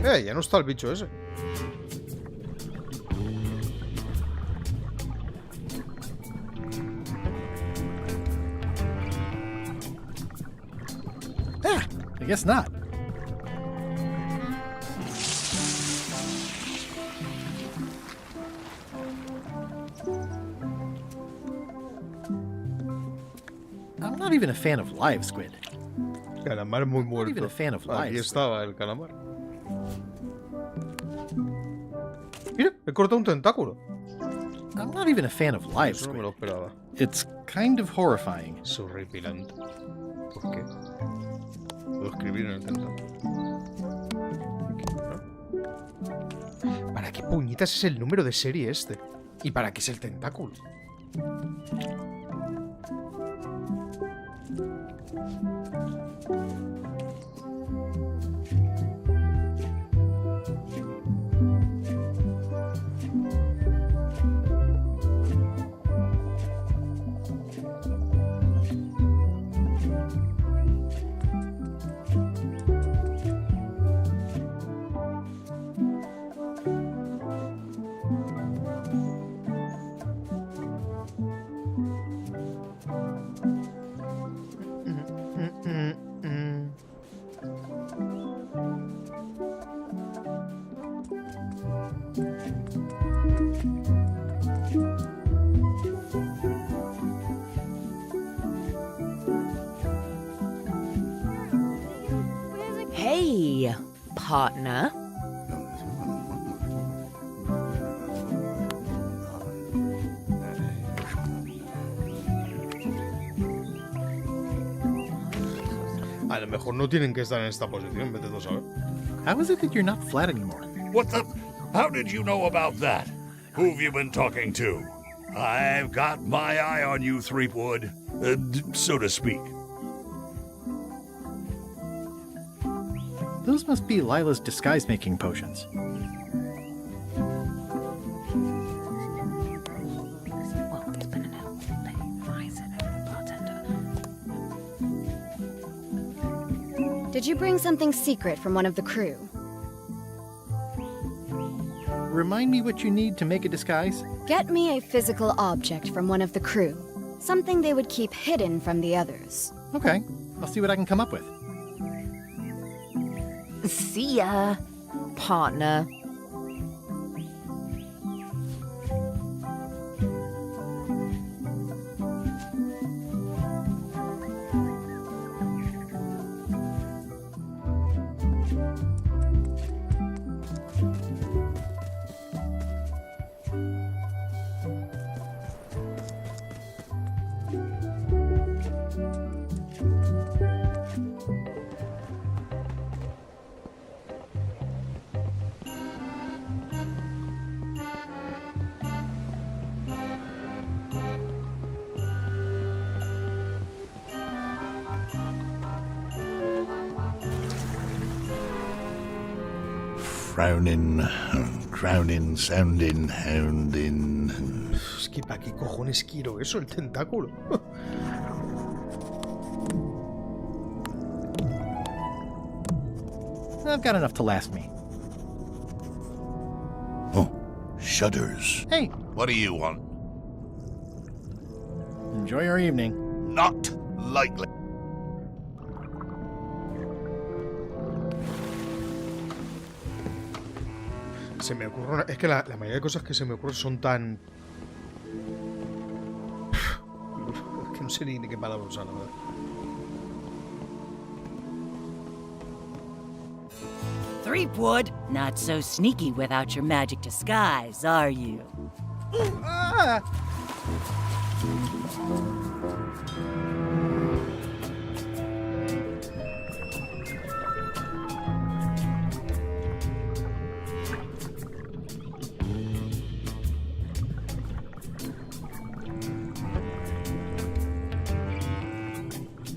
Ya no está el bicho ese. guess not. I'm not even a fan of live squid. Calamar muy Not even muerto. a fan of Aquí live squid. estaba el calamar. Mira, he cortado un tentáculo. I'm not even a fan of live Eso no me lo squid. esperaba. It's kind of horrifying. Es horripilante. ¿Por qué? Puedo escribir en el tentáculo. ¿No? ¿Para qué puñetas es el número de serie este? ¿Y para qué es el tentáculo? Hey, partner. A lo mejor no tienen que estar en esta posición, vete tú a saber. How is it that you're not flat anymore? What the? How did you know about that? Who've you been talking to? I've got my eye on you, Threepwood, so to speak. Those must be Lila's disguise-making potions. Well, it's been an hour. Why is it bartender? Did you bring something secret from one of the crew? Remind me what you need to make a disguise? Get me a physical object from one of the crew. Something they would keep hidden from the others. Okay, I'll see what I can come up with. See ya, partner. Frowning, crowning, sounding, hounding. Es que ¿para qué cojones quiero eso, el tentáculo? I've got enough to last me. Oh, shudders. Hey, What do you want? enjoy your evening. Not likely. Se me ocurre es que la mayoría de cosas que se me ocurren son tan... Es que no sé ni de qué palabra usar, la verdad. Threepwood, not so sneaky without your magic disguise, are you? Ah!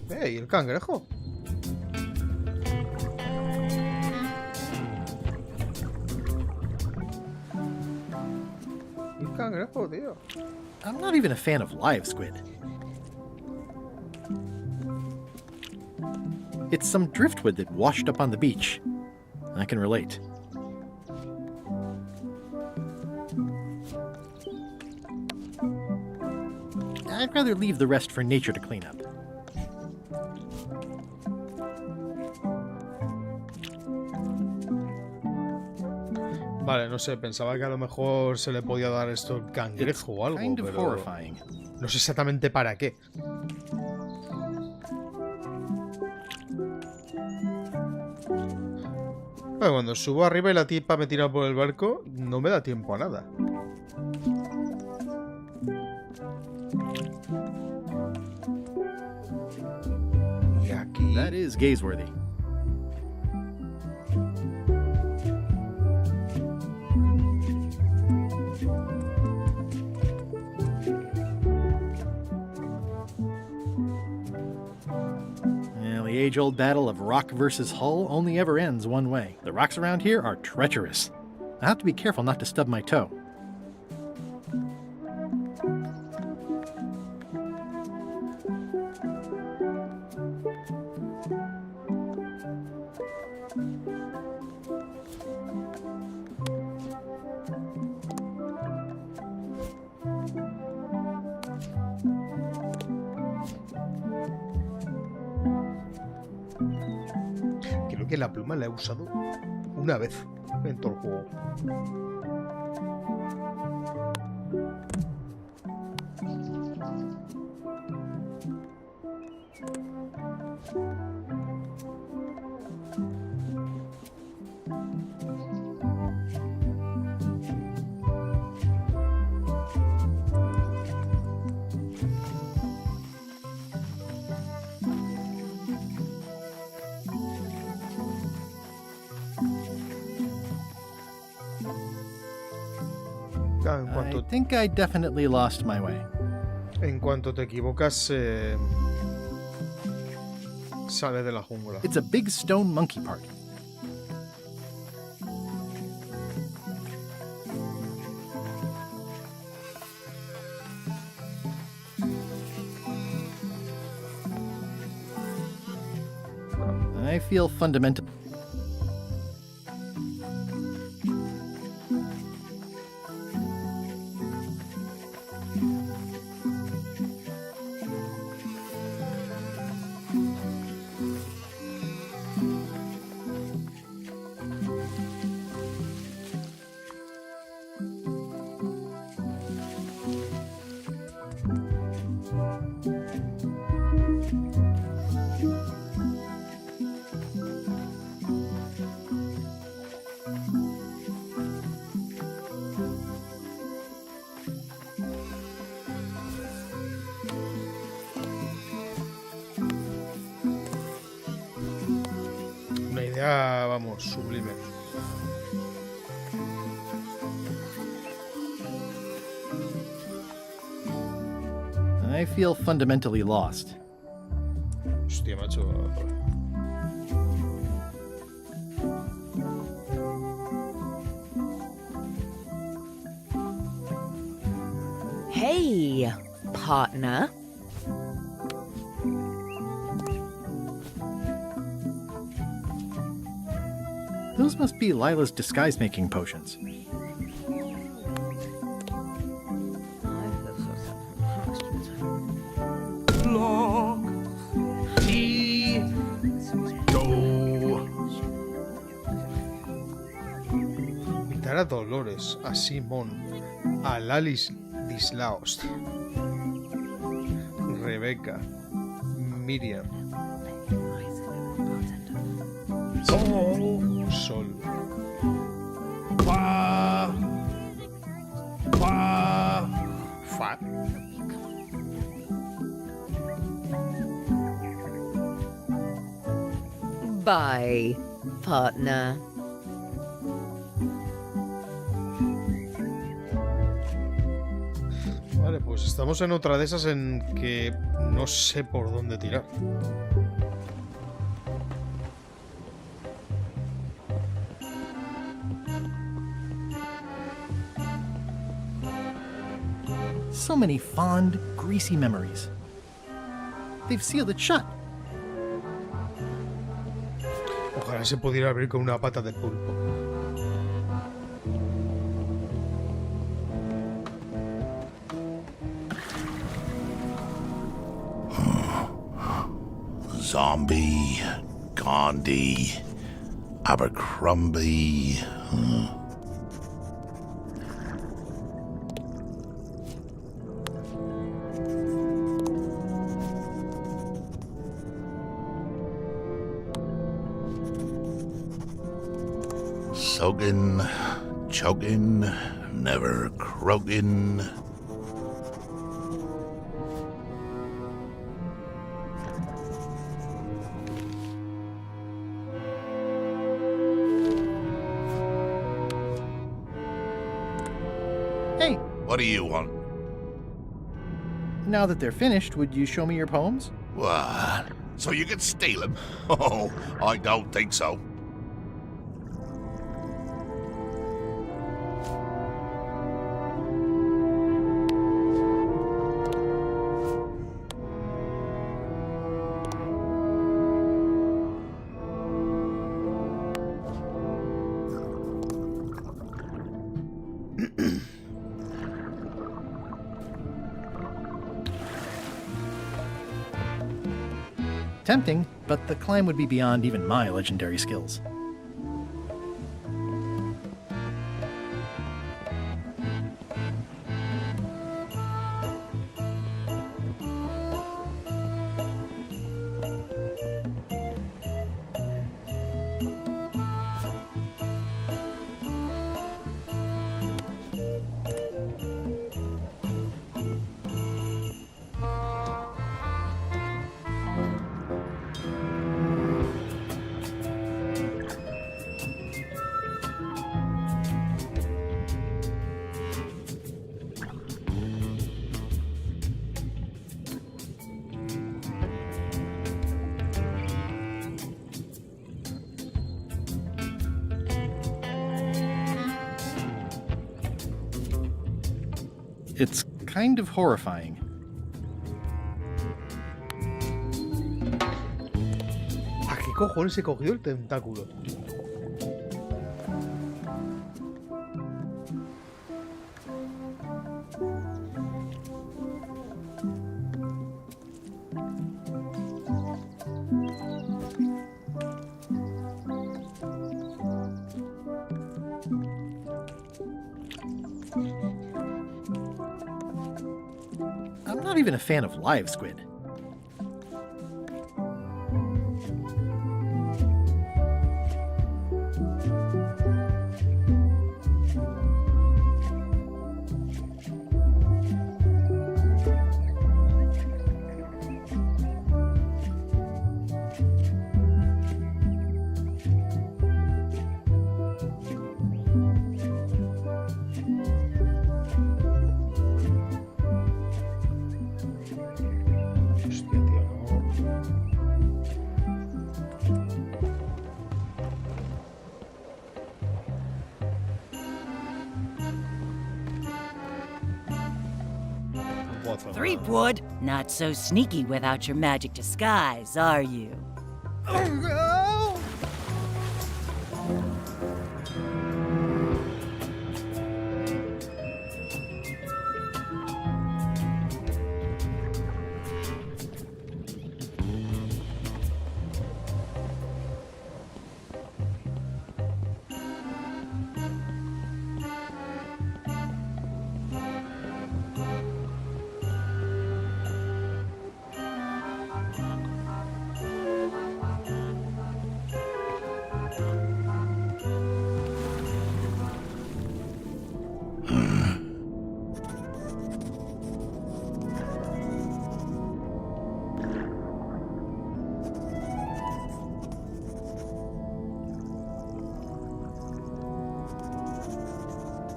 ¡Ey, el cangrejo! El cangrejo, tío. I'm not even a fan of live squid. It's some driftwood that washed up on the beach. I can relate. I'd rather leave the rest for nature to clean up. Vale, no sé, pensaba que a lo mejor se le podía dar esto al cangrejo o algo, Kind of pero horrifying. no sé exactamente para qué. Bueno, cuando subo arriba y la tipa me tira por el barco, no me da tiempo a nada. Y aquí... That is gazeworthy. Well, the age-old battle of rock versus hull only ever ends one way. The rocks around here are treacherous. I have to be careful not to stub my toe. Creo que la pluma la he usado una vez en todo el juego. Claro, I think I definitely lost my way. en cuanto te equivocas, sale de la jungla. It's a big stone monkey part. I feel fundamental. Una idea, vamos, sublime. I feel fundamentally lost. Hostia, macho. Hey, partner. Those must be Lila's disguise-making potions. Invitar a Dolores, a Simón, a Lalis Dislaos, Rebeca, Miriam, Sol, Fa. Bye, partner. Vale, pues estamos en otra de esas en que no sé por dónde tirar. So many fond, greasy memories. They've sealed it shut. Ojalá se pudiera abrir con una pata de pulpo. Zombie, Gandhi, Abercrombie. Soaking, choking, never croaking. Hey, What do you want? now that they're finished, would you show me your poems? What? So you can steal them? Oh, I don't think so. Tempting, but the climb would be beyond even my legendary skills. It's kind of horrifying. ¿A qué cojones se cogió el tentáculo? I'm not even a fan of live squid. Threepwood, not so sneaky without your magic disguise, are you?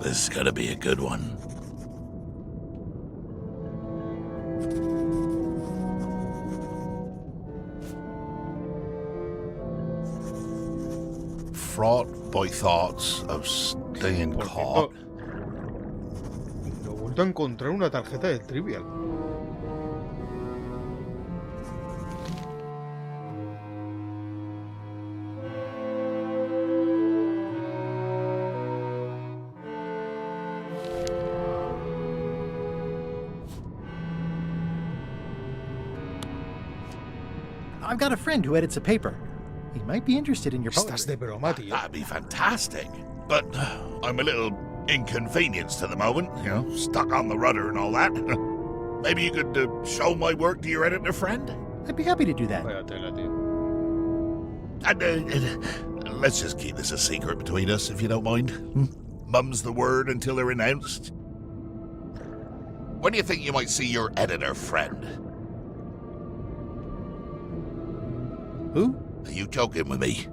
This is gonna be a good one. Fraught by thoughts of staying caught. No he vuelto a encontrar una tarjeta de Trivial. I've got a friend who edits a paper. He might be interested in your Estás poetry. de broma, tío. That'd be fantastic. But I'm a little inconvenienced at the moment, you know, stuck on the rudder and all that. Maybe you could show my work to your editor friend? I'd be happy to do that. Vaya tela, tío. And let's just keep this a secret between us, if you don't mind. Mum's the word until they're announced. When do you think you might see your editor friend? Who? Are you joking with me?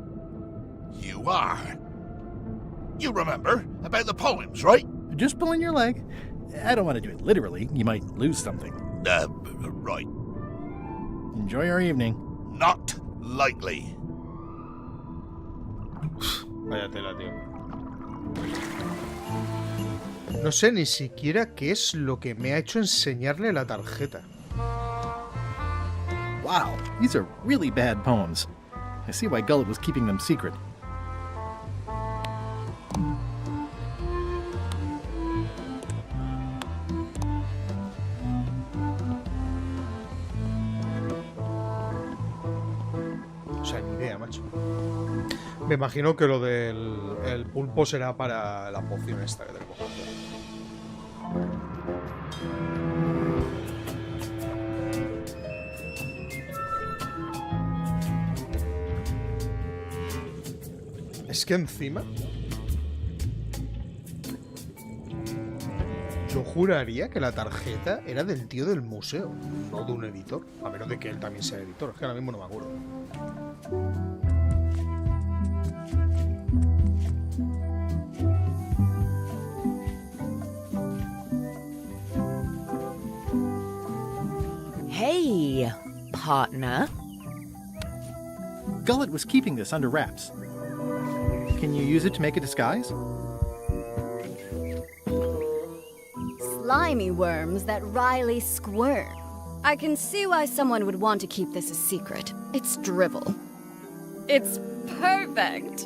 You are. You remember about the poems, right? Just pulling your leg. I don't want to do it literally. You might lose something. Right. Enjoy your evening. Not likely. Vaya tela, tío. No sé ni siquiera qué es lo que me ha hecho enseñarle la tarjeta. Wow, these are really bad poems. I see why Gullet was keeping them secret. O sea, ni idea, macho. Me imagino que lo del el pulpo será para la poción esta que tenemos que hacer. Es que encima yo juraría que la tarjeta era del tío del museo, no de un editor. A menos de que él también sea editor. Es que ahora mismo no me acuerdo. Hey, partner. Gullet was keeping this under wraps. Can you use it to make a disguise? Slimy worms that wryly squirm. I can see why someone would want to keep this a secret. It's drivel. It's perfect.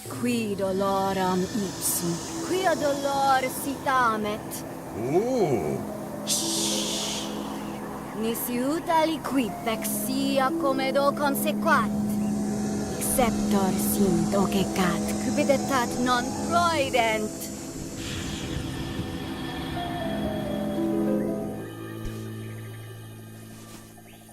Qui doloram ipsum, quia dolor citamet. Ooh. Nisi uta liquid vexia comedo consequat. Exceptor sint ocecat, cupiditat non proident.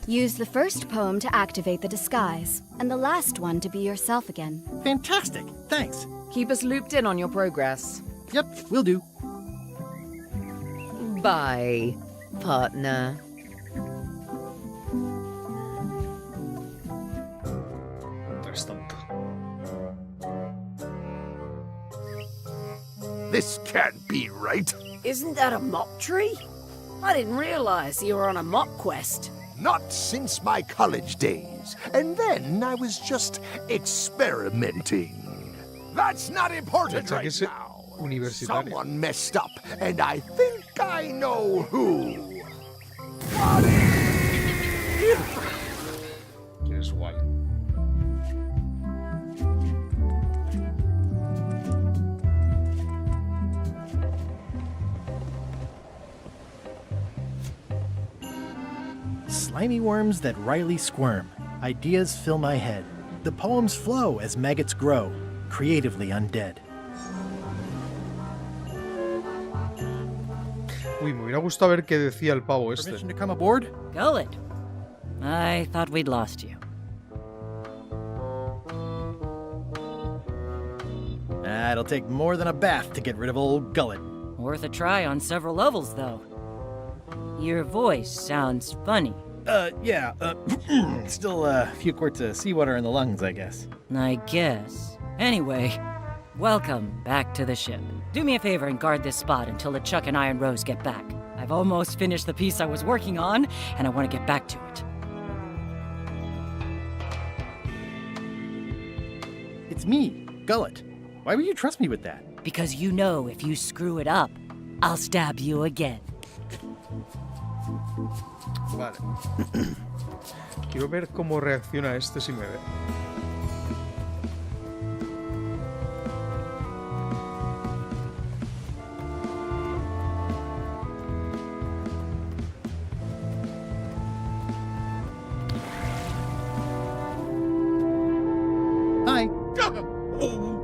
Use the first poem to activate the disguise, and the last one to be yourself again. Fantastic! Thanks. Keep us looped in on your progress. Yep, will do. Bye, partner. This can't be right. Isn't that a mop tree? I didn't realize you were on a mop quest. Not since my college days. And then I was just experimenting. That's not important right now. Someone messed up, and I think I know who. Guess what? Slimy worms that wryly squirm. Ideas fill my head. The poems flow as maggots grow, creatively undead. Uy, me hubiera gustado ver qué decía el pavo este. Permission to come aboard? Gullet. I thought we'd lost you. It'll take more than a bath to get rid of old Gullet. Worth a try on several levels, though. Your voice sounds funny. Yeah, still a few quarts of seawater in the lungs, I guess. I guess. Anyway, welcome back to the ship. Do me a favor and guard this spot until LeChuck and Iron Rose get back. I've almost finished the piece I was working on, and I want to get back to it. It's me, Gullet. Why would you trust me with that? Because you know if you screw it up, I'll stab you again. Vale. Quiero ver cómo reacciona este si me ve. Hi.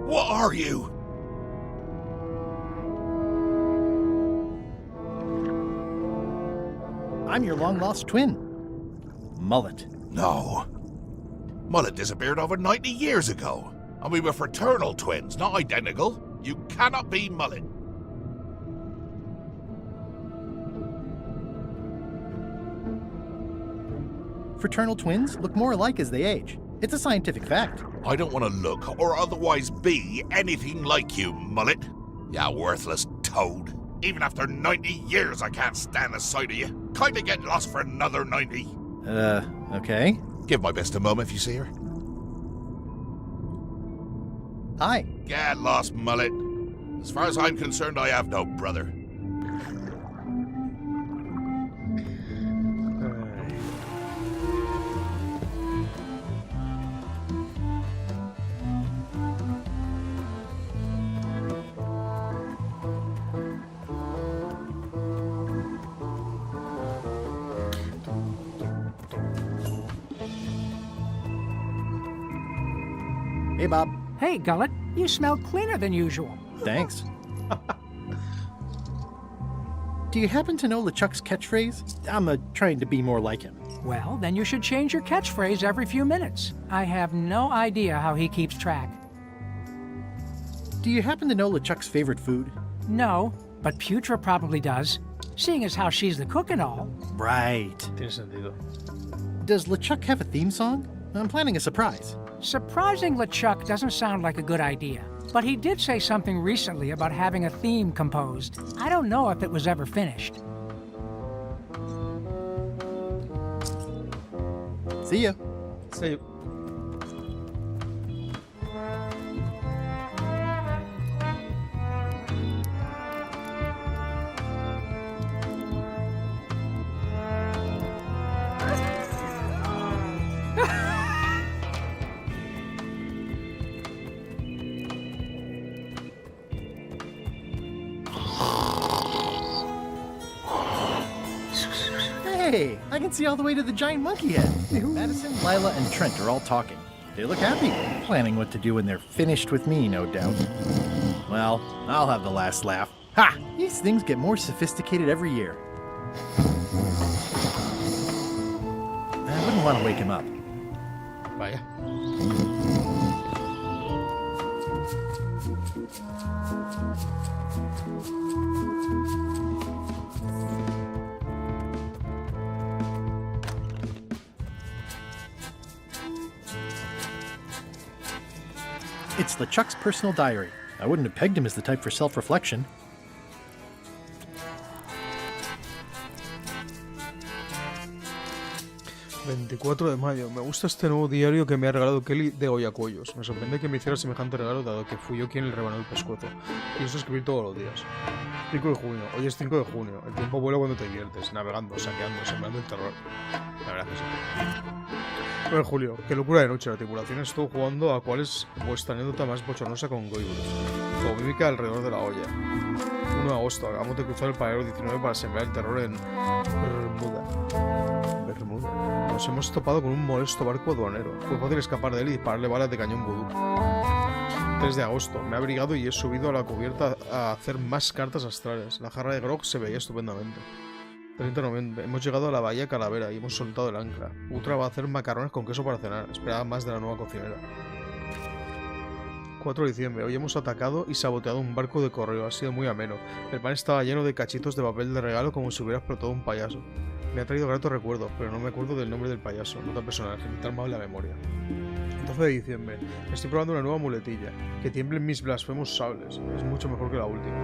What are you? I'm your long-lost twin. Mullet. No. Mullet disappeared over 90 years ago. And we were fraternal twins, not identical. You cannot be Mullet. Fraternal twins look more alike as they age. It's a scientific fact. I don't want to look or otherwise be anything like you, Mullet. Ya worthless toad. Even after 90 years, I can't stand the sight of you. Kinda get lost for another 90. Okay. Give my best a moment if you see her. Hi. Get lost, Mullet. As far as I'm concerned, I have no brother. Hey, Bob. Hey, Gullet, you smell cleaner than usual. Thanks. Do you happen to know LeChuck's catchphrase? I'm trying to be more like him. Well, then you should change your catchphrase every few minutes. I have no idea how he keeps track. Do you happen to know LeChuck's favorite food? No, but Putra probably does, seeing as how she's the cook and all. Right. Tiene sentido. Does LeChuck have a theme song? I'm planning a surprise. Surprising LeChuck doesn't sound like a good idea, but he did say something recently about having a theme composed. I don't know if it was ever finished. See ya. See you. Hey, I can see all the way to the giant monkey head. Madison, Lila, and Trent are all talking. They look happy, planning what to do when they're finished with me, no doubt. Well, I'll have the last laugh. Ha! These things get more sophisticated every year. I wouldn't want to wake him up. Vaya. It's LeChuck's personal diary. I wouldn't have pegged him as the type for self-reflection. ...24 de mayo. Me gusta este nuevo diario que me ha regalado Kelly de Oyacuellos. Me sorprende que me hiciera semejante regalo dado que fui yo quien le rebanó el pescuezo. Pienso escribir todos los días. 5 de junio. Hoy es 5 de junio. El tiempo vuela cuando te diviertes. Navegando, saqueando, sembrando el terror. La verdad que sí. 9 de julio. Qué locura de noche. La tripulación estuvo jugando a cuál es vuestra anécdota más bochornosa con Goibrus. Como mímica alrededor de la olla. 1 de agosto. Acabamos de cruzar el paralelo 19 para sembrar el terror en Bermuda. Nos hemos topado con un molesto barco aduanero. Fue fácil escapar de él y dispararle balas de cañón vudú. 3 de agosto. Me he abrigado y he subido a la cubierta a hacer más cartas astrales. La jarra de grog se veía estupendamente. 30 de noviembre. Hemos llegado a la bahía Calavera y hemos soltado el ancla. Utra va a hacer macarrones con queso para cenar. Esperaba más de la nueva cocinera. 4 de diciembre. Hoy hemos atacado y saboteado un barco de correo. Ha sido muy ameno. El pan estaba lleno de cachitos de papel de regalo como si hubiera explotado un payaso. Me ha traído gratos recuerdos, pero no me acuerdo del nombre del payaso. Nota personal, genital mal la memoria. 12 de diciembre. Estoy probando una nueva muletilla. Que tiemblen mis blasfemos sables. Es mucho mejor que la última.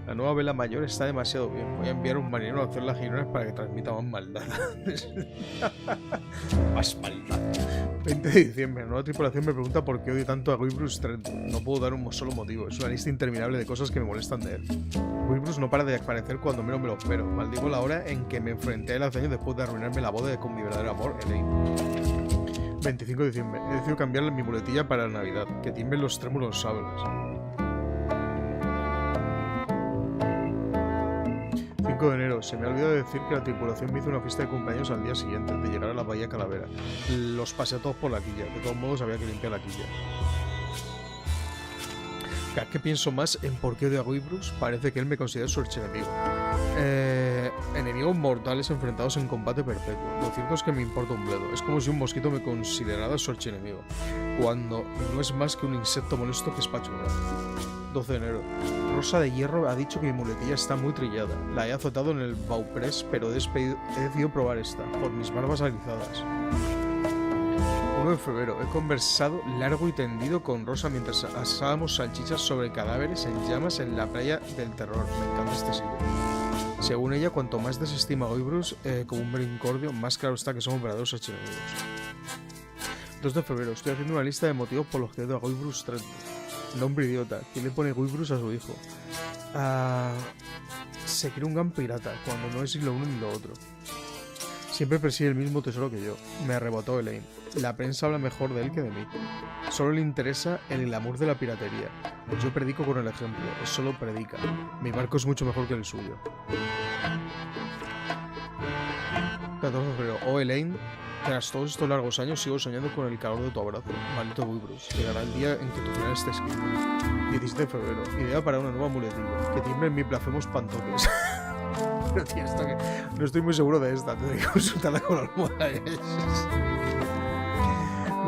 La nueva vela mayor está demasiado bien. Voy a enviar a un marinero a hacer las girones para que transmita más maldad. Más maldad. 20 de diciembre. La nueva tripulación me pregunta por qué odio tanto a Goibrus Trent. No puedo dar un solo motivo. Es una lista interminable de cosas que me molestan de él. Goibrus no para de aparecer cuando menos me lo espero. Maldigo la hora en que me enfrenté a él hace años después de arruinarme la boda con mi verdadero amor, Elaine. 25 de diciembre. He decidido cambiarle mi muletilla para la Navidad. Que tiemblen los trémulos sables. 5 de enero. Se me ha olvidado decir que la tripulación me hizo una fiesta de cumpleaños al día siguiente de llegar a la bahía Calavera. Los pasé a todos por la quilla. De todos modos había que limpiar la quilla. Cada vez que pienso más en por qué odio a Goibrus, parece que él me considera su archienemigo. enemigos mortales enfrentados en combate perpetuo. Lo cierto es que me importa un bledo. Es como si un mosquito me considerara su archienemigo, cuando no es más que un insecto molesto que espachurra. 12 de enero. Rosa de Hierro ha dicho que mi muletilla está muy trillada. La he azotado en el Baupress, pero he decidido probar esta, por mis barbas alizadas. 1 de febrero. He conversado largo y tendido con Rosa mientras asábamos salchichas sobre cadáveres en llamas en la playa del terror. Me encanta este sitio. Según ella, cuanto más desestima a Goibrus como un brincordio, más claro está que somos verdaderos archienemigos. 2 de febrero. Estoy haciendo una lista de motivos por los que odio a Goibrus Treadwell. Nombre idiota. ¿Quién le pone Goibrus a su hijo? Se cree un gran pirata, cuando no es ni lo uno ni lo otro. Siempre persigue el mismo tesoro que yo. Me arrebató Elaine. La prensa habla mejor de él que de mí. Solo le interesa el glamour de la piratería. Yo predico con el ejemplo. Él solo predica. Mi barco es mucho mejor que el suyo. 14 de febrero. Oh, Elaine, tras todos estos largos años sigo soñando con el calor de tu abrazo. Maldito Goibrus. Llegará el día en que tu final esté escrito. 17 de febrero. Idea para una nueva muletilla. Que tiemble en mi placemos pantoques. Pero tío, esto que... No estoy muy seguro de esta. Tendré que consultarla con la almohada.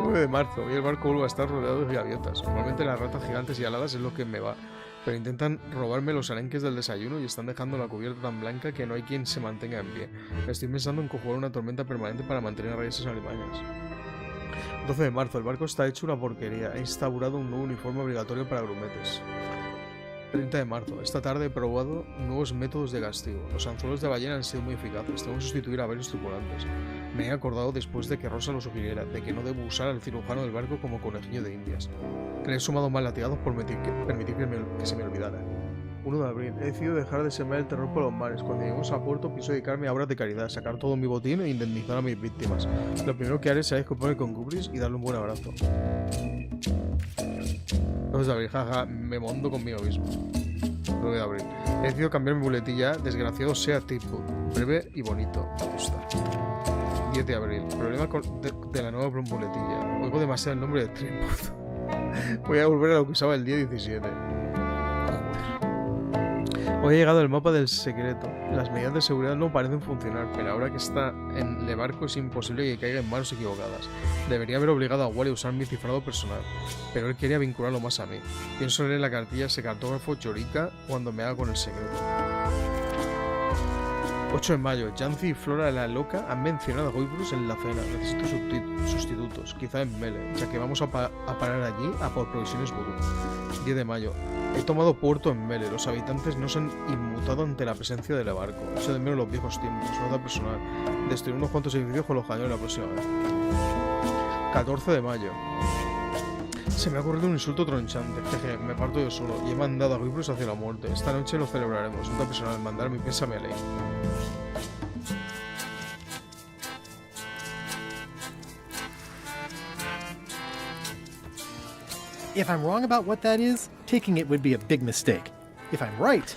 9 de marzo. Hoy el barco vuelve a estar rodeado de gaviotas. Normalmente las ratas gigantes y aladas es lo que me va. Pero intentan robarme los arenques del desayuno y están dejando la cubierta tan blanca que no hay quien se mantenga en pie. Estoy pensando en conjugar una tormenta permanente para mantener a raíces alimañas. 12 de marzo. El barco está hecho una porquería. He instaurado un nuevo uniforme obligatorio para grumetes. 30 de marzo. Esta tarde he probado nuevos métodos de castigo. Los anzuelos de ballena han sido muy eficaces. Tengo que sustituir a varios tripulantes. Me he acordado después de que Rosa lo sugiriera, de que no debo usar al cirujano del barco como conejillo de indias. Le he sumado más latigazos por permitir que se me olvidara. 1 de abril. He decidido dejar de sembrar el terror por los mares. Cuando lleguemos a puerto pienso dedicarme a obras de caridad, sacar todo mi botín e indemnizar a mis víctimas. Lo primero que haré será disculparme con Goibrus y darle un buen abrazo. 2 de abril, jaja, me mondo conmigo mismo. 9 de abril. He decidido cambiar mi muletilla, desgraciado sea tipo, breve y bonito. Me gusta. 10 de abril. Problema de la nueva muletilla. Oigo demasiado el nombre de Tripod. Voy a volver a lo que usaba el día 17. Hoy ha llegado el mapa del secreto. Las medidas de seguridad no parecen funcionar, pero ahora que está en el barco es imposible que caiga en manos equivocadas. Debería haber obligado a Wally a usar mi cifrado personal, pero él quería vincularlo más a mí. Pienso leer la cartilla a ese cartógrafo Chorica cuando me haga con el secreto. 8 de mayo. Yancy y Flora la Loca han mencionado a Goibrus en la cena. Necesito sustitutos, quizá en Mele, ya que vamos a parar allí a por provisiones vudú. 10 de mayo. He tomado puerto en Mele. Los habitantes no se han inmutado ante la presencia del barco. Eso de menos los viejos tiempos. Nota personal. Destruir unos cuantos edificios con los cañones la próxima vez. 14 de mayo. Se me ha ocurrido un insulto tronchante. Jeje, me parto yo solo. Y he mandado a Goibrus hacia la muerte. Esta noche lo celebraremos. Nota personal. Mandar mi pésame a Elaine. If I'm wrong about what that is, taking it would be a big mistake. If I'm right,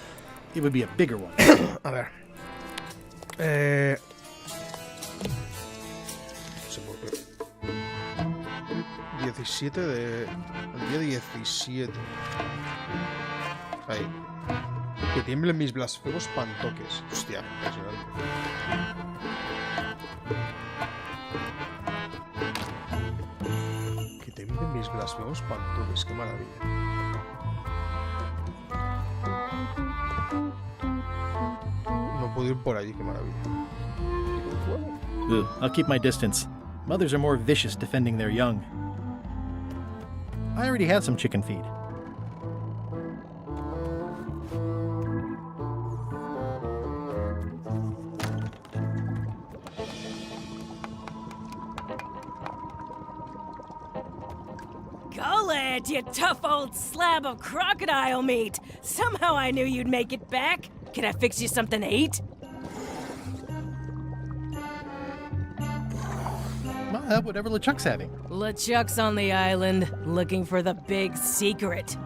it would be a bigger one. A ver. No sé por qué. 17 de... El día 17. Ahí. Que tiemblen mis blasfemos pantoques. Hostia, impresionante. Que tiemblen mis blasfemos pantoques. Qué maravilla. No puedo ir por allí, qué maravilla. Ugh, I'll keep my distance. Mothers are more vicious defending their young. I already had some chicken feed. Gullet, you tough old slab of crocodile meat! Somehow I knew you'd make it back. Can I fix you something to eat? I'll have whatever LeChuck's having. LeChuck's on the island, looking for the big secret.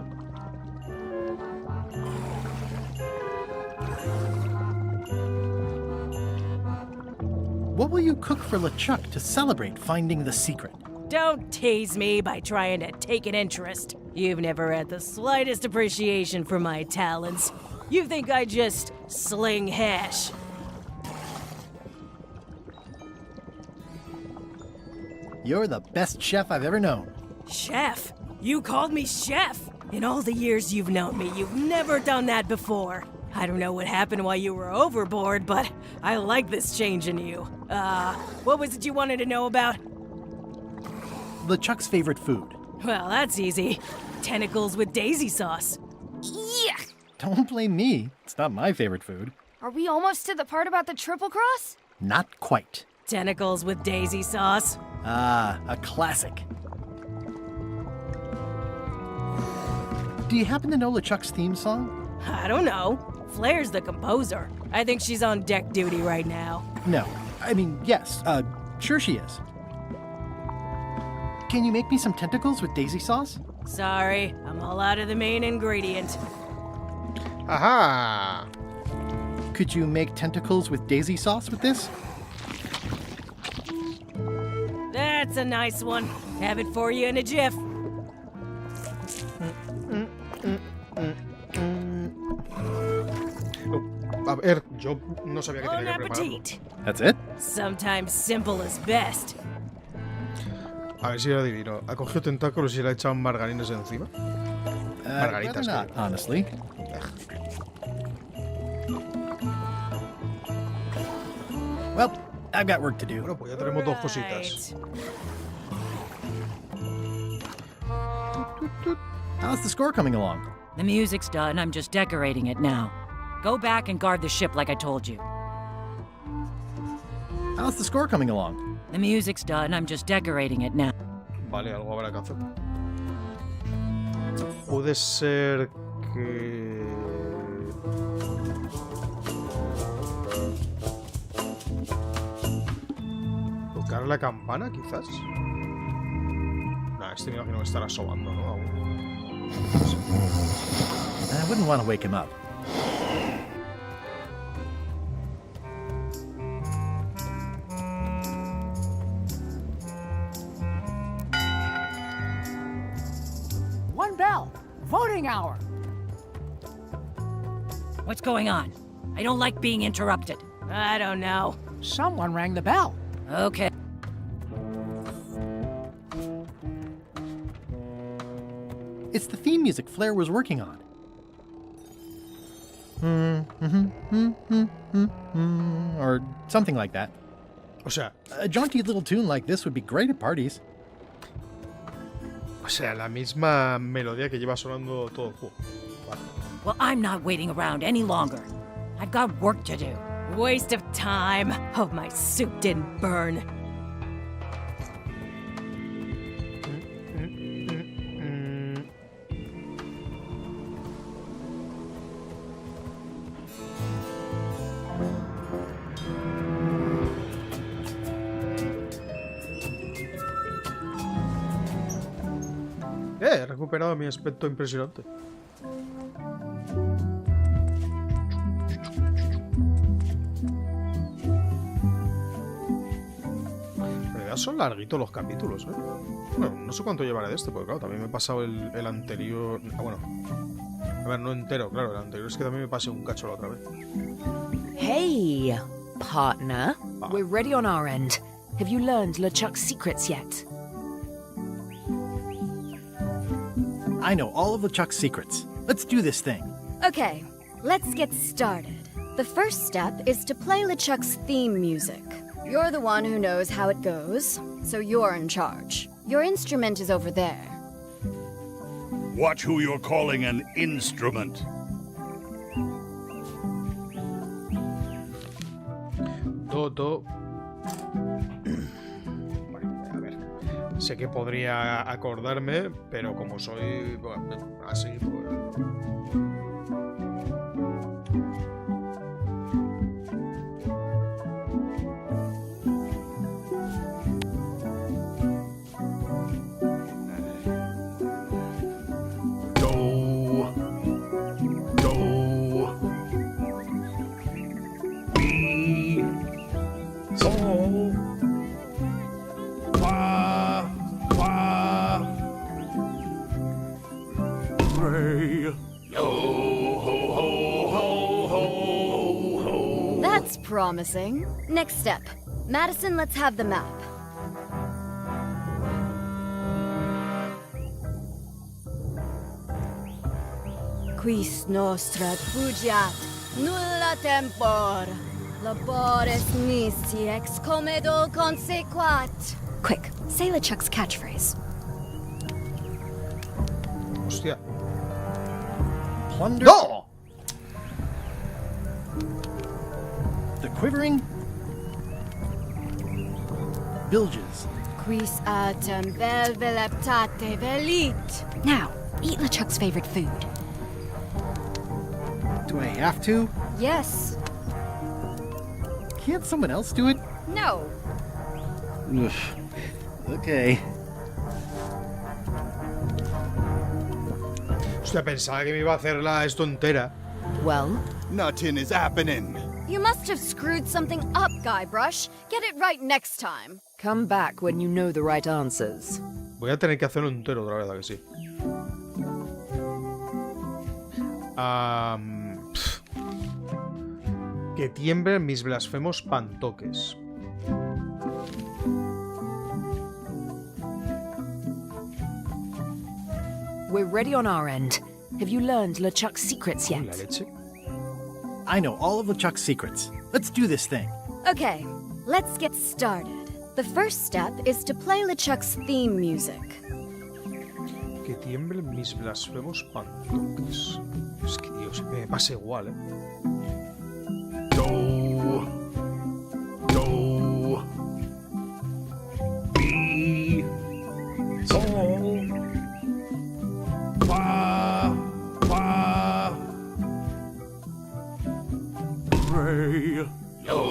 What will you cook for LeChuck to celebrate finding the secret? Don't tease me by trying to take an interest. You've never had the slightest appreciation for my talents. You think I just sling hash. You're the best chef I've ever known. Chef? You called me chef? In all the years you've known me, you've never done that before. I don't know what happened while you were overboard, but I like this change in you. What was it you wanted to know about? LeChuck's favorite food. Well, that's easy. Tentacles with daisy sauce. Yeah! Don't blame me. It's not my favorite food. Are we almost to the part about the triple cross? Not quite. Tentacles with daisy sauce. Ah, a classic. Do you happen to know LeChuck's theme song? I don't know. Flair's the composer. I think she's on deck duty right now. No. I mean, yes. Sure she is. Can you make me some tentacles with daisy sauce? Sorry, I'm all out of the main ingredient. Aha! Could you make tentacles with daisy sauce with this? That's a nice one. Have it for you in a jiff. A ver, yo no sabía que Bon tenía que prepararlo. appetit. That's it? Sometimes simple is best. A ver si lo adivino. ¿Ha cogido tentáculos y le ha echado margarinas encima? Margaritas, rather not, creo. honestly. Well, I've got work to do. Bueno, pues ya tenemos dos cositas. How's the score coming along? The music's done. I'm just decorating it now. Go back and guard the ship like I told you. How's the score coming along? The music's done. I'm just decorating it now. Vale, algo habrá que hacer. Puede ser que... ¿Tocar la campana, quizás? Nah, este me imagino que estará sobando, ¿no? Aún. I wouldn't want to wake him up. One bell. Voting hour. What's going on? I don't like being interrupted. I don't know. Someone rang the bell. Okay. It's the theme music Flair was working on. Or something like that. O sea, A jaunty little tune like this would be great at parties. la misma melodía que lleva sonando todo el juego. Vale. Well, I'm not waiting around any longer. I've got work to do. Waste of time. Hope my soup didn't burn. He recuperado mi aspecto impresionante. En realidad son larguitos los capítulos, ¿eh? Bueno, no sé cuánto llevaré de este, porque claro, también me he pasado el anterior... Ah, bueno. A ver, no entero, claro, el anterior es que también me pasé un cacho la otra vez. Hey, partner. Ah. We're ready on our end. Have you learned LeChuck's secrets yet? I know all of LeChuck's secrets. Let's do this thing. Okay, let's get started. The first step is to play LeChuck's theme music. You're the one who knows how it goes, so you're in charge. Your instrument is over there. Watch who you're calling an instrument. Do. Vale, a ver. Sé que podría acordarme, pero como soy bueno, así, pues... That's promising. Next step. Madison, let's have the map. Quis nostra fugiat, nulla tempor. Labores nisi ex comedo consequat. Quick, say LeChuck's catchphrase. Hostia. Plunder. ¡No! The quivering bilges. Quis autem vel veleptate velit. Now, eat LeChuck's favorite food. Do I have to? Yes. Can't someone else do it? No. Ugh. Okay. Hostia, pensaba que me iba a hacer esto entera. Well, Nothing is happening. You must have screwed something up, Guybrush. Get it right next time. come back when you know the right answers. Voy a tener que hacerlo entero otra vez, ¿a que sí? Que tiemblen mis blasfemos pantoques. We're ready on our end. Have you learned LeChuck's secrets La yet? leche. I know all of LeChuck's secrets. Let's do this thing. Okay, let's get started. The first step is to play LeChuck's theme music. Que tiemblen mis blasfemos pantoques. Es que, Dios, me pasa igual, ¿eh? Do. Do. Be. Sol. Fa. Fa. Re. Yo. Ho,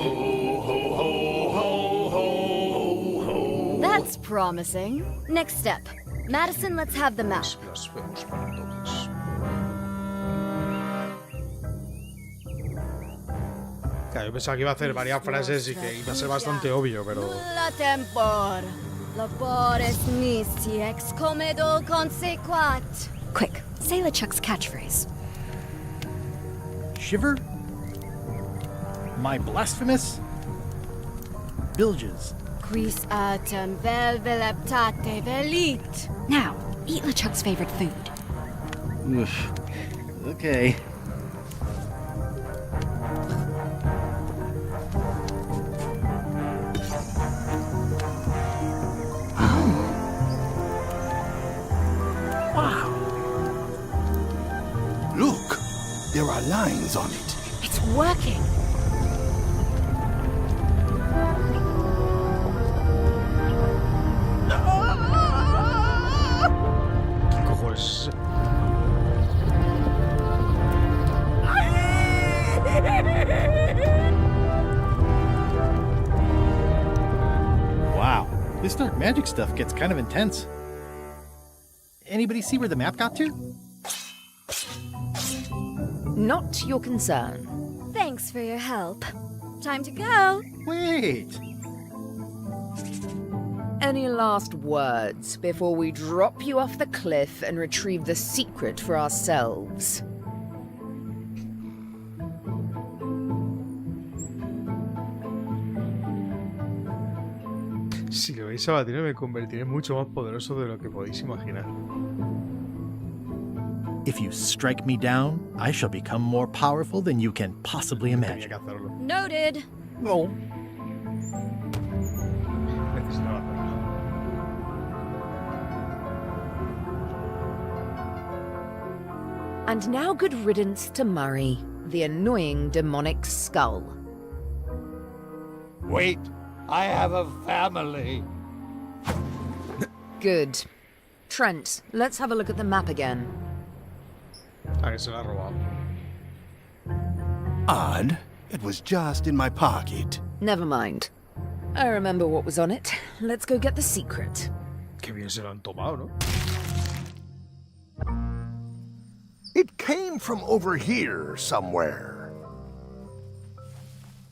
ho, ho, ho, ho. That's promising. Next step. Madison, let's have the map. Mis blasfemos pantoques. Claro, yo pensaba que iba a hacer varias frases y que iba a ser bastante obvio, pero... Nulla tempor. Labores nisi ex comedo consequat. Quick, say LeChuck's catchphrase. Shiver? My blasphemous? Bilges. Quis autem vel veleptate velit. Now, eat LeChuck's favorite food. Okay. Look, there are lines on it. It's working. ¿Qué cojones? Wow. This dark magic stuff gets kind of intense. Anybody see where the map got to? Not your concern. Thanks for your help. Time to go. Wait. Any last words before we drop you off the cliff and retrieve the secret for ourselves? Si lo veis a batir, me convertiré mucho más poderoso de lo que podéis imaginar. If you strike me down, I shall become more powerful than you can possibly Tenía que imagine. hacerlo. Noted. Oh. Necesitaba hacerlo. And now good riddance to Murray, the annoying demonic skull. Wait, I have a family. Good. Trent, let's have a look at the map again. Ah, que se la ha robado. Odd. It was just in my pocket. Never mind. I remember what was on it. Let's go get the secret. Qué bien se lo han tomado, ¿no? It came from over here somewhere.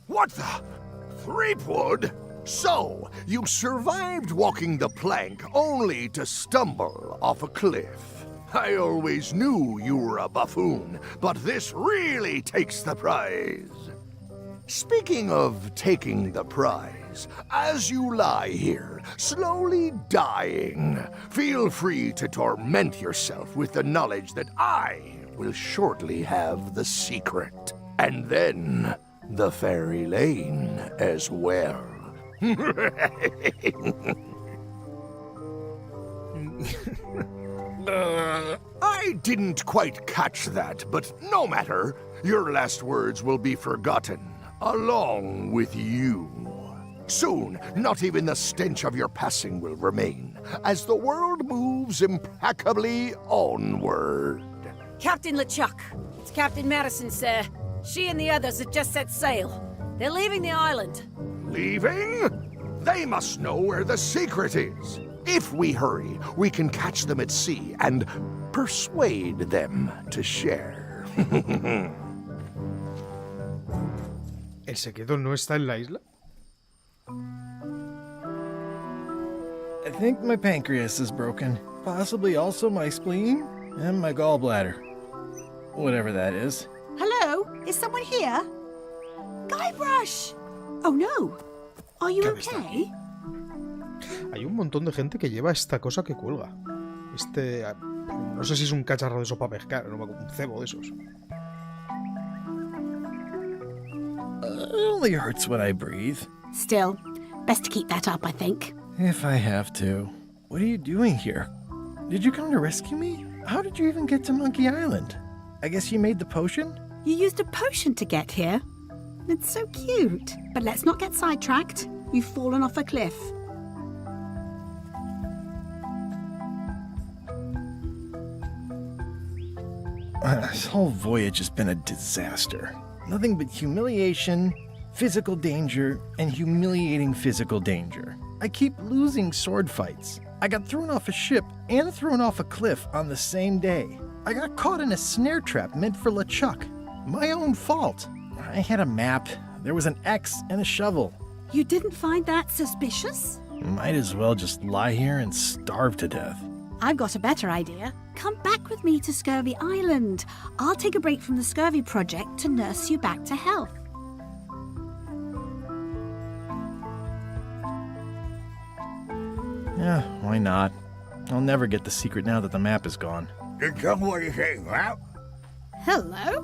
What the? Threepwood? So, you survived walking the plank only to stumble off a cliff. I always knew you were a buffoon, but this really takes the prize. Speaking of taking the prize, as you lie here, slowly dying, feel free to torment yourself with the knowledge that I will shortly have the secret. And then the fairy lane as well. I didn't quite catch that, but no matter. Your last words will be forgotten, along with you. Soon, not even the stench of your passing will remain, as the world moves impeccably onward. Captain LeChuck, it's Captain Madison, sir. She and the others have just set sail. They're leaving the island. Leaving? They must know where the secret is. If we hurry, we can catch them at sea and persuade them to share. ¿El secreto no está en la isla? I think my pancreas is broken. Possibly also my spleen and my gallbladder. Whatever that is. Hello? Is someone here? Guybrush! Oh no. Are you okay? Hay un montón de gente que lleva esta cosa que cuelga. No sé si es un cacharro de eso para pescar, no, un cebo de esos. It only hurts when I breathe. Still, best to keep that up, I think. If I have to. What are you doing here? Did you come to rescue me? How did you even get to Monkey Island? I guess you made the potion? You used a potion to get here. It's so cute. But let's not get sidetracked. You've fallen off a cliff. This whole voyage has been a disaster. Nothing but humiliation, physical danger, and humiliating physical danger. I keep losing sword fights. I got thrown off a ship and thrown off a cliff on the same day. I got caught in a snare trap meant for LeChuck. My own fault. I had a map. There was an X and a shovel. You didn't find that suspicious? Might as well just lie here and starve to death. I've got a better idea. Come back with me to Scurvy Island. I'll take a break from the Scurvy project to nurse you back to health. Yeah, why not? I'll never get the secret now that the map is gone. Did somebody say that? Hello?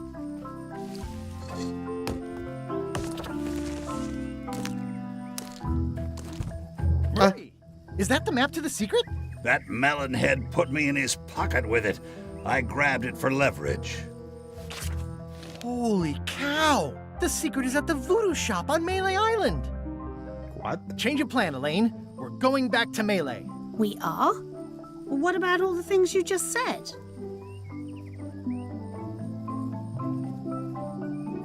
Murray, is that the map to the secret? That melonhead put me in his pocket with it. I grabbed it for leverage. Holy cow! The secret is at the voodoo shop on Melee Island! What? Change of plan, Elaine. We're going back to Melee. We are? What about all the things you just said?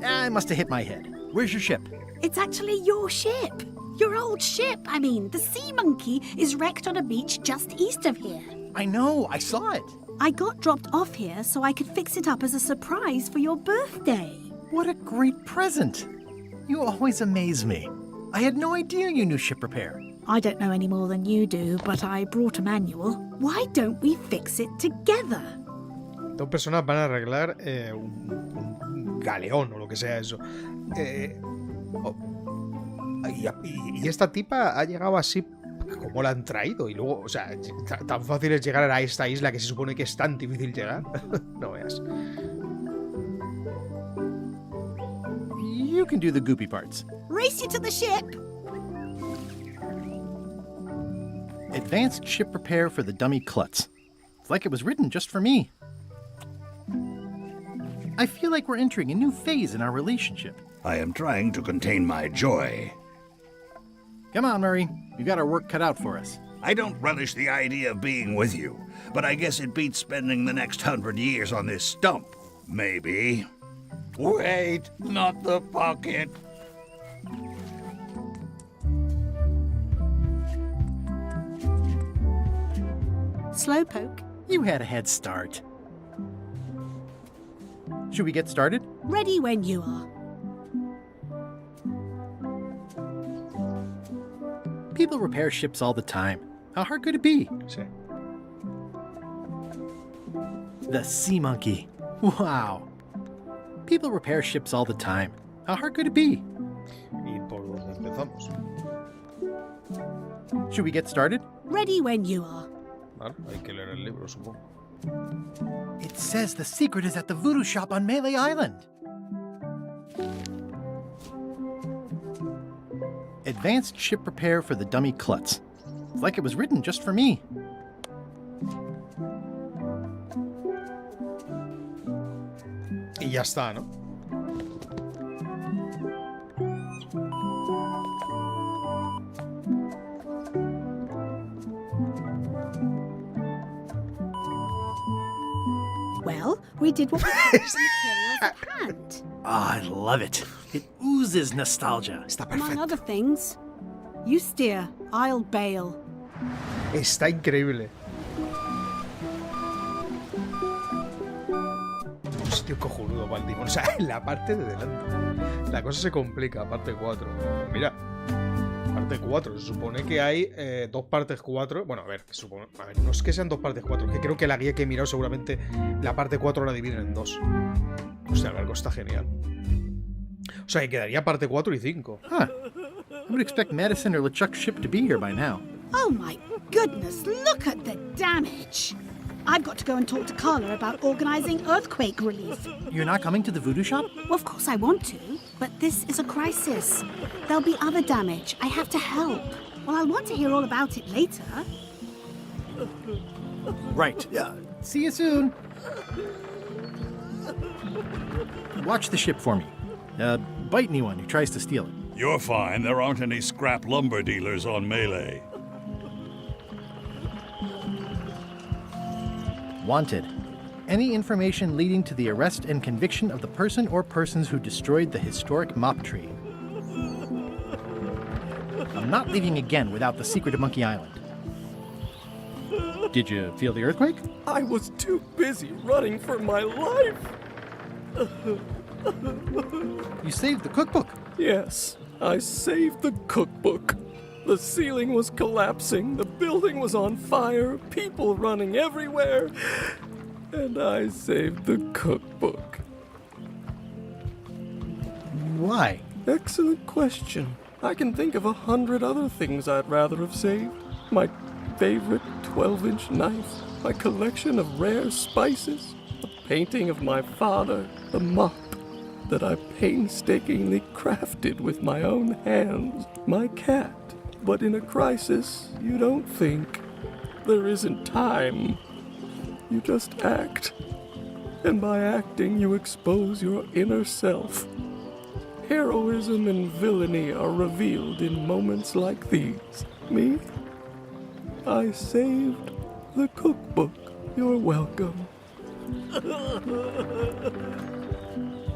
I must have hit my head. Where's your ship? It's actually your ship. Your old ship, I mean. The Sea Monkey is wrecked on a beach just east of here. I know, I saw it. I got dropped off here so I could fix it up as a surprise for your birthday. What a great present. You always amaze me. I had no idea you knew ship repair. I don't know any more than you do, but I brought a manual. Why don't we fix it together? Dos personas van a arreglar un galeón o lo que sea eso. Y esta tipa ha llegado así como la han traído. Y luego, o sea, tan fácil es llegar a esta isla que se supone que es tan difícil llegar. No veas. You can do the goopy parts. Race you to the ship! Advanced ship repair for the dummy klutz. It's like it was written just for me. I feel like we're entering a new phase in our relationship. I am trying to contain my joy. Come on, Murray. You got our work cut out for us. I don't relish the idea of being with you, but I guess it beats spending the next 100 years on this stump. Maybe. Wait, not the pocket. Slowpoke. You had a head start. Should we get started? Ready when you are. People repair ships all the time. How hard could it be? Sí. The Sea Monkey. Wow. People repair ships all the time. How hard could it be? empezamos. Should we get started? Ready when you are. Vale, hay que leer el libro, supongo. It says the secret is at the voodoo shop on Melee Island. Advanced ship repair for the dummy klutz. It's like it was written just for me. Y ya está, ¿no? Well, we did what we could with the materials at hand. Ah, I love it. It oozes nostalgia. Among other things. You steer, I'll bail. Está increíble. Un sitio cojonudo para el timón. O sea, en la parte de delante. La cosa se complica, parte 4. Mira, parte 4. Se supone que hay dos partes 4. Bueno, a ver, no es que sean dos partes 4. Es que creo que la guía que he mirado seguramente la parte 4 la dividen en dos. Hostia, el barco está genial. O sea, que quedaría parte 4 y 5. Huh. I would expect Madison or LeChuck's ship to be here by now. Oh my goodness, look at the damage! I've got to go and talk to Carla about organizing earthquake relief. You're not coming to the voodoo shop? Well, of course I want to, but this is a crisis. There'll be other damage. I have to help. Well, I'll want to hear all about it later. Right. See you soon. Watch the ship for me. Bite anyone who tries to steal it. You're fine. There aren't any scrap lumber dealers on Melee. Wanted. Any information leading to the arrest and conviction of the person or persons who destroyed the historic mop tree. I'm not leaving again without the secret of Monkey Island. Did you feel the earthquake? I was too busy running for my life. You saved the cookbook. Yes, I saved the cookbook. The ceiling was collapsing, the building was on fire, people running everywhere, and I saved the cookbook. Why? Excellent question. I can think of 100 other things I'd rather have saved. My favorite 12-inch knife, my collection of rare spices, a painting of my father, the mop that I painstakingly crafted with my own hands, my cat. But in a crisis, you don't think. There isn't time. You just act. And by acting, you expose your inner self. Heroism and villainy are revealed in moments like these. Me? I saved the cookbook. You're welcome.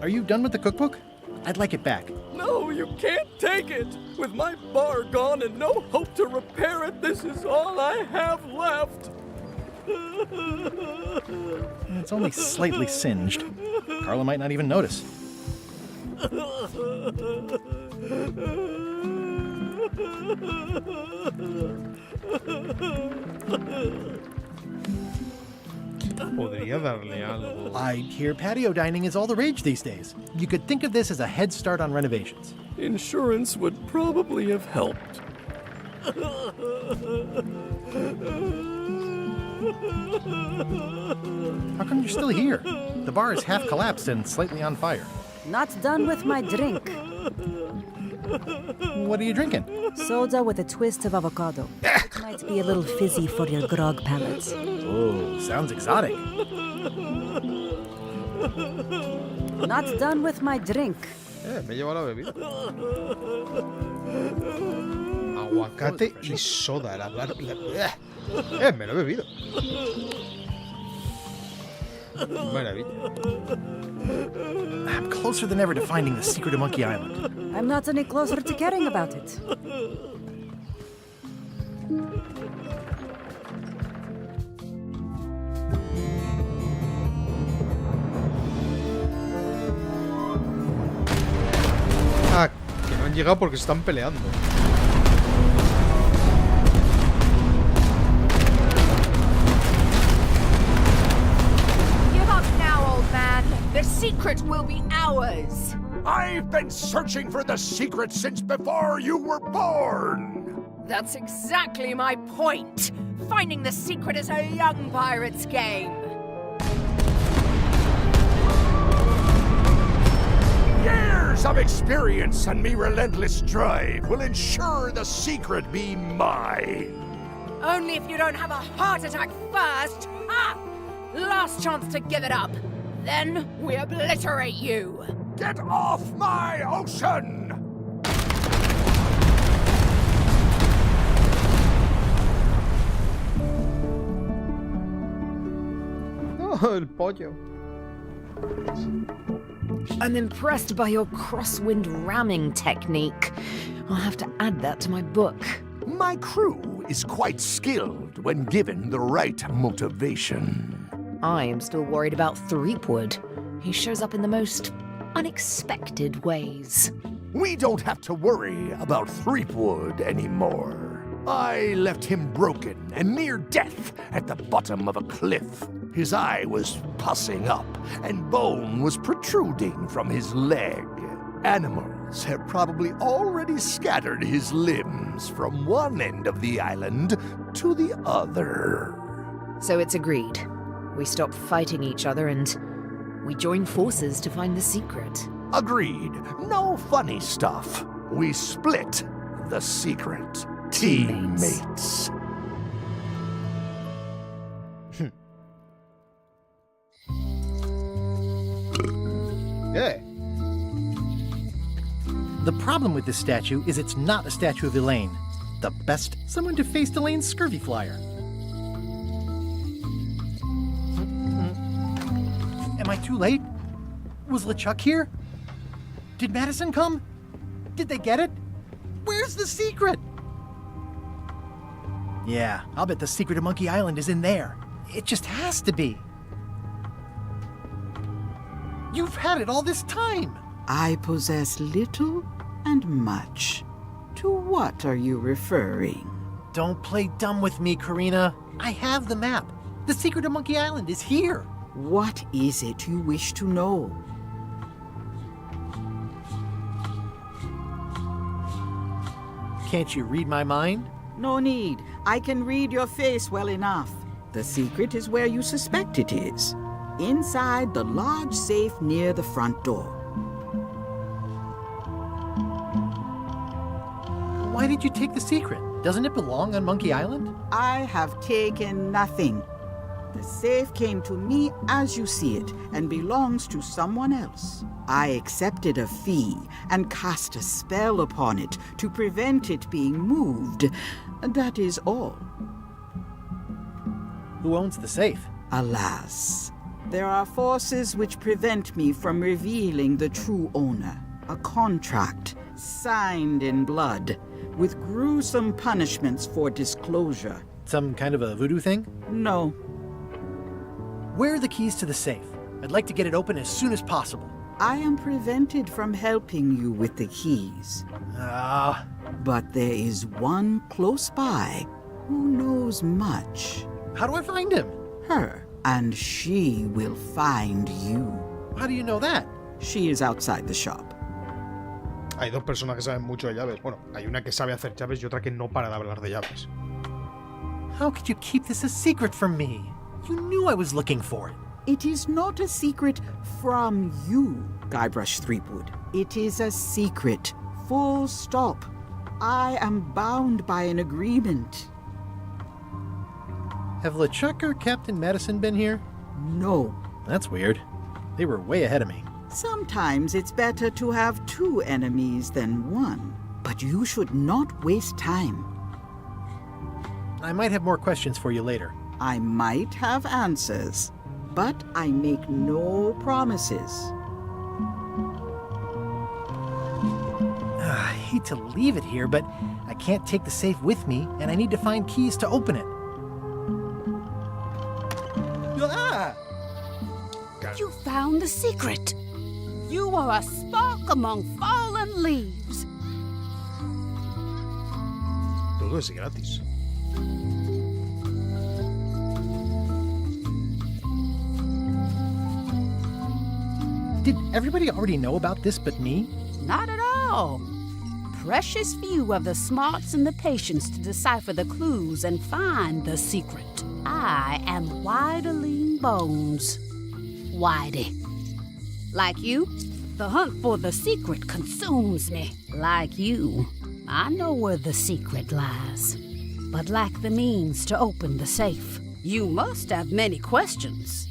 Are you done with the cookbook? I'd like it back. No, you can't take it! With my bar gone and no hope to repair it, this is all I have left! It's only slightly singed. Carla might not even notice. Podría darle algo. I hear patio dining is all the rage these days. You could think of this as a head start on renovations. Insurance would probably have helped. How come you're still here? The bar is half collapsed and slightly on fire. Not done with my drink. What are you drinking? Soda with a twist of avocado. It might be a little fizzy for your grog palate. Oh, sounds exotic. Not done with my drink. Me llevo la bebida. Aguacate y soda. Me lo he bebido. Maravilla. I'm closer than ever to finding the secret of Monkey Island. I'm not any closer to caring about it. Ah, que no han llegado porque se están peleando. Give up now, old man. The secret will be ours. I've been searching for the secret since before you were born! That's exactly my point. Finding the secret is a young pirate's game. Years of experience and me relentless drive will ensure the secret be mine. Only if you don't have a heart attack first. Ah! Last chance to give it up. Then we obliterate you. Get off my ocean! Oh, el pollo. I'm impressed by your crosswind ramming technique. I'll have to add that to my book. My crew is quite skilled when given the right motivation. I am still worried about Threepwood. He shows up in the most unexpected ways. We don't have to worry about Threepwood anymore. I left him broken and near death at the bottom of a cliff. His eye was pussing up, and bone was protruding from his leg. Animals have probably already scattered his limbs from one end of the island to the other. So it's agreed. We stop fighting each other and we join forces to find the secret. Agreed. No funny stuff. We split the secret. Teammates. Yeah. The problem with this statue is it's not a statue of Elaine. The best someone to face Elaine's scurvy flyer. Am I too late? Was LeChuck here? Did Madison come? Did they get it? Where's the secret? Yeah, I'll bet the secret of Monkey Island is in there. It just has to be. You've had it all this time. I possess little and much. To what are you referring? Don't play dumb with me, Karina. I have the map. The secret of Monkey Island is here. What is it you wish to know? Can't you read my mind? No need. I can read your face well enough. The secret is where you suspect it is. Inside the large safe near the front door. Why did you take the secret? Doesn't it belong on Monkey Island? I have taken nothing. The safe came to me as you see it and belongs to someone else. I accepted a fee and cast a spell upon it to prevent it being moved. That is all. Who owns the safe? Alas, there are forces which prevent me from revealing the true owner. A contract signed in blood with gruesome punishments for disclosure. Some kind of a voodoo thing? No. Where are the keys to the safe? I'd like to get it open as soon as possible. I am prevented from helping you with the keys. But there is one close by who knows much. How do I find him? Her. And she will find you. How do you know that? She is outside the shop. Hay dos personas que saben mucho de llaves. Bueno, hay una que sabe hacer llaves y otra que no para de hablar de llaves. How could you keep this a secret from me? You knew I was looking for it. It is not a secret from you, Guybrush Threepwood. It is a secret. Full stop. I am bound by an agreement. Have LeChuck or Captain Madison been here? No. That's weird. They were way ahead of me. Sometimes it's better to have two enemies than one. But you should not waste time. I might have more questions for you later. I might have answers, but I make no promises. I hate to leave it here, but I can't take the safe with me, and I need to find keys to open it. You found the secret. You are a spark among fallen leaves. Todo es gratis. Did everybody already know about this but me? Not at all. Precious few of the smarts and the patience to decipher the clues and find the secret. I am Whiteling Bones. Whitey. Like you, the hunt for the secret consumes me. Like you, I know where the secret lies, but lack the means to open the safe. You must have many questions.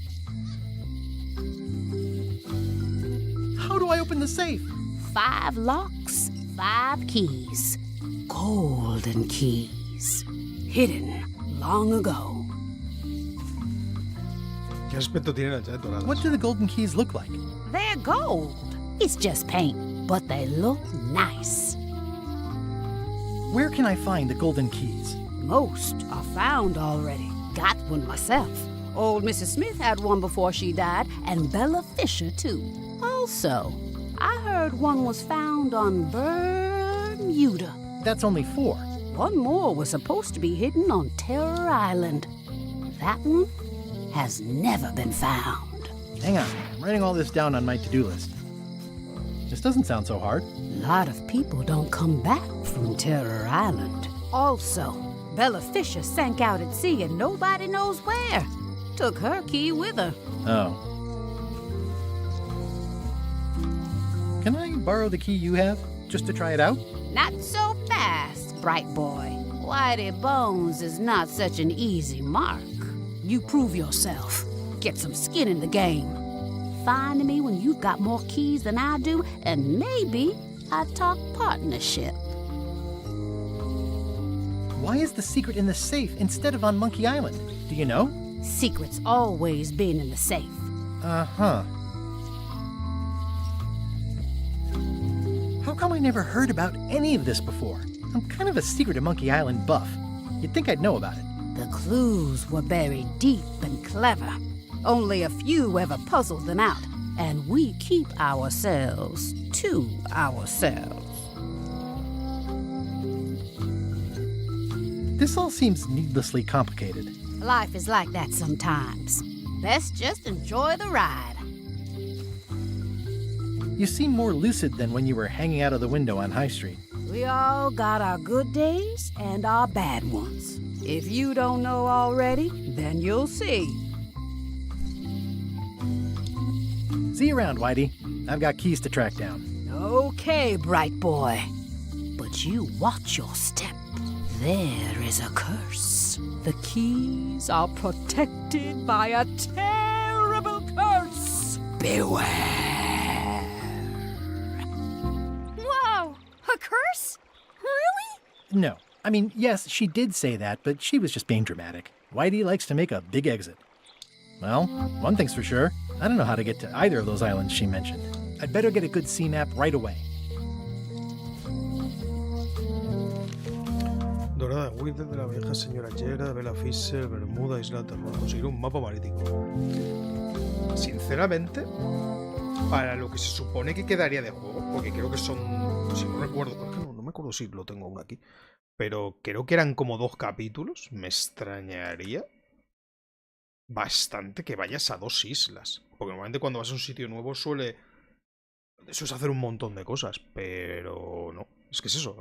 How do I open the safe? 5 locks, 5 keys. Golden keys. Hidden long ago. ¿Qué aspecto tienen las llaves doradas? What do the golden keys look like? They're gold. It's just paint, but they look nice. Where can I find the golden keys? Most are found already. Got one myself. Old Mrs. Smith had one before she died, and Bella Fisher, too. Also, I heard one was found on Bermuda. That's only 4. One more was supposed to be hidden on Terror Island. That one has never been found. Hang on, I'm writing all this down on my to-do list. This doesn't sound so hard. A lot of people don't come back from Terror Island. Also, Bella Fisher sank out at sea and nobody knows where. Took her key with her. Oh. Can I borrow the key you have, just to try it out? Not so fast, bright boy. Whitey Bones is not such an easy mark. You prove yourself. Get some skin in the game. Find me when you've got more keys than I do, and maybe I'd talk partnership. Why is the secret in the safe instead of on Monkey Island? Do you know? Secret's always been in the safe. Uh-huh. How come I never heard about any of this before? I'm kind of a Secret of Monkey Island buff. You'd think I'd know about it. The clues were buried deep and clever. Only a few ever puzzled them out, and we keep ourselves to ourselves. This all seems needlessly complicated. Life is like that sometimes. Best just enjoy the ride. You seem more lucid than when you were hanging out of the window on High Street. We all got our good days and our bad ones. If you don't know already, then you'll see. See you around, Whitey. I've got keys to track down. Okay, bright boy. But you watch your step. There is a curse. The keys are protected by a terrible curse. Beware. Whoa! A curse? Really? No. I mean, yes, she did say that, but she was just being dramatic. Whitey likes to make a big exit. Well, one thing's for sure. I don't know how to get to either of those islands she mentioned. I'd better get a good sea map right away. Dorada, Wilde de la Vieja Señora Yera, Bella Fisher, Bermuda, Isla Terror. Conseguir un mapa marítimo. Sinceramente, para lo que se supone que quedaría de juego, porque creo que son, si no recuerdo, porque no me acuerdo si lo tengo aún aquí, pero creo que eran como 2 capítulos, me extrañaría bastante que vayas a 2 islas, porque normalmente cuando vas a un sitio nuevo sueles hacer un montón de cosas, pero no, es que es eso.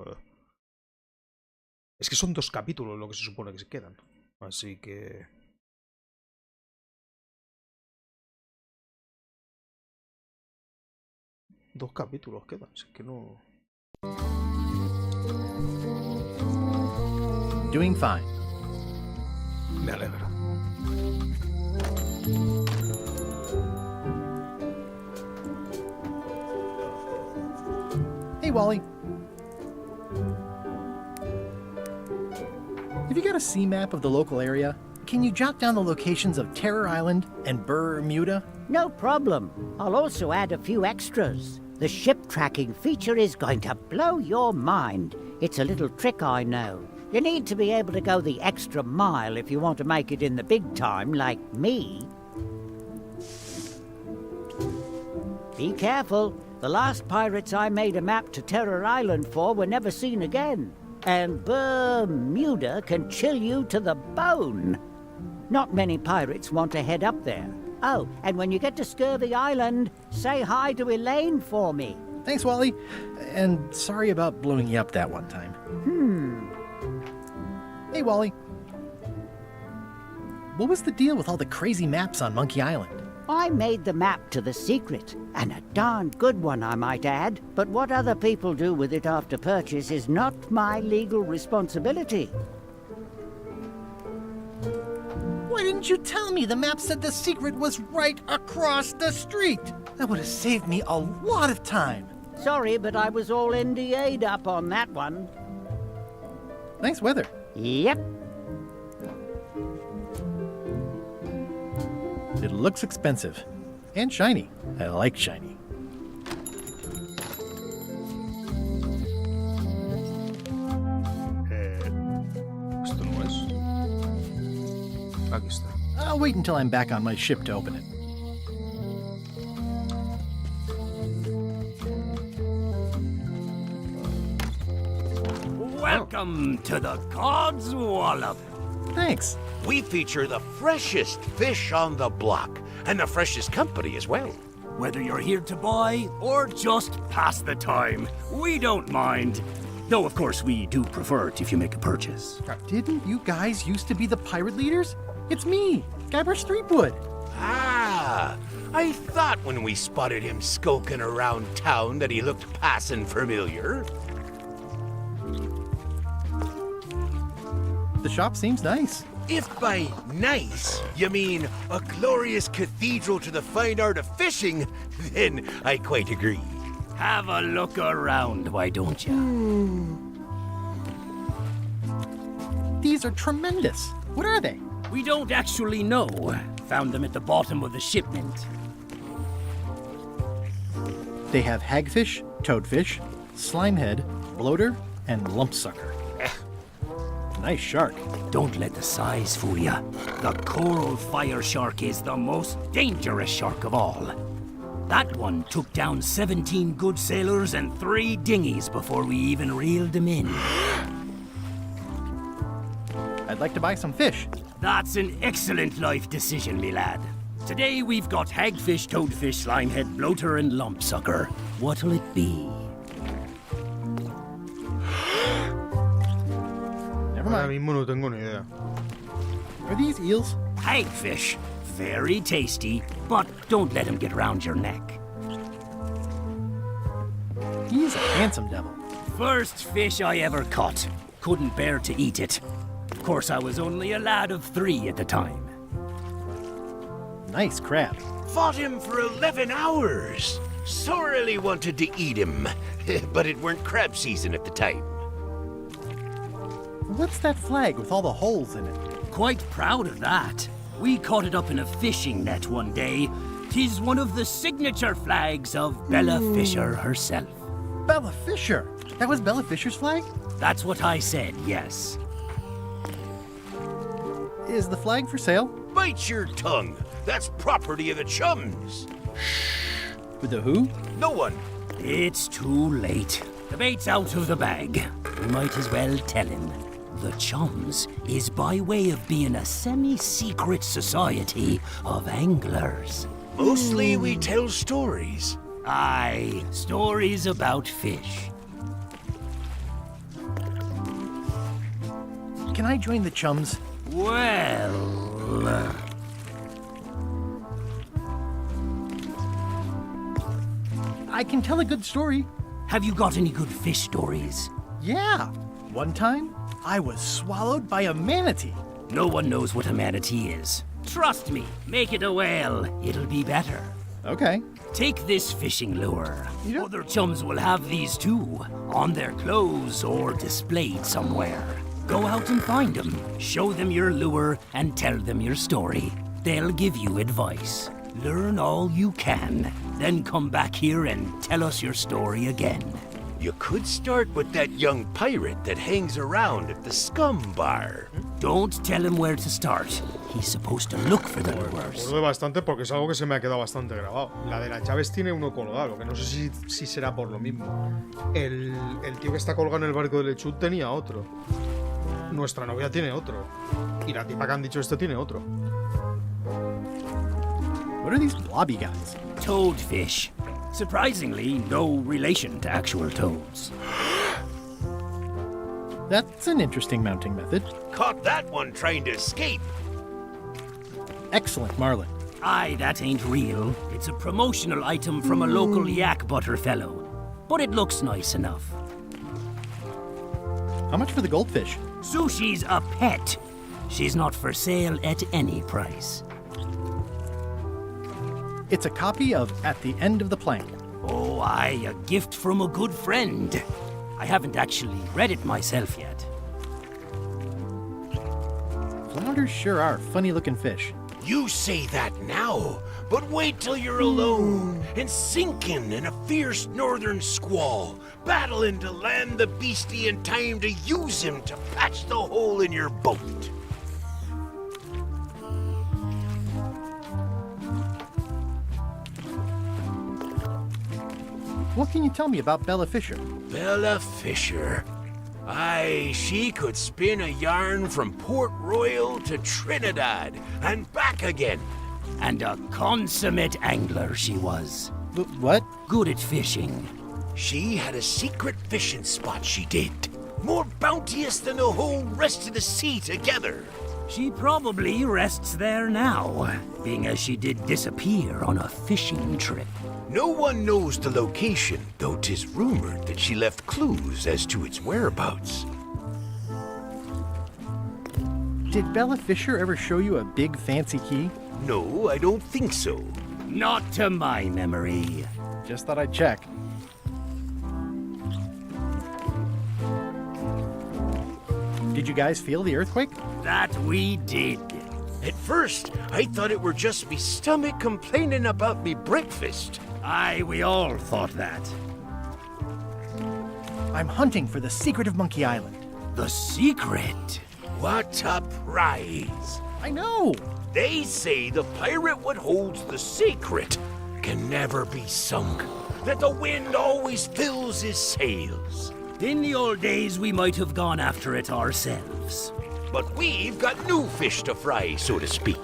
Es que son 2 capítulos lo que se supone que se quedan, así que... Dos capítulos quedan, así que no... Doing fine. Me alegro. Hey, Wally. Have you got a sea map of the local area? Can you jot down the locations of Terror Island and Bermuda? No problem. I'll also add a few extras. The ship tracking feature is going to blow your mind. It's a little trick, I know. You need to be able to go the extra mile if you want to make it in the big time, like me. Be careful. The last pirates I made a map to Terror Island for were never seen again. And Bermuda can chill you to the bone. Not many pirates want to head up there. Oh, and when you get to Scurvy Island, say hi to Elaine for me. Thanks, Wally. And sorry about blowing you up that one time. Hey, Wally. What was the deal with all the crazy maps on Monkey Island? I made the map to the secret, and a darn good one, I might add. But what other people do with it after purchase is not my legal responsibility. Why didn't you tell me the map said the secret was right across the street? That would have saved me a lot of time. Sorry, but I was all NDA'd up on that one. Nice weather. Yep. It looks expensive. And shiny. I like shiny. Esto no es. Aquí está. I'll wait until I'm back on my ship to open it. Welcome to the God's Wallop. Thanks. We feature the freshest fish on the block, and the freshest company as well. Whether you're here to buy or just pass the time, we don't mind. Though, of course, we do prefer it if you make a purchase. Didn't you guys used to be the pirate leaders? It's me, Guybrush Threepwood. Ah, I thought when we spotted him skulking around town that he looked passing familiar. The shop seems nice. If by nice you mean a glorious cathedral to the fine art of fishing, then I quite agree. Have a look around, why don't you? These are tremendous. What are they? We don't actually know. Found them at the bottom of the shipment. They have hagfish, toadfish, slimehead, bloater, and lumpsucker. Nice shark. Don't let the size fool you. The coral fire shark is the most dangerous shark of all. That one took down 17 good sailors and 3 dinghies before we even reeled them in. I'd like to buy some fish. That's an excellent life decision, me lad. Today we've got hagfish, toadfish, slimehead, bloater, and lumpsucker. What'll it be? Ahora mismo no tengo ni idea. Are these eels? Hagfish. Very tasty, but don't let him get round your neck. He's a handsome devil. First fish I ever caught. Couldn't bear to eat it. Of course, I was only a lad of 3 at the time. Nice crab. Fought him for 11 hours. Sorely wanted to eat him, but it weren't crab season at the time. What's that flag with all the holes in it? Quite proud of that. We caught it up in a fishing net one day. 'Tis one of the signature flags of Bella Fisher herself. Bella Fisher? That was Bella Fisher's flag? That's what I said, yes. Is the flag for sale? Bite your tongue. That's property of the chums. With the who? No one. It's too late. The bait's out of the bag. We might as well tell him. The Chums is by way of being a semi-secret society of anglers. Mostly we tell stories. Aye, stories about fish. Can I join the Chums? Well... I can tell a good story. Have you got any good fish stories? Yeah. One time, I was swallowed by a manatee. No one knows what a manatee is. Trust me, make it a whale. It'll be better. Okay. Take this fishing lure. Other chums will have these too, on their clothes or displayed somewhere. Go out and find them, show them your lure, and tell them your story. They'll give you advice. Learn all you can, then come back here and tell us your story again. You could start with that young pirate that hangs around at the Scum Bar. Don't tell him where to start. He's supposed to look for the lures. Me acuerdo bastante porque es algo que se me ha quedado bastante grabado. La de las llaves tiene uno colgado, que no sé si será por lo mismo. El tío que está colgado en el barco de Lechut tenía otro. Nuestra novia tiene otro. Y la tipa que han dicho esto tiene otro. What are these blobby guys? Toadfish. Surprisingly, no relation to actual toads. That's an interesting mounting method. Caught that one trying to escape. Excellent, Marlin. Aye, that ain't real. It's a promotional item from a local yak butter fellow. But it looks nice enough. How much for the goldfish? Sushi's a pet. She's not for sale at any price. It's a copy of At the End of the Plank. Oh, aye, a gift from a good friend. I haven't actually read it myself yet. Flounders sure are funny-looking fish. You say that now, but wait till you're alone and sinking in a fierce northern squall, battling to land the beastie in time to use him to patch the hole in your boat. What can you tell me about Bella Fisher? Bella Fisher. Aye, she could spin a yarn from Port Royal to Trinidad and back again. And a consummate angler she was. What? Good at fishing. She had a secret fishing spot, she did. More bounteous than the whole rest of the sea together. She probably rests there now, being as she did disappear on a fishing trip. No one knows the location, though 'tis rumored that she left clues as to its whereabouts. Did Bella Fisher ever show you a big fancy key? No, I don't think so. Not to my memory. Just thought I'd check. Did you guys feel the earthquake? That we did. At first, I thought it were just me stomach complaining about me breakfast. Aye, we all thought that. I'm hunting for the secret of Monkey Island. The secret? What a prize! I know! They say the pirate what holds the secret can never be sunk, that the wind always fills his sails. In the old days, we might have gone after it ourselves. But we've got new fish to fry, so to speak.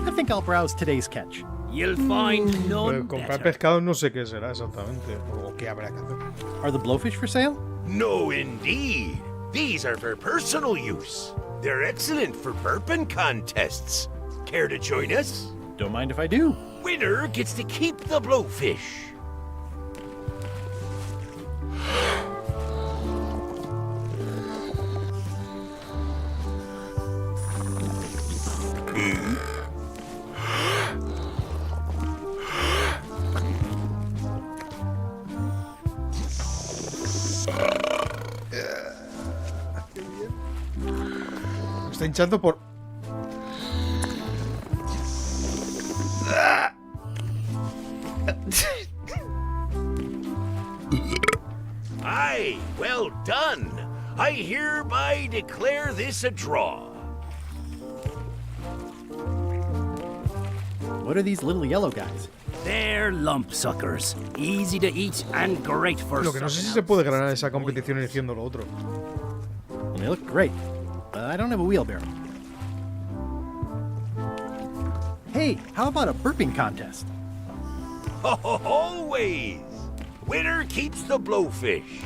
I think I'll browse today's catch. You'll find none Comprar better. pescado no sé qué será exactamente, o qué habrá que hacer. Are the blowfish for sale? No, indeed. These are for personal use. They're excellent for burping contests. Care to join us? Don't mind if I do. Winner gets to keep the blowfish. Me está hinchando por... Aye, well done. I hereby declare this a draw. What are these little yellow guys? They're lump suckers. Easy to eat and great for Lo que no sé si se puede ganar esa competición eligiendo lo otro. Well, they look great, but I don't have a wheelbarrow. Hey, how about a burping contest? Always. Winner keeps the blowfish.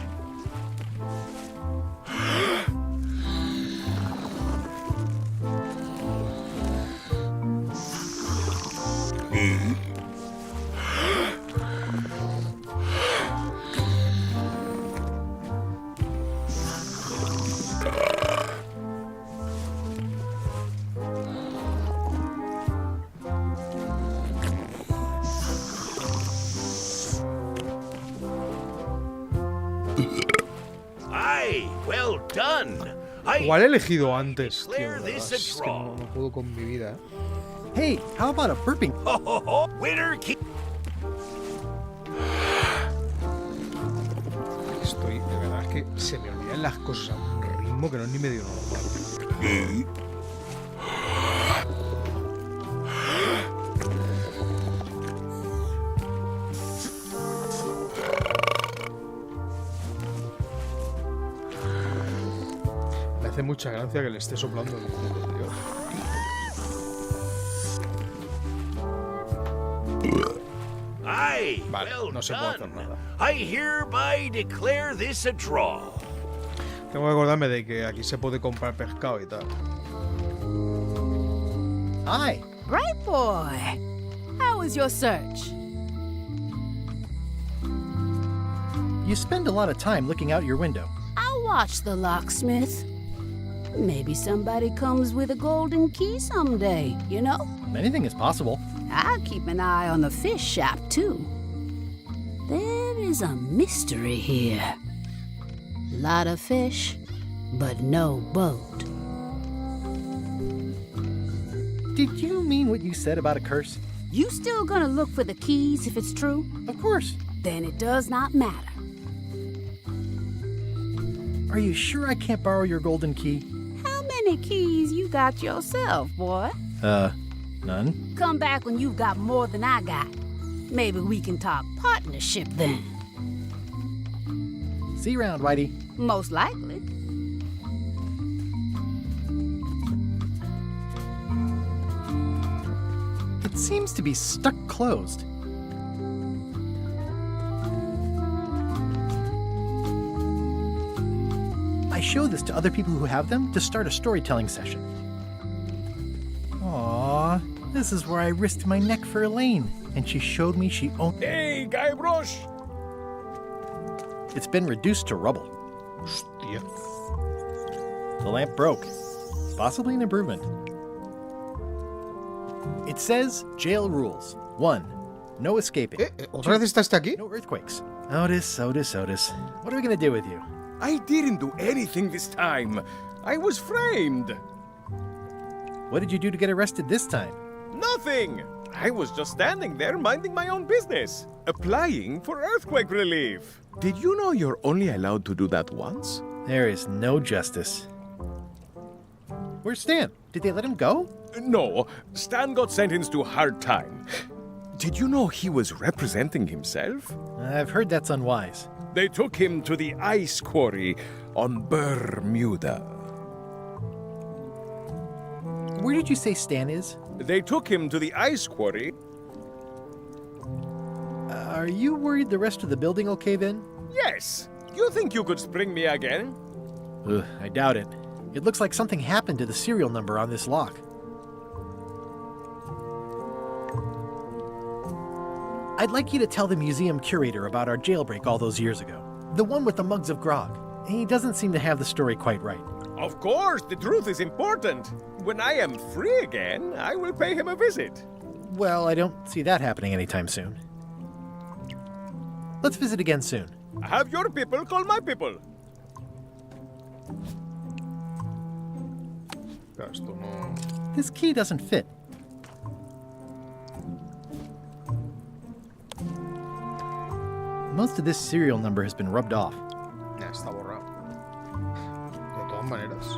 Aye, well done. Igual he elegido antes, tío. Declare ¿Verdad? this a Es que draw. no puedo con mi vida. Hey, how about a burping? Winner keep. Estoy, de verdad, es que se me olvidan las cosas a un ritmo que no es ni medio normal. Me hace hace mucha gracia que le esté soplando el culo, tío. Aye, Vale, well no se puede hacer done. nada. I hereby declare this a draw. Tengo que acordarme de que aquí se puede comprar pescado y tal. Hi. Great boy. How was your search? You spend a lot of time looking out your window. I'll watch the locksmith. Maybe somebody comes with a golden key someday, you know? Anything is possible. I'll keep an eye on the fish shop, too. There is a mystery here. Lot of fish, but no boat. Did you mean what you said about a curse? You still gonna look for the keys if it's true? Of course. Then it does not matter. Are you sure I can't borrow your golden key? How many keys you got yourself, boy? None. Come back when you've got more than I got. Maybe we can talk partnership then. See you around, Whitey. Most likely. It seems to be stuck closed. I show this to other people who have them to start a storytelling session. Aww, this is where I risked my neck for Elaine, and she showed me she owned. Hey, Guybrush! It's been reduced to rubble. Hostia. The lamp broke. Possibly an improvement. It says jail rules. 1. No escaping. ¿Otra vez estás aquí? No earthquakes. Otis. What are we gonna do with you? I didn't do anything this time. I was framed. What did you do to get arrested this time? Nothing. I was just standing there minding my own business, applying for earthquake relief. Did you know you're only allowed to do that once? There is no justice. Where's Stan? Did they let him go? No, Stan got sentenced to hard time. Did you know he was representing himself? I've heard that's unwise. They took him to the ice quarry on Bermuda. Where did you say Stan is? They took him to the ice quarry. Are you worried the rest of the building will cave in? Yes. You think you could spring me again? Ugh, I doubt it. It looks like something happened to the serial number on this lock. I'd like you to tell the museum curator about our jailbreak all those years ago. The one with the mugs of grog. He doesn't seem to have the story quite right. Of course, the truth is important. When I am free again, I will pay him a visit. Well, I don't see that happening anytime soon. Let's visit again soon. Have your people call my people. Esto no... This key doesn't fit. Most of this serial number has been rubbed off. Ya está borrado. De todas maneras.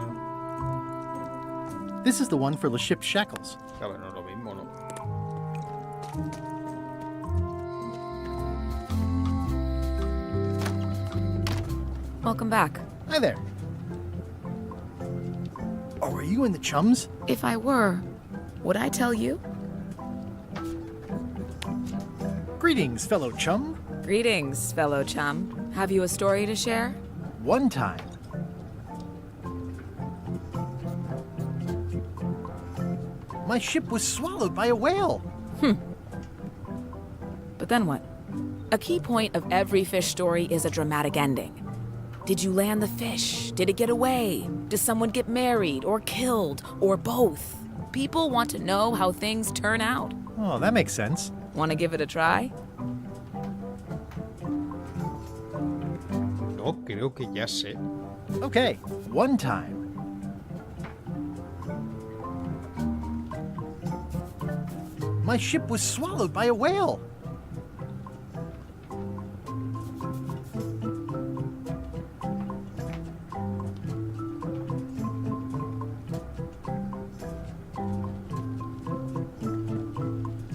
This is the one for the ship's shackles. Claro, no es lo mismo, ¿no? Welcome back. Hi there. Oh, are you in the chums? If I were, would I tell you? Greetings, fellow chum. Greetings, fellow chum. Have you a story to share? One time. My ship was swallowed by a whale. But then what? A key point of every fish story is a dramatic ending. Did you land the fish? Did it get away? Does someone get married or killed or both? People want to know how things turn out. Oh, that makes sense. Want to give it a try? Yo creo que ya sé. Okay, one time. My ship was swallowed by a whale.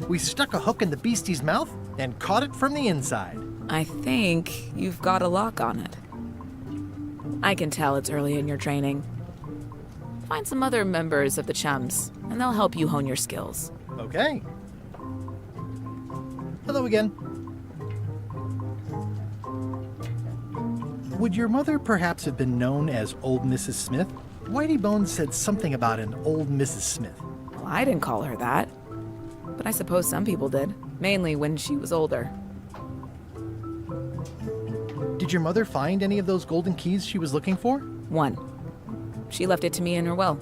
We stuck a hook in the beastie's mouth and caught it from the inside. I think you've got a lock on it. I can tell it's early in your training. Find some other members of the Chums, and they'll help you hone your skills. Okay. Hello again. Would your mother perhaps have been known as Old Mrs. Smith? Whitey Bones said something about an old Mrs. Smith. Well, I didn't call her that. But I suppose some people did, mainly when she was older. Did your mother find any of those golden keys she was looking for? One. She left it to me in her will.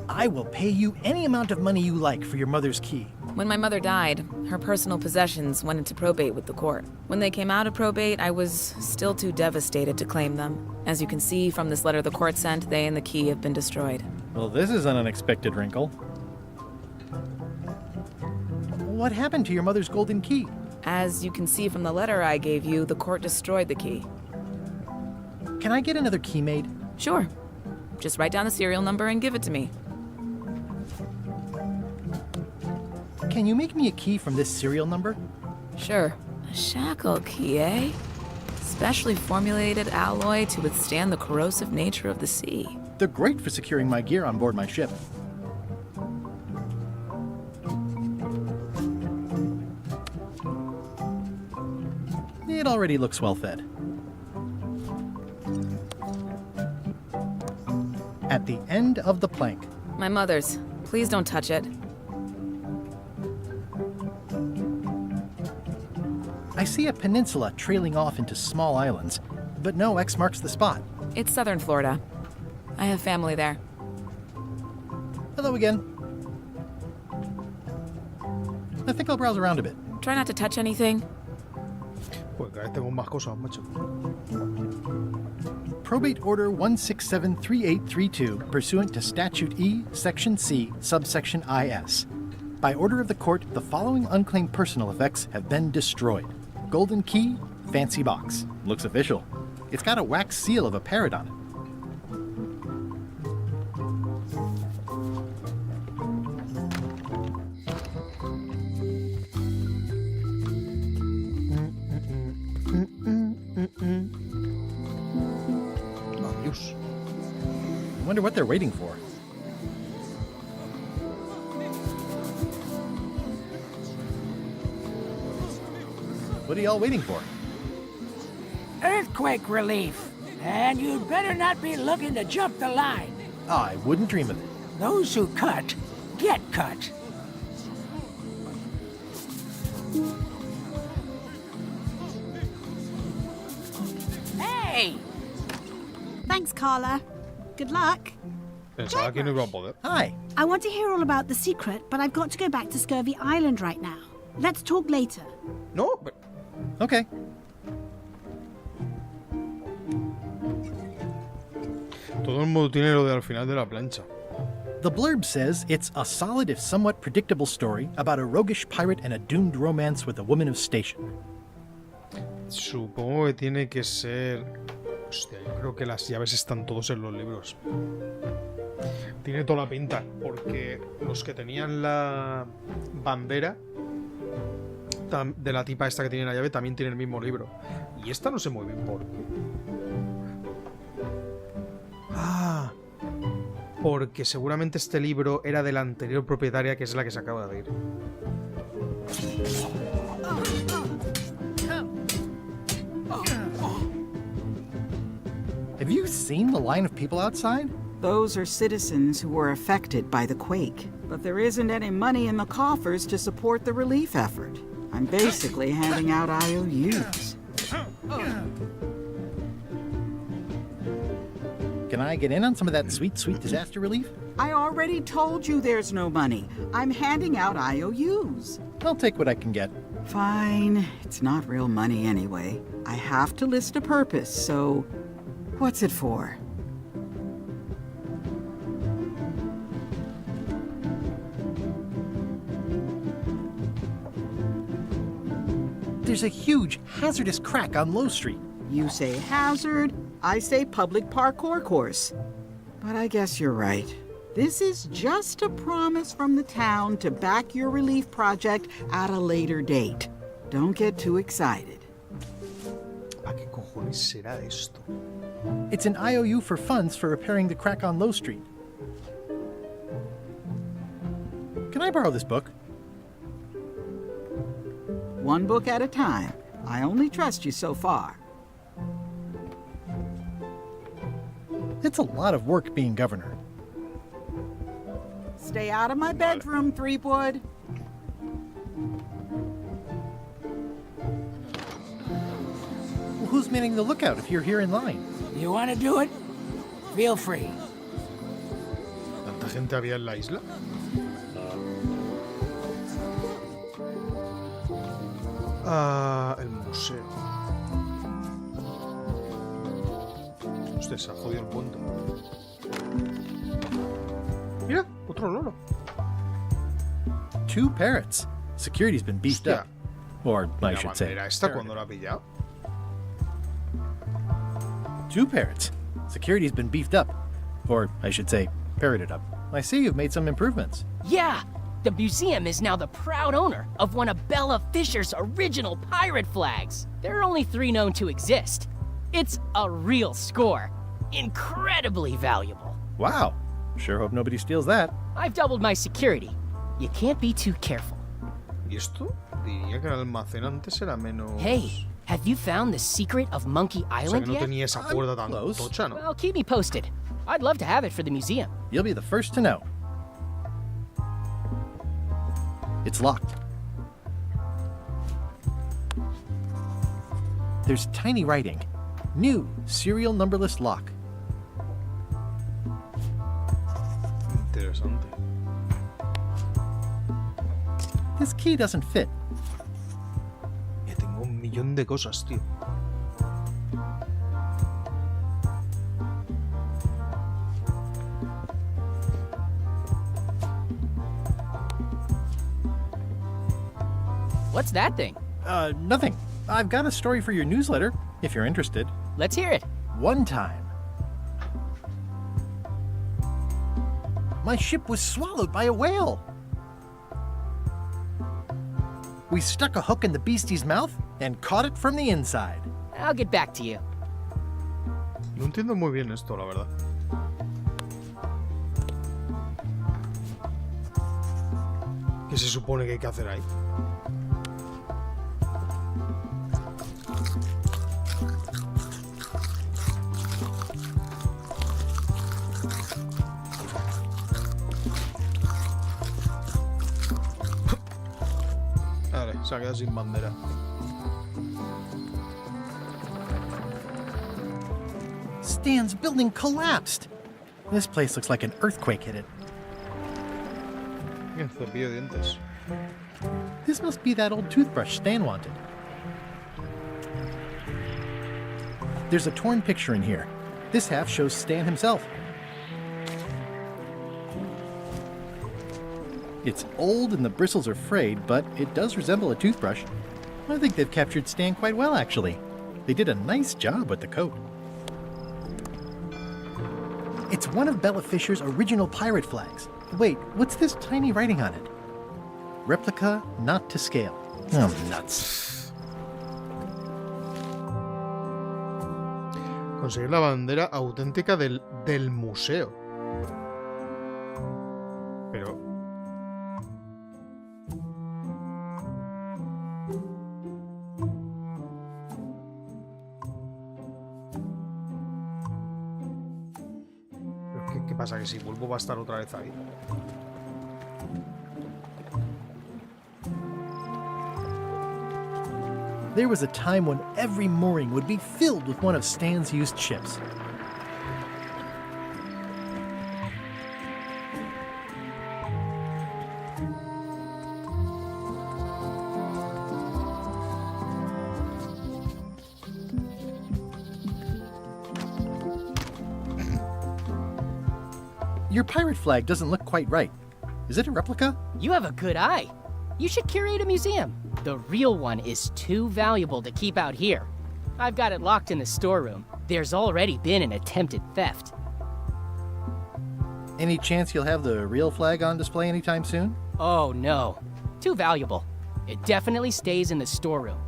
I will pay you any amount of money you like for your mother's key. When my mother died, her personal possessions went into probate with the court. When they came out of probate, I was still too devastated to claim them. As you can see from this letter the court sent, they and the key have been destroyed. Well, this is an unexpected wrinkle. What happened to your mother's golden key? As you can see from the letter I gave you, the court destroyed the key. Can I get another key made? Sure. Just write down the serial number and give it to me. Can you make me a key from this serial number? Sure. A shackle key, eh? Specially formulated alloy to withstand the corrosive nature of the sea. They're great for securing my gear on board my ship. It already looks well fed. At the end of the plank. My mother's. Please don't touch it. I see a peninsula trailing off into small islands, but no X marks the spot. It's southern Florida. I have family there. Hello again. I think I'll browse around a bit. Try not to touch anything. Pues cada vez tengo más cosas, macho. Probate Order 1673832, pursuant to Statute E, Section C, subsection IS. By order of the court, the following unclaimed personal effects have been destroyed. Golden key, fancy box. Looks official. It's got a wax seal of a parrot on it. Adiós. I wonder what they're waiting for. What are y'all waiting for? Earthquake relief. And you'd better not be looking to jump the line. I wouldn't dream of it. Those who cut, get cut. Hey! Thanks, Carla. Good luck. Pensaba que no iba a poder. Hi. I want to hear all about the secret, but I've got to go back to Scurvy Island right now. Let's talk later. No, but... Okay. Todo el mundo tiene lo de al final de la plancha. The blurb says it's a solid if somewhat predictable story about a roguish pirate and a doomed romance with a woman of station. Supongo que tiene que ser... Hostia, yo creo que las llaves están todos en los libros. Tiene toda la pinta, porque los que tenían la bandera de la tipa esta que tiene la llave también tiene el mismo libro. Y esta no sé muy bien por qué. Ah, porque seguramente este libro era de la anterior propietaria, que es la que se acaba de ir. Have you seen the line of people outside? Those are citizens who were affected by the quake. But there isn't any money in the coffers to support the relief effort. I'm basically handing out IOUs. Can I get in on some of that sweet, sweet disaster relief? I already told you there's no money. I'm handing out IOUs. I'll take what I can get. Fine. It's not real money anyway. I have to list a purpose, so what's it for? There's a huge, hazardous crack on Low Street. You say hazard, I say public parkour course. But I guess you're right. This is just a promise from the town to back your relief project at a later date. Don't get too excited. ¿A qué cojones será esto? It's an IOU for funds for repairing the crack on Low Street. Can I borrow this book? One book at a time. I only trust you so far. It's a lot of work being governor. Stay out of my bedroom, Threepwood. Well, who's manning the lookout if you're here in line? You want to do it? Feel free. ¿Tanta gente había en la isla? Ah, el museo. Hostia, se ha jodido el puente. Mira, otro loro. 2 parrots. Security's been beefed Hostia. up. Or, I ¿La should say. bandera esta cuando la ha pillado? 2 parrots. Security's been beefed up. Or, I should say, parroted up. I see you've made some improvements. Yeah! The museum is now the proud owner of one of Bella Fisher's original pirate flags. There are only 3 known to exist. It's a real score. Incredibly valuable. Wow. Sure hope nobody steals that. I've doubled my security. You can't be too careful. ¿Y esto? Diría que el almacén antes era menos... Hey, have you found the secret of Monkey O sea, Island que no yet? tenía esa puerta tan close. tocha, ¿no? Well, keep me posted. I'd love to have it for the museum. You'll be the first to know. It's locked. There's tiny writing. New serial numberless lock. Interesante. This key doesn't fit. Ya tengo un millón de cosas, tío. What's that thing? Nothing. I've got a story for your newsletter, if you're interested. Let's hear it. One time, my ship was swallowed by a whale. We stuck a hook in the beastie's mouth and caught it from the inside. I'll get back to you. No entiendo muy bien esto, la verdad. ¿Qué se supone que hay que hacer ahí? Vale, se ha quedado sin bandera. Stan's building collapsed. This place looks like an earthquake hit it. Bien, cepillo de dientes. This must be that old toothbrush Stan wanted. There's a torn picture in here. This half shows Stan himself. It's old and the bristles are frayed, but it does resemble a toothbrush. I think they've captured Stan quite well, actually. They did a nice job with the coat. It's one of Bella Fisher's original pirate flags. Wait, what's this tiny writing on it? Replica not to scale. Oh, nuts. Conseguir la bandera auténtica del museo. Pero... ¿Qué pasa? ¿Que si vuelvo va a estar otra vez ahí? There was a time when every mooring would be filled with one of Stan's used ships. Your pirate flag doesn't look quite right. Is it a replica? You have a good eye. You should curate a museum. The real one is too valuable to keep out here. I've got it locked in the storeroom. There's already been an attempted theft. Any chance you'll have the real flag on display anytime soon? Oh no. Too valuable. It definitely stays in the storeroom.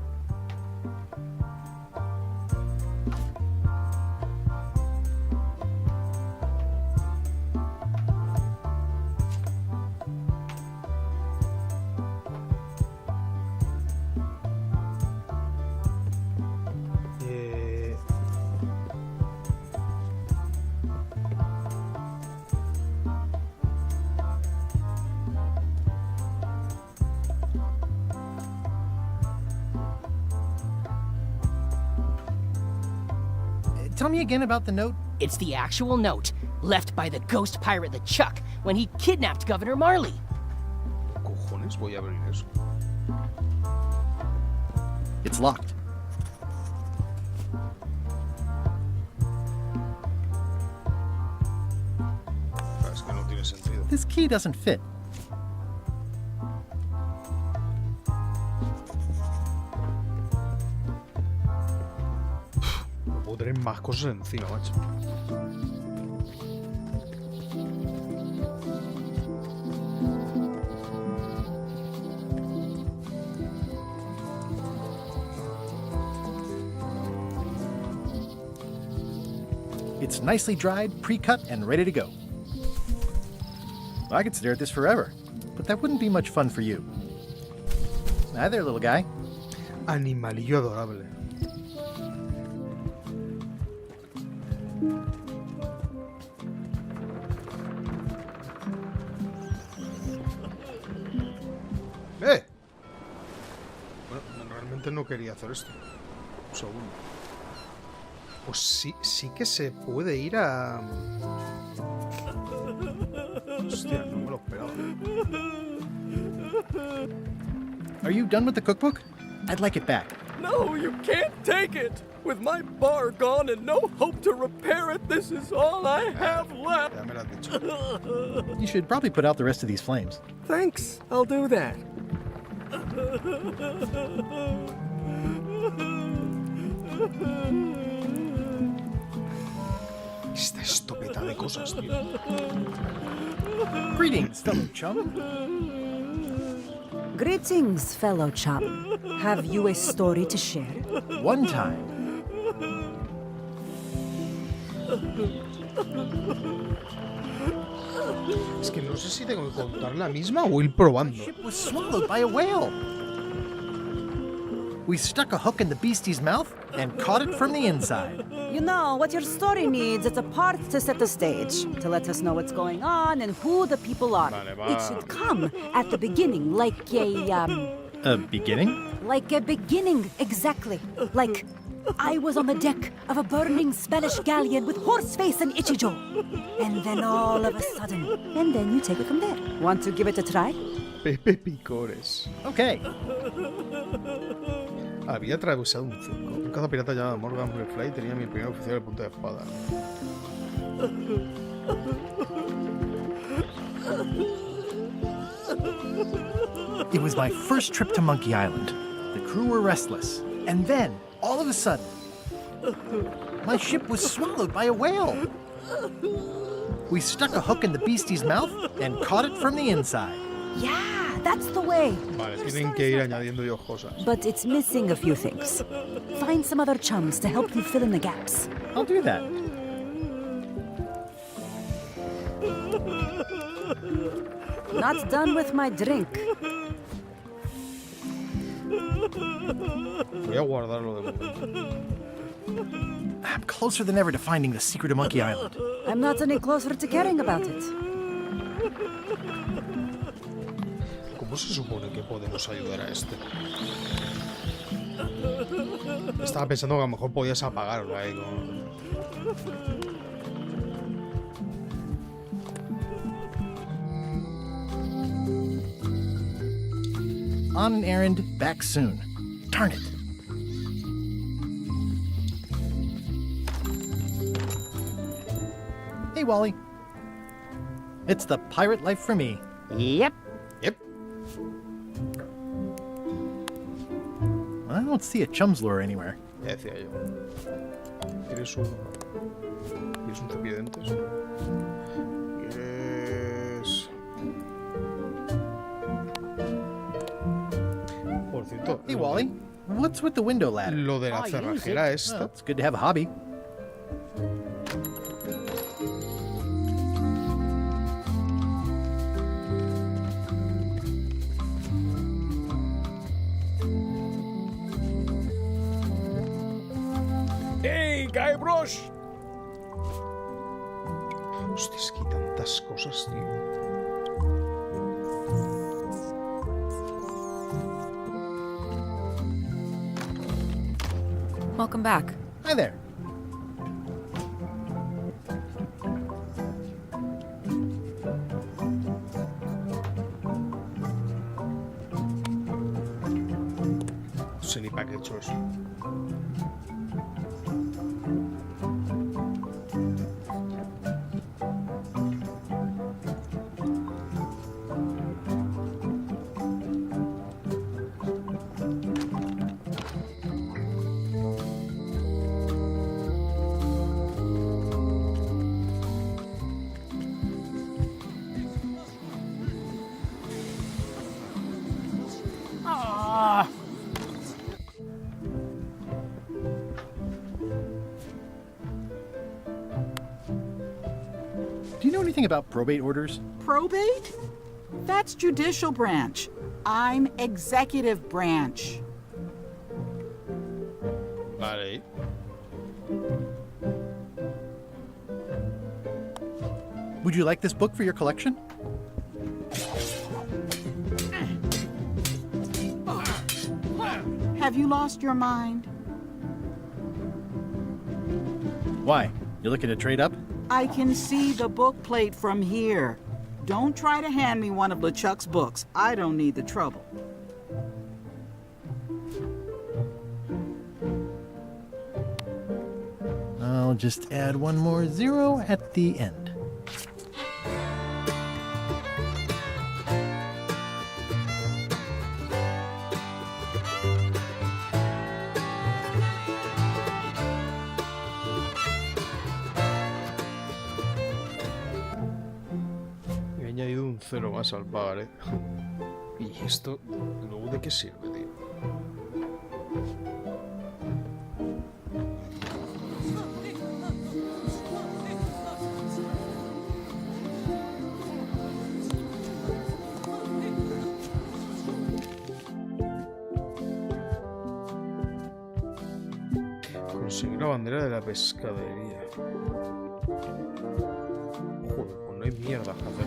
Tell me again about the note. It's the actual note, left by the ghost pirate LeChuck when he kidnapped Governor Marley. Cojones, voy a abrir eso. It's locked. Es que no tiene sentido. This key doesn't fit. No puedo tener más cosas encima, macho. It's nicely dried, pre-cut, and ready to go. I could stare at this forever, but that wouldn't be much fun for you. Hi there, little guy. Animalillo adorable. Bueno, realmente no quería hacer esto. Un segundo. Pues sí que se puede ir a... Hostia, no me lo esperaba. Are you done with the cookbook? I'd like it back. No, you can't take it! With my bar gone and no hope to repair it, this is all I have left! Ya me lo has dicho. You should probably put out the rest of these flames. Thanks, I'll do that. Esta estopeta de cosas, tío. Greetings, fellow chum. Greetings, fellow chum. Have you a story to share? One time. Es que no sé si tengo que contar la misma o ir probando. The ship was swallowed by a whale. We stuck a hook in the beastie's mouth and caught it from the inside. You know, what your story needs is a part to set the stage, to let us know what's going on and who the people are. Vale, va. It should come at the beginning, like A beginning? like a beginning, exactly. Like, I was on the deck of a burning Spanish galleon with Horseface and Ichijo. And then all of a sudden, and then you take it from there. Want to give it a try? Pepe Picores. Okay. Había atravesado un circo. Un cazapirata llamado Morgan Fly tenía mi primer oficial de punta de espada. It was my first trip to Monkey Island. The crew were restless. And then, all of a sudden, my ship was swallowed by a whale. We stuck a hook in the beastie's mouth and caught it from the inside. Yeah, that's the way. Vale, tienen que ir añadiendo yo cosas. But it's missing a few things. Find some other chums to help you fill in the gaps. I'll do that. Not done with my drink. Voy a guardarlo de momento. I'm closer than ever to finding the secret of Monkey Island. I'm not any closer to caring about it. ¿Cómo se supone que podemos ayudar a este? Estaba pensando que a lo mejor podías apagarlo ahí con... On an errand, back soon. Darn it. Hey, Wally. It's the pirate life for me. Yep. Yep. I don't see a chum's lure anywhere. Ya decía yo. ¿Quieres un cepillo de dientes? ¿Quieres...? Por cierto... Hey, Wally. What's with the window ladder? Lo de la I use cerrajera it. esta... Well, it's good to have a hobby. ¡Hey, Guybrush! Hostia, es que hay tantas cosas, tío. Welcome back. Hi there. sé ni para qué he hecho eso. Do you know anything about probate orders? Probate? That's judicial branch. I'm executive branch. Vale. Would you like this book for your collection? Have you lost your mind? Why? You looking to trade up? I can see the book plate from here. Don't try to hand me one of LeChuck's books. I don't need the trouble. I'll just add one more 0 at the end. He añadido un 0 más al pagar, ¿eh? ¿Y esto luego de qué sirve, tío? Conseguir la bandera de la pescadería. Joder, pues no hay mierda que hacer.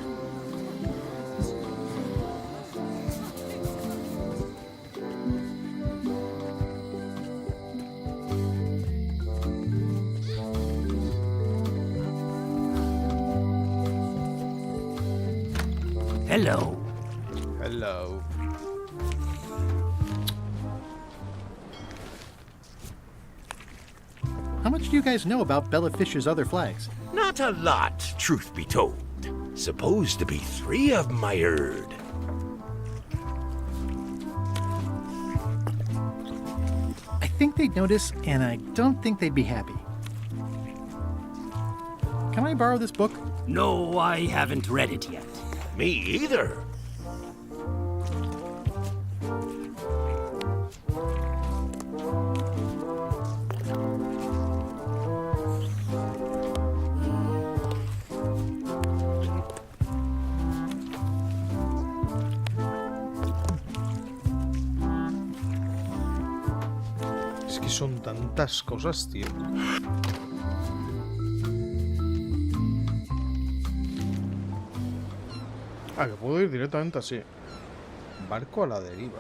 Hello. Hello. How much do you guys know about Bella Fish's other flags? Not a lot, truth be told. Supposed to be 3 of 'em, I heard. I think they'd notice, and I don't think they'd be happy. Can I borrow this book? No, I haven't read it yet. Me either. Es que son tantas cosas, tío. Ah, que puedo ir directamente así. Barco a la deriva.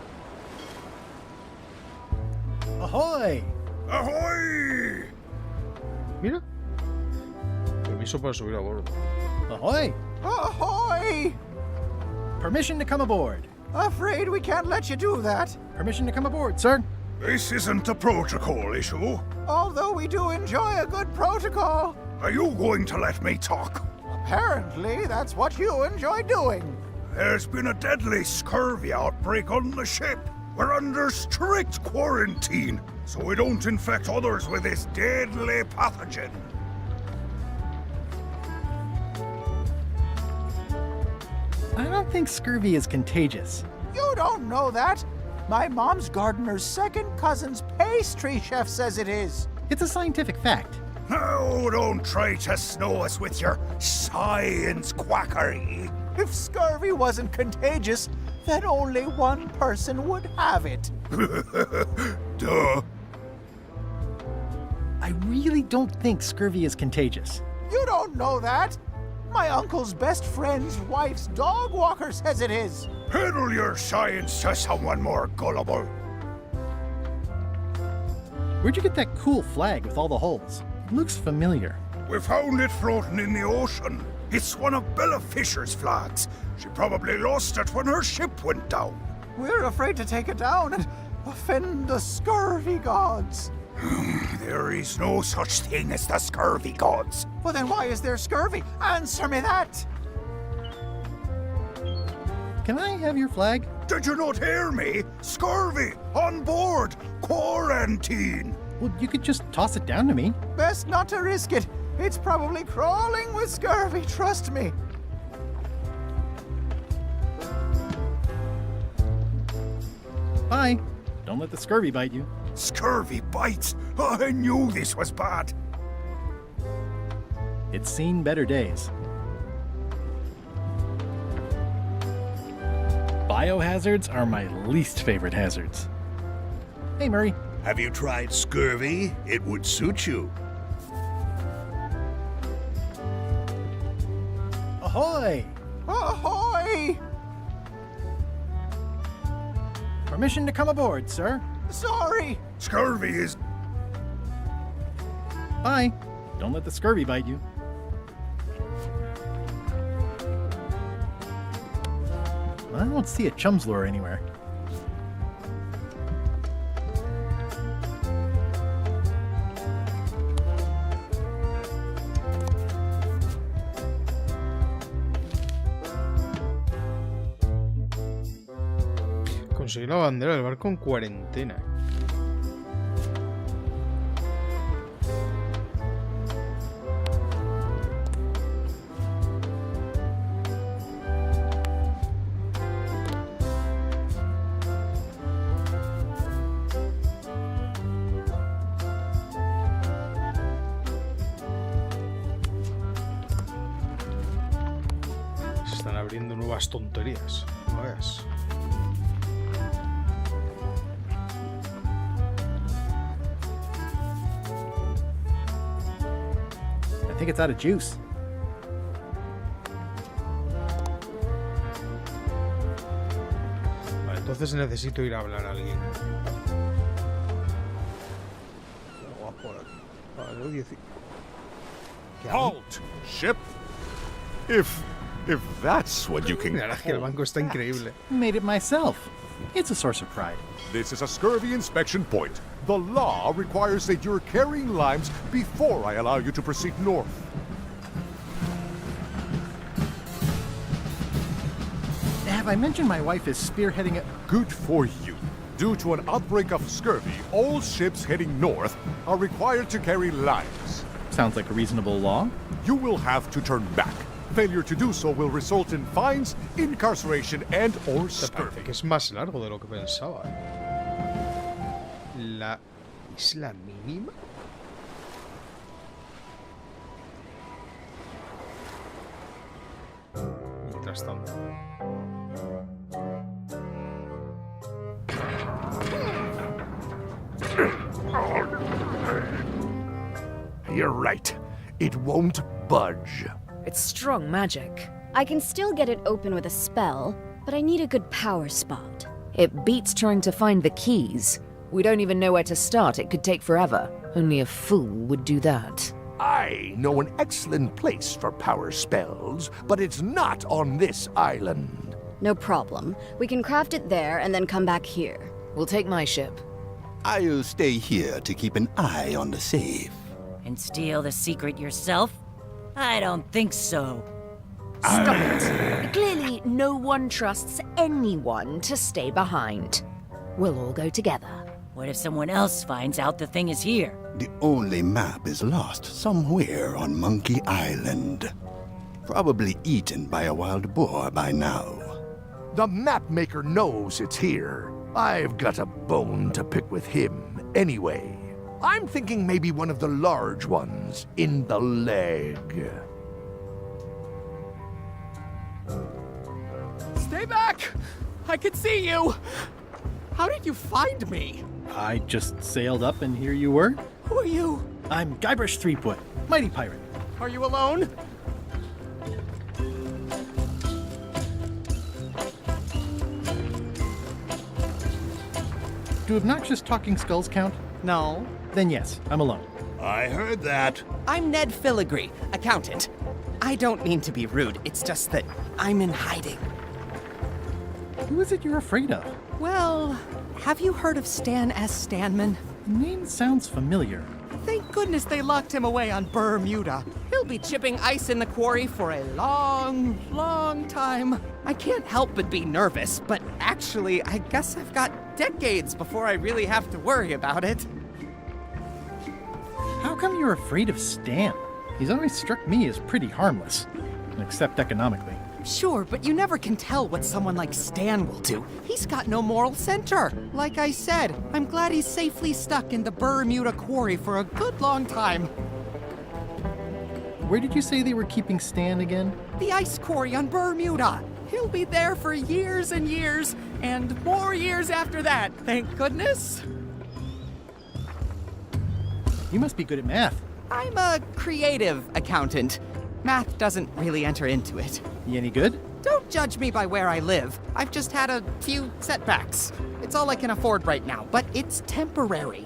Ahoy! ¡Ahoy! Mira. Permiso para subir a bordo. Ahoy! Ahoy! Permission to come aboard. Afraid we can't let you do that. Permission to come aboard, sir. This isn't a protocol issue. Although we do enjoy a good protocol. Are you going to let me talk? Apparently, that's what you enjoy doing. There's been a deadly scurvy outbreak on the ship. We're under strict quarantine, so we don't infect others with this deadly pathogen. I don't think scurvy is contagious. You don't know that. My mom's gardener's second cousin's pastry chef says it is. It's a scientific fact. Oh, don't try to snow us with your science quackery. If scurvy wasn't contagious, then only one person would have it. Duh. I really don't think scurvy is contagious. You don't know that. My uncle's best friend's wife's dog walker says it is. Peddle your science to someone more gullible. Where'd you get that cool flag with all the holes? It looks familiar. We found it floating in the ocean. It's one of Bella Fisher's flags. She probably lost it when her ship went down. We're afraid to take it down, and offend the scurvy gods. There is no such thing as the scurvy gods. Well, then why is there scurvy? Answer me that! Can I have your flag? Did you not hear me? Scurvy! On board! Quarantine! Well, you could just toss it down to me. Best not to risk it. It's probably crawling with scurvy, trust me. Bye. Don't let the scurvy bite you. Scurvy bites? I knew this was bad. It's seen better days. Biohazards are my least favorite hazards. Hey, Murray. Have you tried scurvy? It would suit you. Ahoy! Ahoy! Permission to come aboard, sir. Sorry! Scurvy is... Bye. Don't let the scurvy bite you. I don't see a chum's lure anywhere. Conseguir la bandera del barco en cuarentena. Se están abriendo nuevas tonterías. No veas. I think it's out of juice. Vale, entonces necesito ir a hablar a alguien. Por aquí. Vale, Halt, ship. If that's what you can La verdad es que el banco está increíble. Made it myself. It's a source of pride. This is a scurvy inspection point. The law requires that you're carrying limes before I allow you to proceed north. Have I mentioned my wife is spearheading a... Good for you. Due to an outbreak of scurvy, all ships heading north are required to carry limes. Sounds like a reasonable law. You will have to turn back. Failure to do so will result in fines, incarceration, and or scurvy. Que es más largo de lo que pensaba. La isla mínima. Mientras tanto. You're right. It won't budge. It's strong magic. I can still get it open with a spell, but I need a good power spot. It beats trying to find the keys. We don't even know where to start. It could take forever. Only a fool would do that. I know an excellent place for power spells, but it's not on this island. No problem. We can craft it there and then come back here. We'll take my ship. I'll stay here to keep an eye on the safe. And steal the secret yourself? I don't think so. Stop it. Clearly, no one trusts anyone to stay behind. We'll all go together. What if someone else finds out the thing is here? The only map is lost somewhere on Monkey Island. Probably eaten by a wild boar by now. The map maker knows it's here. I've got a bone to pick with him anyway. I'm thinking maybe one of the large ones in the leg. Stay back! I can see you! How did you find me? I just sailed up and here you were. Who are you? I'm Guybrush Threepwood, mighty pirate. Are you alone? Do obnoxious talking skulls count? No. Then yes, I'm alone. I heard that. I'm Ned Filigree, accountant. I don't mean to be rude, it's just that I'm in hiding. Who is it you're afraid of? Well, have you heard of Stan S. Stanman? Name sounds familiar. Thank goodness they locked him away on Bermuda. He'll be chipping ice in the quarry for a long, long time. I can't help but be nervous, but actually, I guess I've got decades before I really have to worry about it. How come you're afraid of Stan? He's always struck me as pretty harmless, except economically. Sure, but you never can tell what someone like Stan will do. He's got no moral center. Like I said, I'm glad he's safely stuck in the Bermuda quarry for a good long time. Where did you say they were keeping Stan again? The ice quarry on Bermuda. He'll be there for years and years, and more years after that, thank goodness. You must be good at math. I'm a creative accountant. Math doesn't really enter into it. You any good? Don't judge me by where I live. I've just had a few setbacks. It's all I can afford right now, but it's temporary.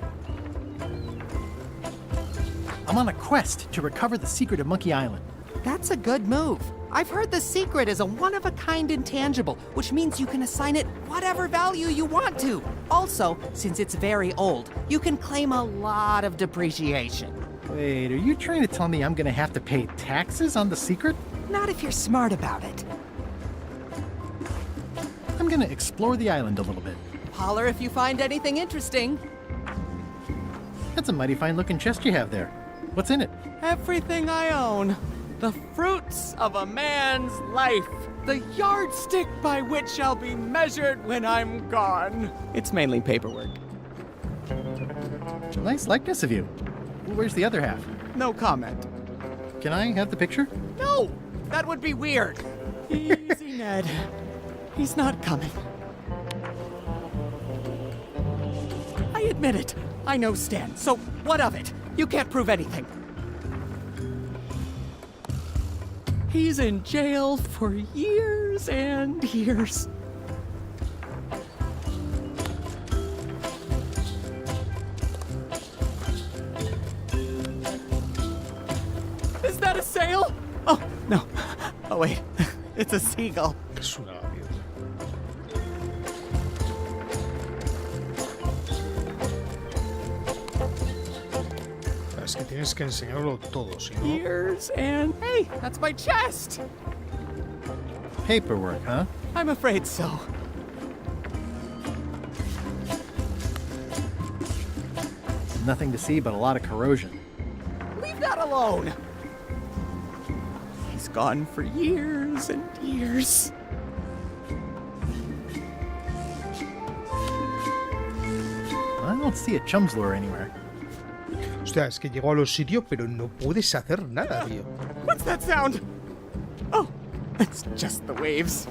I'm on a quest to recover the secret of Monkey Island. That's a good move. I've heard the secret is a one-of-a-kind intangible, which means you can assign it whatever value you want to. Also, since it's very old, you can claim a lot of depreciation. Wait, are you trying to tell me I'm gonna have to pay taxes on the secret? Not if you're smart about it. I'm gonna explore the island a little bit. Holler if you find anything interesting. That's a mighty fine-looking chest you have there. What's in it? Everything I own. The fruits of a man's life. The yardstick by which I'll be measured when I'm gone. It's mainly paperwork. Nice likeness of you. Where's the other half? No comment. Can I have the picture? No! That would be weird. Easy, Ned. He's not coming. I admit it. I know Stan, so what of it? You can't prove anything. He's in jail for years and years. Is that a sail? Oh, no. Oh, wait. It's a seagull. Es una gaviota. Es que tienes que enseñarlo todo, si no... Years and... Hey, that's my chest! Paperwork, huh? I'm afraid so. Nothing to see but a lot of corrosion. Leave that alone! He's gone for years and years. I don't see a chum's lure anywhere. Hostia, es que llego a los sitios, pero no puedes hacer nada, tío. What's that sound? Oh, it's just the waves.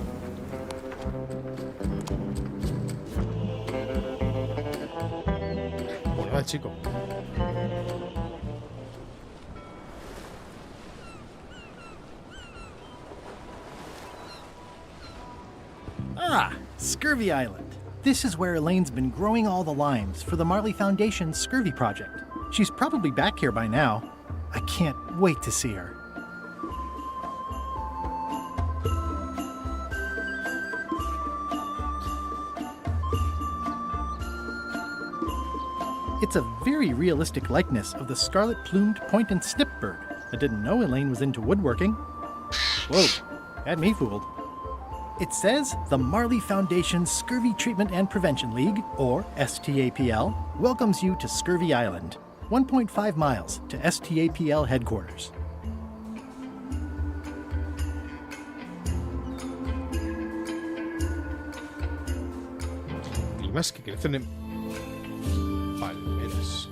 Pues nada, chico. Ah, Scurvy Island. This is where Elaine's been growing all the limes for the Marley Foundation's Scurvy project. She's probably back here by now. I can't wait to see her. It's a very realistic likeness of the scarlet-plumed point and snip bird. I didn't know Elaine was into woodworking. Whoa, had me fooled. It says the Marley Foundation's Scurvy Treatment and Prevention League, or STAPL, welcomes you to Scurvy Island, 1.5 miles to STAPL headquarters. Limas que crecen en palmeras.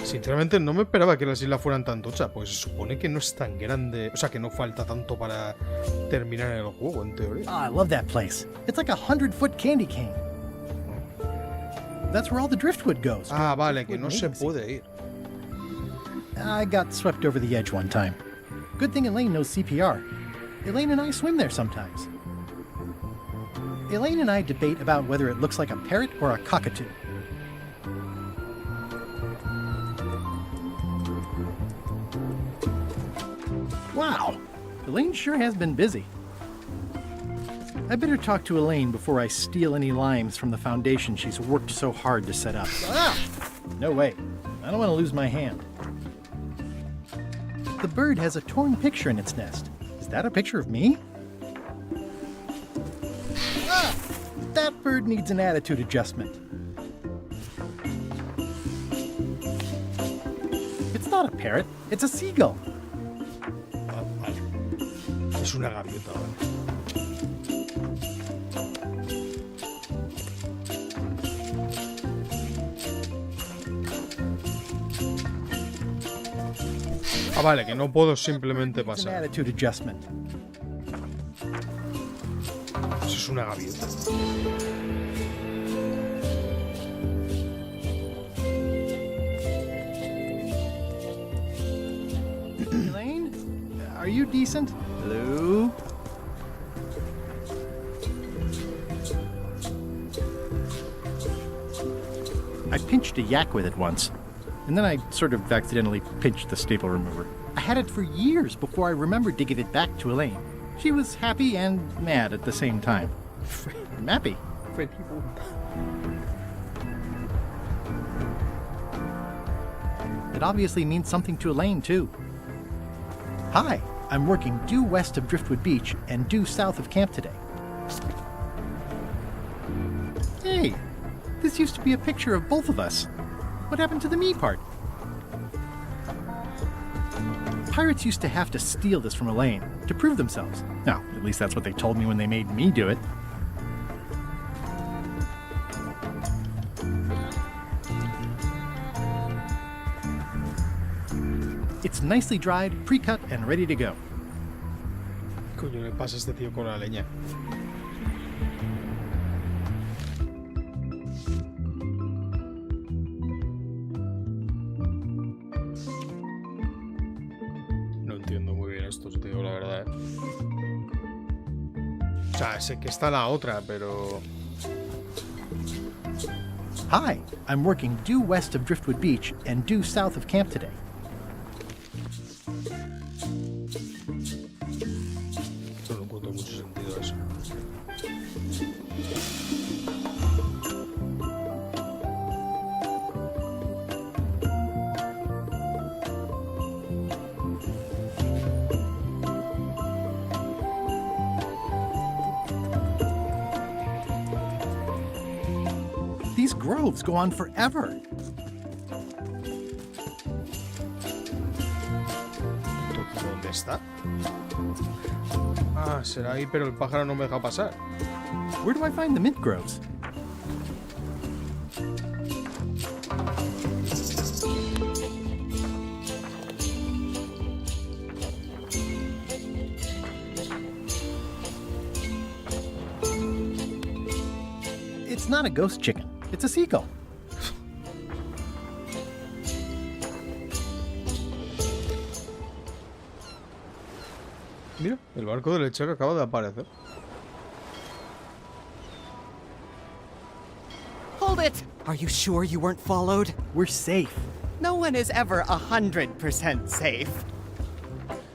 Sinceramente no me esperaba que las islas fueran tan tochas, pues se supone que no es tan grande, o sea que no falta tanto para terminar el juego, en teoría. Oh, I love that place. It's like a 100-foot candy cane. That's where all the driftwood goes. Ah, vale, que no se puede ir. I got swept over the edge one time. Good thing Elaine knows CPR. Elaine and I swim there sometimes. Elaine and I debate about whether it looks like a parrot or a cockatoo. Wow, Elaine sure has been busy. I better talk to Elaine before I steal any limes from the foundation she's worked so hard to set up. Ah! No way. I don't want to lose my hand. The bird has a torn picture in its nest. Is that a picture of me? Ah! That bird needs an attitude adjustment. It's not a parrot, it's a seagull. Es una gaviota, ¿vale? Ah, vale, que no puedo simplemente pasar. Eso es una gaviota. Elaine? Are you decent? Hello? I pinched a yak with it once, and then I sort of accidentally pinched the staple remover. I had it for years before I remembered to give it back to Elaine. She was happy and mad at the same time. I'm happy. It obviously means something to Elaine, too. Hi, I'm working due west of Driftwood Beach and due south of camp today. Hey, this used to be a picture of both of us. What happened to the me part? Pirates used to have to steal this from Elaine to prove themselves. Now, at least that's what they told me when they made me do it. It's nicely dried, pre-cut, and ready to go. Coño, le pasa a este tío con la leña. No entiendo muy bien esto, si te digo la verdad, ¿eh? O sea, sé que está la otra, pero... Hi, I'm working due west of Driftwood Beach and due south of camp today. No encuentro mucho sentido a eso. These groves go on forever. ¿Dónde está? Ah, será ahí, pero el pájaro no me deja pasar. Where do I find the mint groves? It's not a ghost chicken. It's a seagull. Mira, el barco del lechero acaba de aparecer. Hold it! Are you sure you weren't followed? We're safe. No one is ever 100% safe.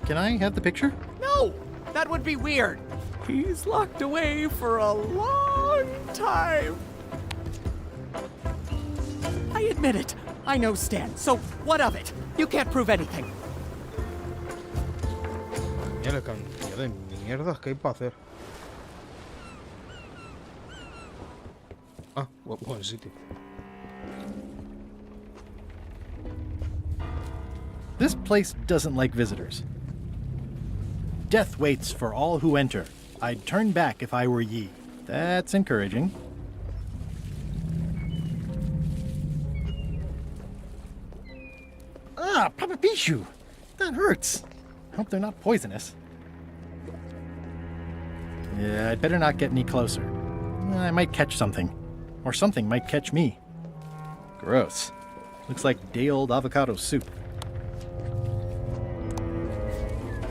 Can I have the picture? No! That would be weird. He's locked away for a long time. I admit it. I know Stan, so what of it? You can't prove anything. Mira la cantidad de mierdas que hay para hacer. Ah, buen sitio. This place doesn't like visitors. Death waits for all who enter. I'd turn back if I were ye. That's encouraging. Ah, Papa Pichu! That hurts. Hope they're not poisonous. Yeah, I'd better not get any closer. I might catch something. Or something might catch me. Gross. Looks like day-old avocado soup.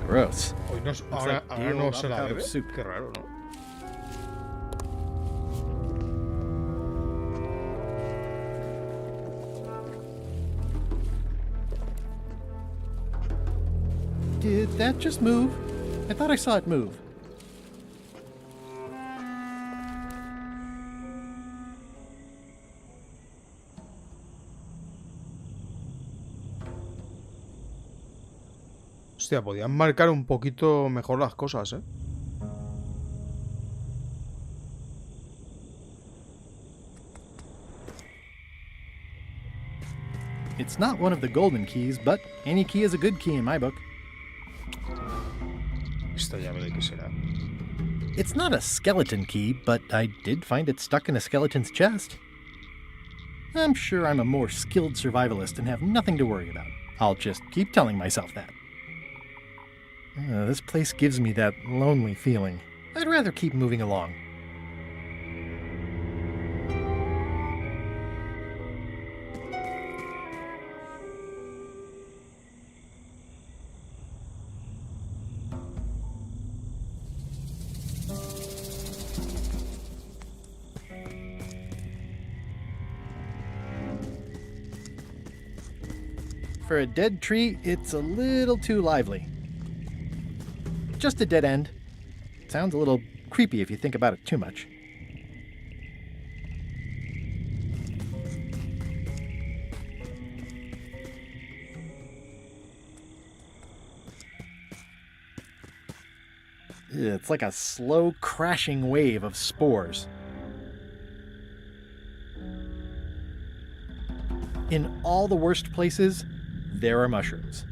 Gross. Hoy no, ahora no se la bebe. Qué raro, ¿no? Did that just move? I I thought I saw it move. Hostia, podían marcar un poquito mejor las cosas, ¿eh? It's not one of the golden keys, but any key is a good key in my book. Esta llave de qué será. It's not a skeleton key, but I did find it stuck in a skeleton's chest. I'm sure I'm a more skilled survivalist and have nothing to worry about. I'll just keep telling myself that. This place gives me that lonely feeling. I'd rather keep moving along. For a dead tree, it's a little too lively. Just a dead end. Sounds a little creepy if you think about it too much. It's like a slow crashing wave of spores. In all the worst places, there are mushrooms.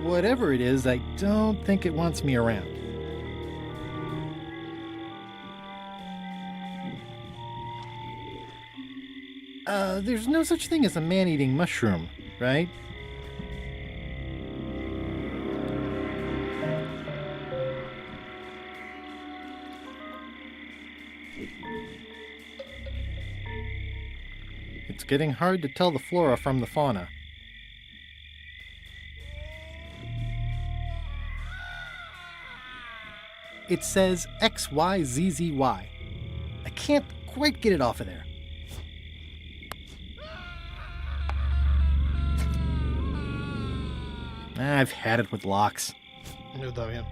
Whatever it is, I don't think it wants me around. There's no such thing as a man-eating mushroom, right? It's getting hard to tell the flora from the fauna. It says XYZZY. I can't quite get it off of there. I've had it with locks. Yo también.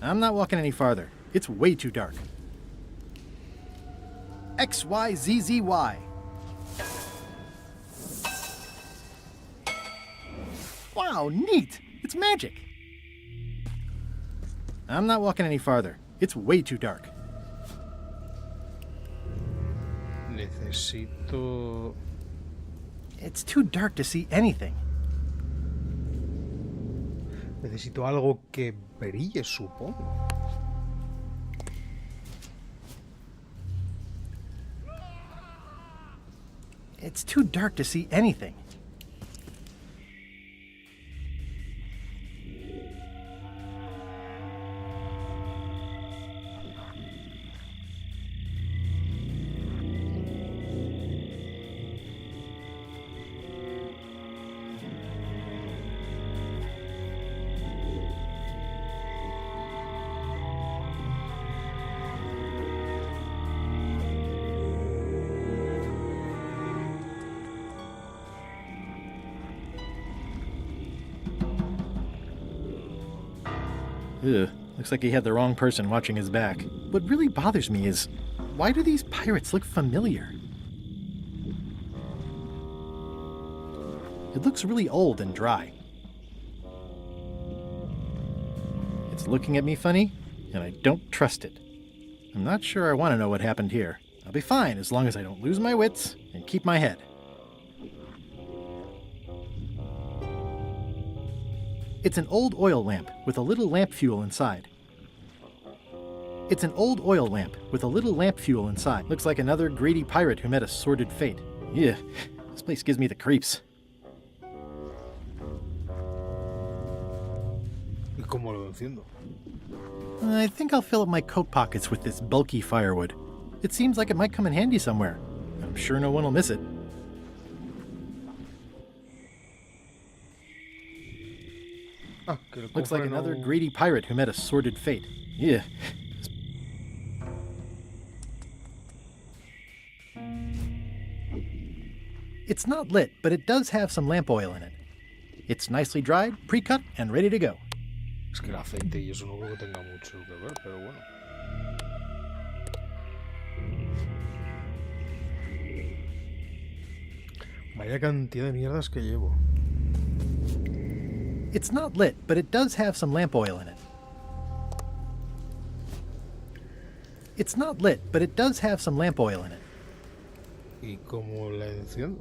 I'm not walking any farther. It's way too dark. XYZZY. Wow, neat! It's magic! I'm not walking any farther. It's way too dark. Necesito... It's too dark to see anything. Necesito algo que brille, supongo. It's too dark to see anything. Ugh, looks like he had the wrong person watching his back. What really bothers me is, why do these pirates look familiar? It looks really old and dry. It's looking at me funny, and I don't trust it. I'm not sure I want to know what happened here. I'll be fine as long as I don't lose my wits and keep my head. It's an old oil lamp with a little lamp fuel inside. It's an old oil lamp with a little lamp fuel inside. Looks like another greedy pirate who met a sordid fate. Yeah, this place gives me the creeps. ¿Y cómo lo enciendo? I think I'll fill up my coat pockets with this bulky firewood. It seems like it might come in handy somewhere. I'm sure no one will miss it. Ah, que el Looks like cofre another no- greedy pirate who met a sordid fate. Yeah. It's not lit, but it does have some lamp oil in it. It's nicely dried, pre-cut, and ready to go. Es que el aceite y eso no creo que tenga mucho que ver, pero bueno. Vaya cantidad de mierdas que llevo. It's not lit, but it does have some lamp oil in it. It's not lit, but it does have some lamp oil in it. ¿Y cómo la enciendo?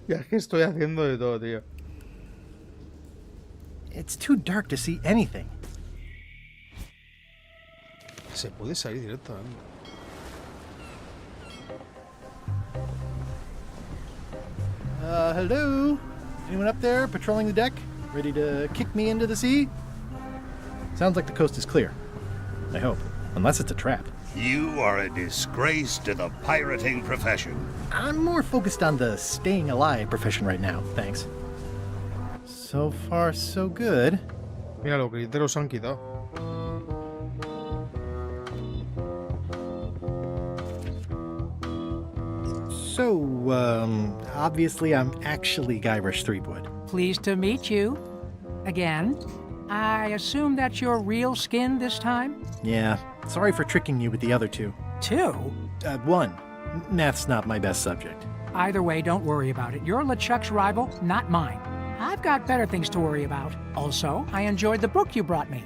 Ya es que estoy haciendo de todo, tío. It's too dark to see anything. Se puede salir directamente. Hello? Anyone up there patrolling the deck? Ready to kick me into the sea? Sounds like the coast is clear. I hope. Unless it's a trap. You are a disgrace to the pirating profession. I'm more focused on the staying alive profession right now, thanks. So far, so good. Mira, los griteros se han quitado. So, obviously I'm actually Guybrush Threepwood. Pleased to meet you. Again. I assume that's your real skin this time? Yeah, sorry for tricking you with the other two. Two? One. Math's not my best subject. Either way, don't worry about it. You're LeChuck's rival, not mine. I've got better things to worry about. Also, I enjoyed the book you brought me.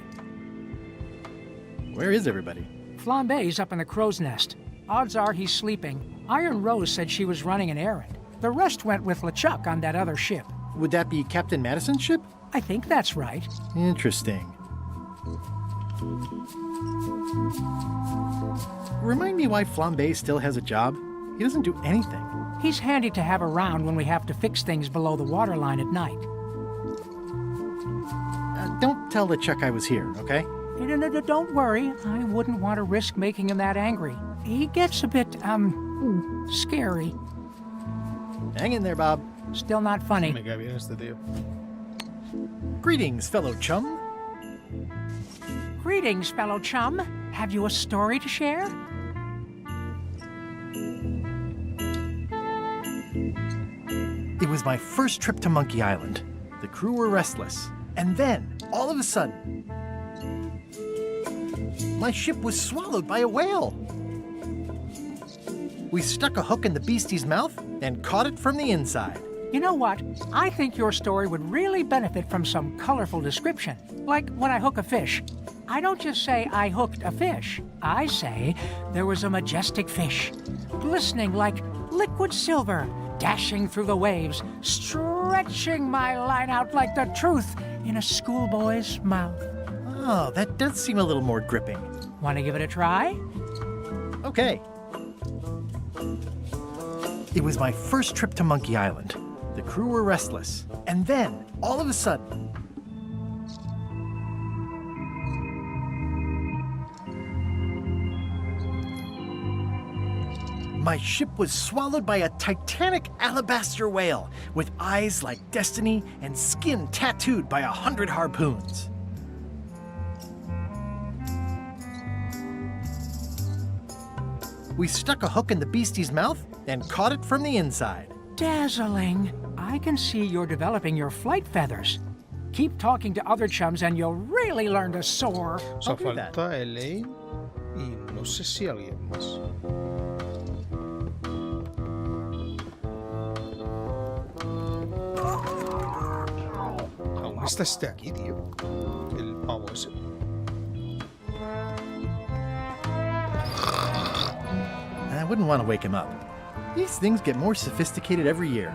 Where is everybody? Flambe's up in the crow's nest. Odds are he's sleeping. Iron Rose said she was running an errand. The rest went with LeChuck on that other ship. Would that be Captain Madison's ship? I think that's right. Interesting. Remind me why Flambe still has a job? He doesn't do anything. He's handy to have around when we have to fix things below the waterline at night. Don't tell LeChuck I was here, okay? No, don't worry. I wouldn't want to risk making him that angry. He gets a bit, scary. Hang in there, Bob. Still not funny. Me cae bien este tío. Greetings, fellow chum. Greetings, fellow chum. Have you a story to share? It was my first trip to Monkey Island. The crew were restless. And then, all of a sudden, my ship was swallowed by a whale. We stuck a hook in the beastie's mouth and caught it from the inside. You know what? I think your story would really benefit from some colorful description. Like when I hook a fish. I don't just say I hooked a fish. I say there was a majestic fish, glistening like liquid silver, dashing through the waves, stretching my line out like the truth in a schoolboy's mouth. Oh, that does seem a little more gripping. Want to give it a try? Okay. It was my first trip to Monkey Island. The crew were restless. And then, all of a sudden, my ship was swallowed by a titanic alabaster whale with eyes like destiny and skin tattooed by 100 harpoons. We stuck a hook in the beastie's mouth and caught it from the inside. Dazzling. I can see you're developing your flight feathers. Keep talking to other chums and you'll really learn to soar. O sea, falta Elaine y no sé si alguien más. ¿Dónde está este aquí, tío? El pavo ese. I wouldn't want to wake him up. These things get more sophisticated every year.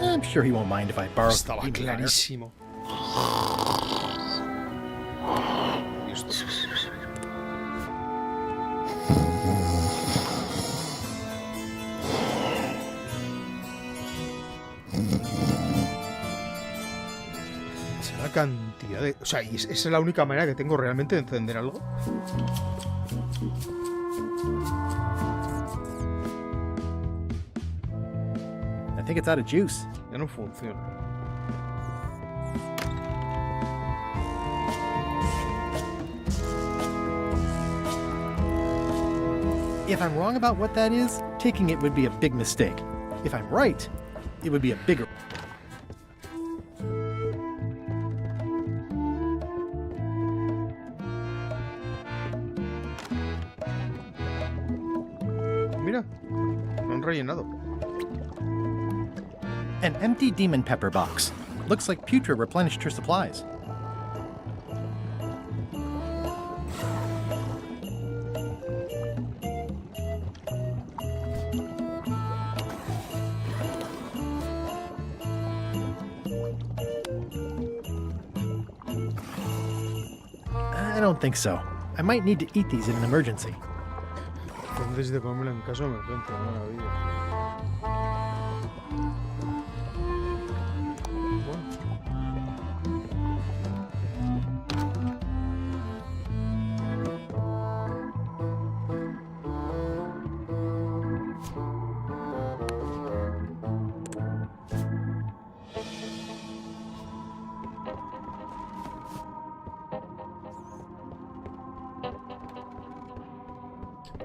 I'm sure he won't mind if I borrow Estaba some clarísimo. La cantidad de... O sea, y esa es la única manera que tengo realmente de encender algo. I think it's out of juice. Ya no funciona. If I'm wrong about what that is, taking it would be a big mistake. If I'm right, it would be a bigger... Mira, lo han rellenado. An empty demon pepper box. Looks like Putra replenished her supplies. I don't think so. I might need to eat these in an emergency. Entonces de comerla en caso de emergencia, maravilla.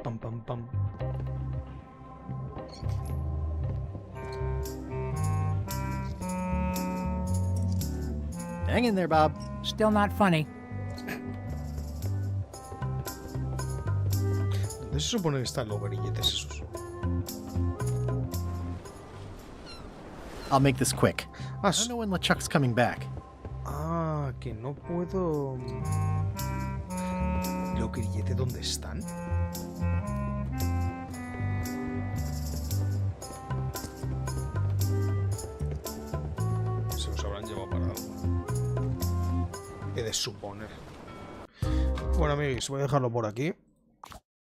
Pam, pam, pam. Hang in there, Bob. Still not funny. ¿Dónde se supone que están los grilletes esos? I'll make this quick. Ah, I don't know when LeChuck's coming back. Ah, que no puedo... ¿Los grilletes dónde están? Se los habrán llevado para algo. He de suponer. Bueno, amigos, voy a dejarlo por aquí.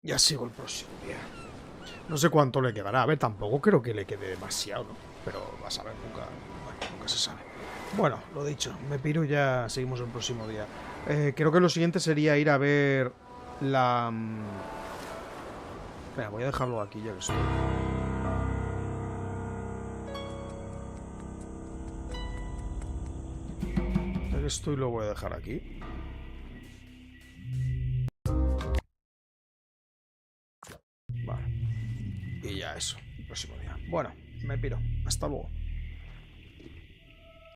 Ya sigo el próximo día. No sé cuánto le quedará. A ver, tampoco creo que le quede demasiado, ¿no? Pero vas a ver, nunca se sabe. Bueno, lo dicho, me piro y ya seguimos el próximo día. Creo que lo siguiente sería ir a ver la... Espera, voy a dejarlo aquí ya que estoy. Ya que estoy lo voy a dejar aquí. Vale. Y ya eso, el próximo día. Bueno, me piro. Hasta luego.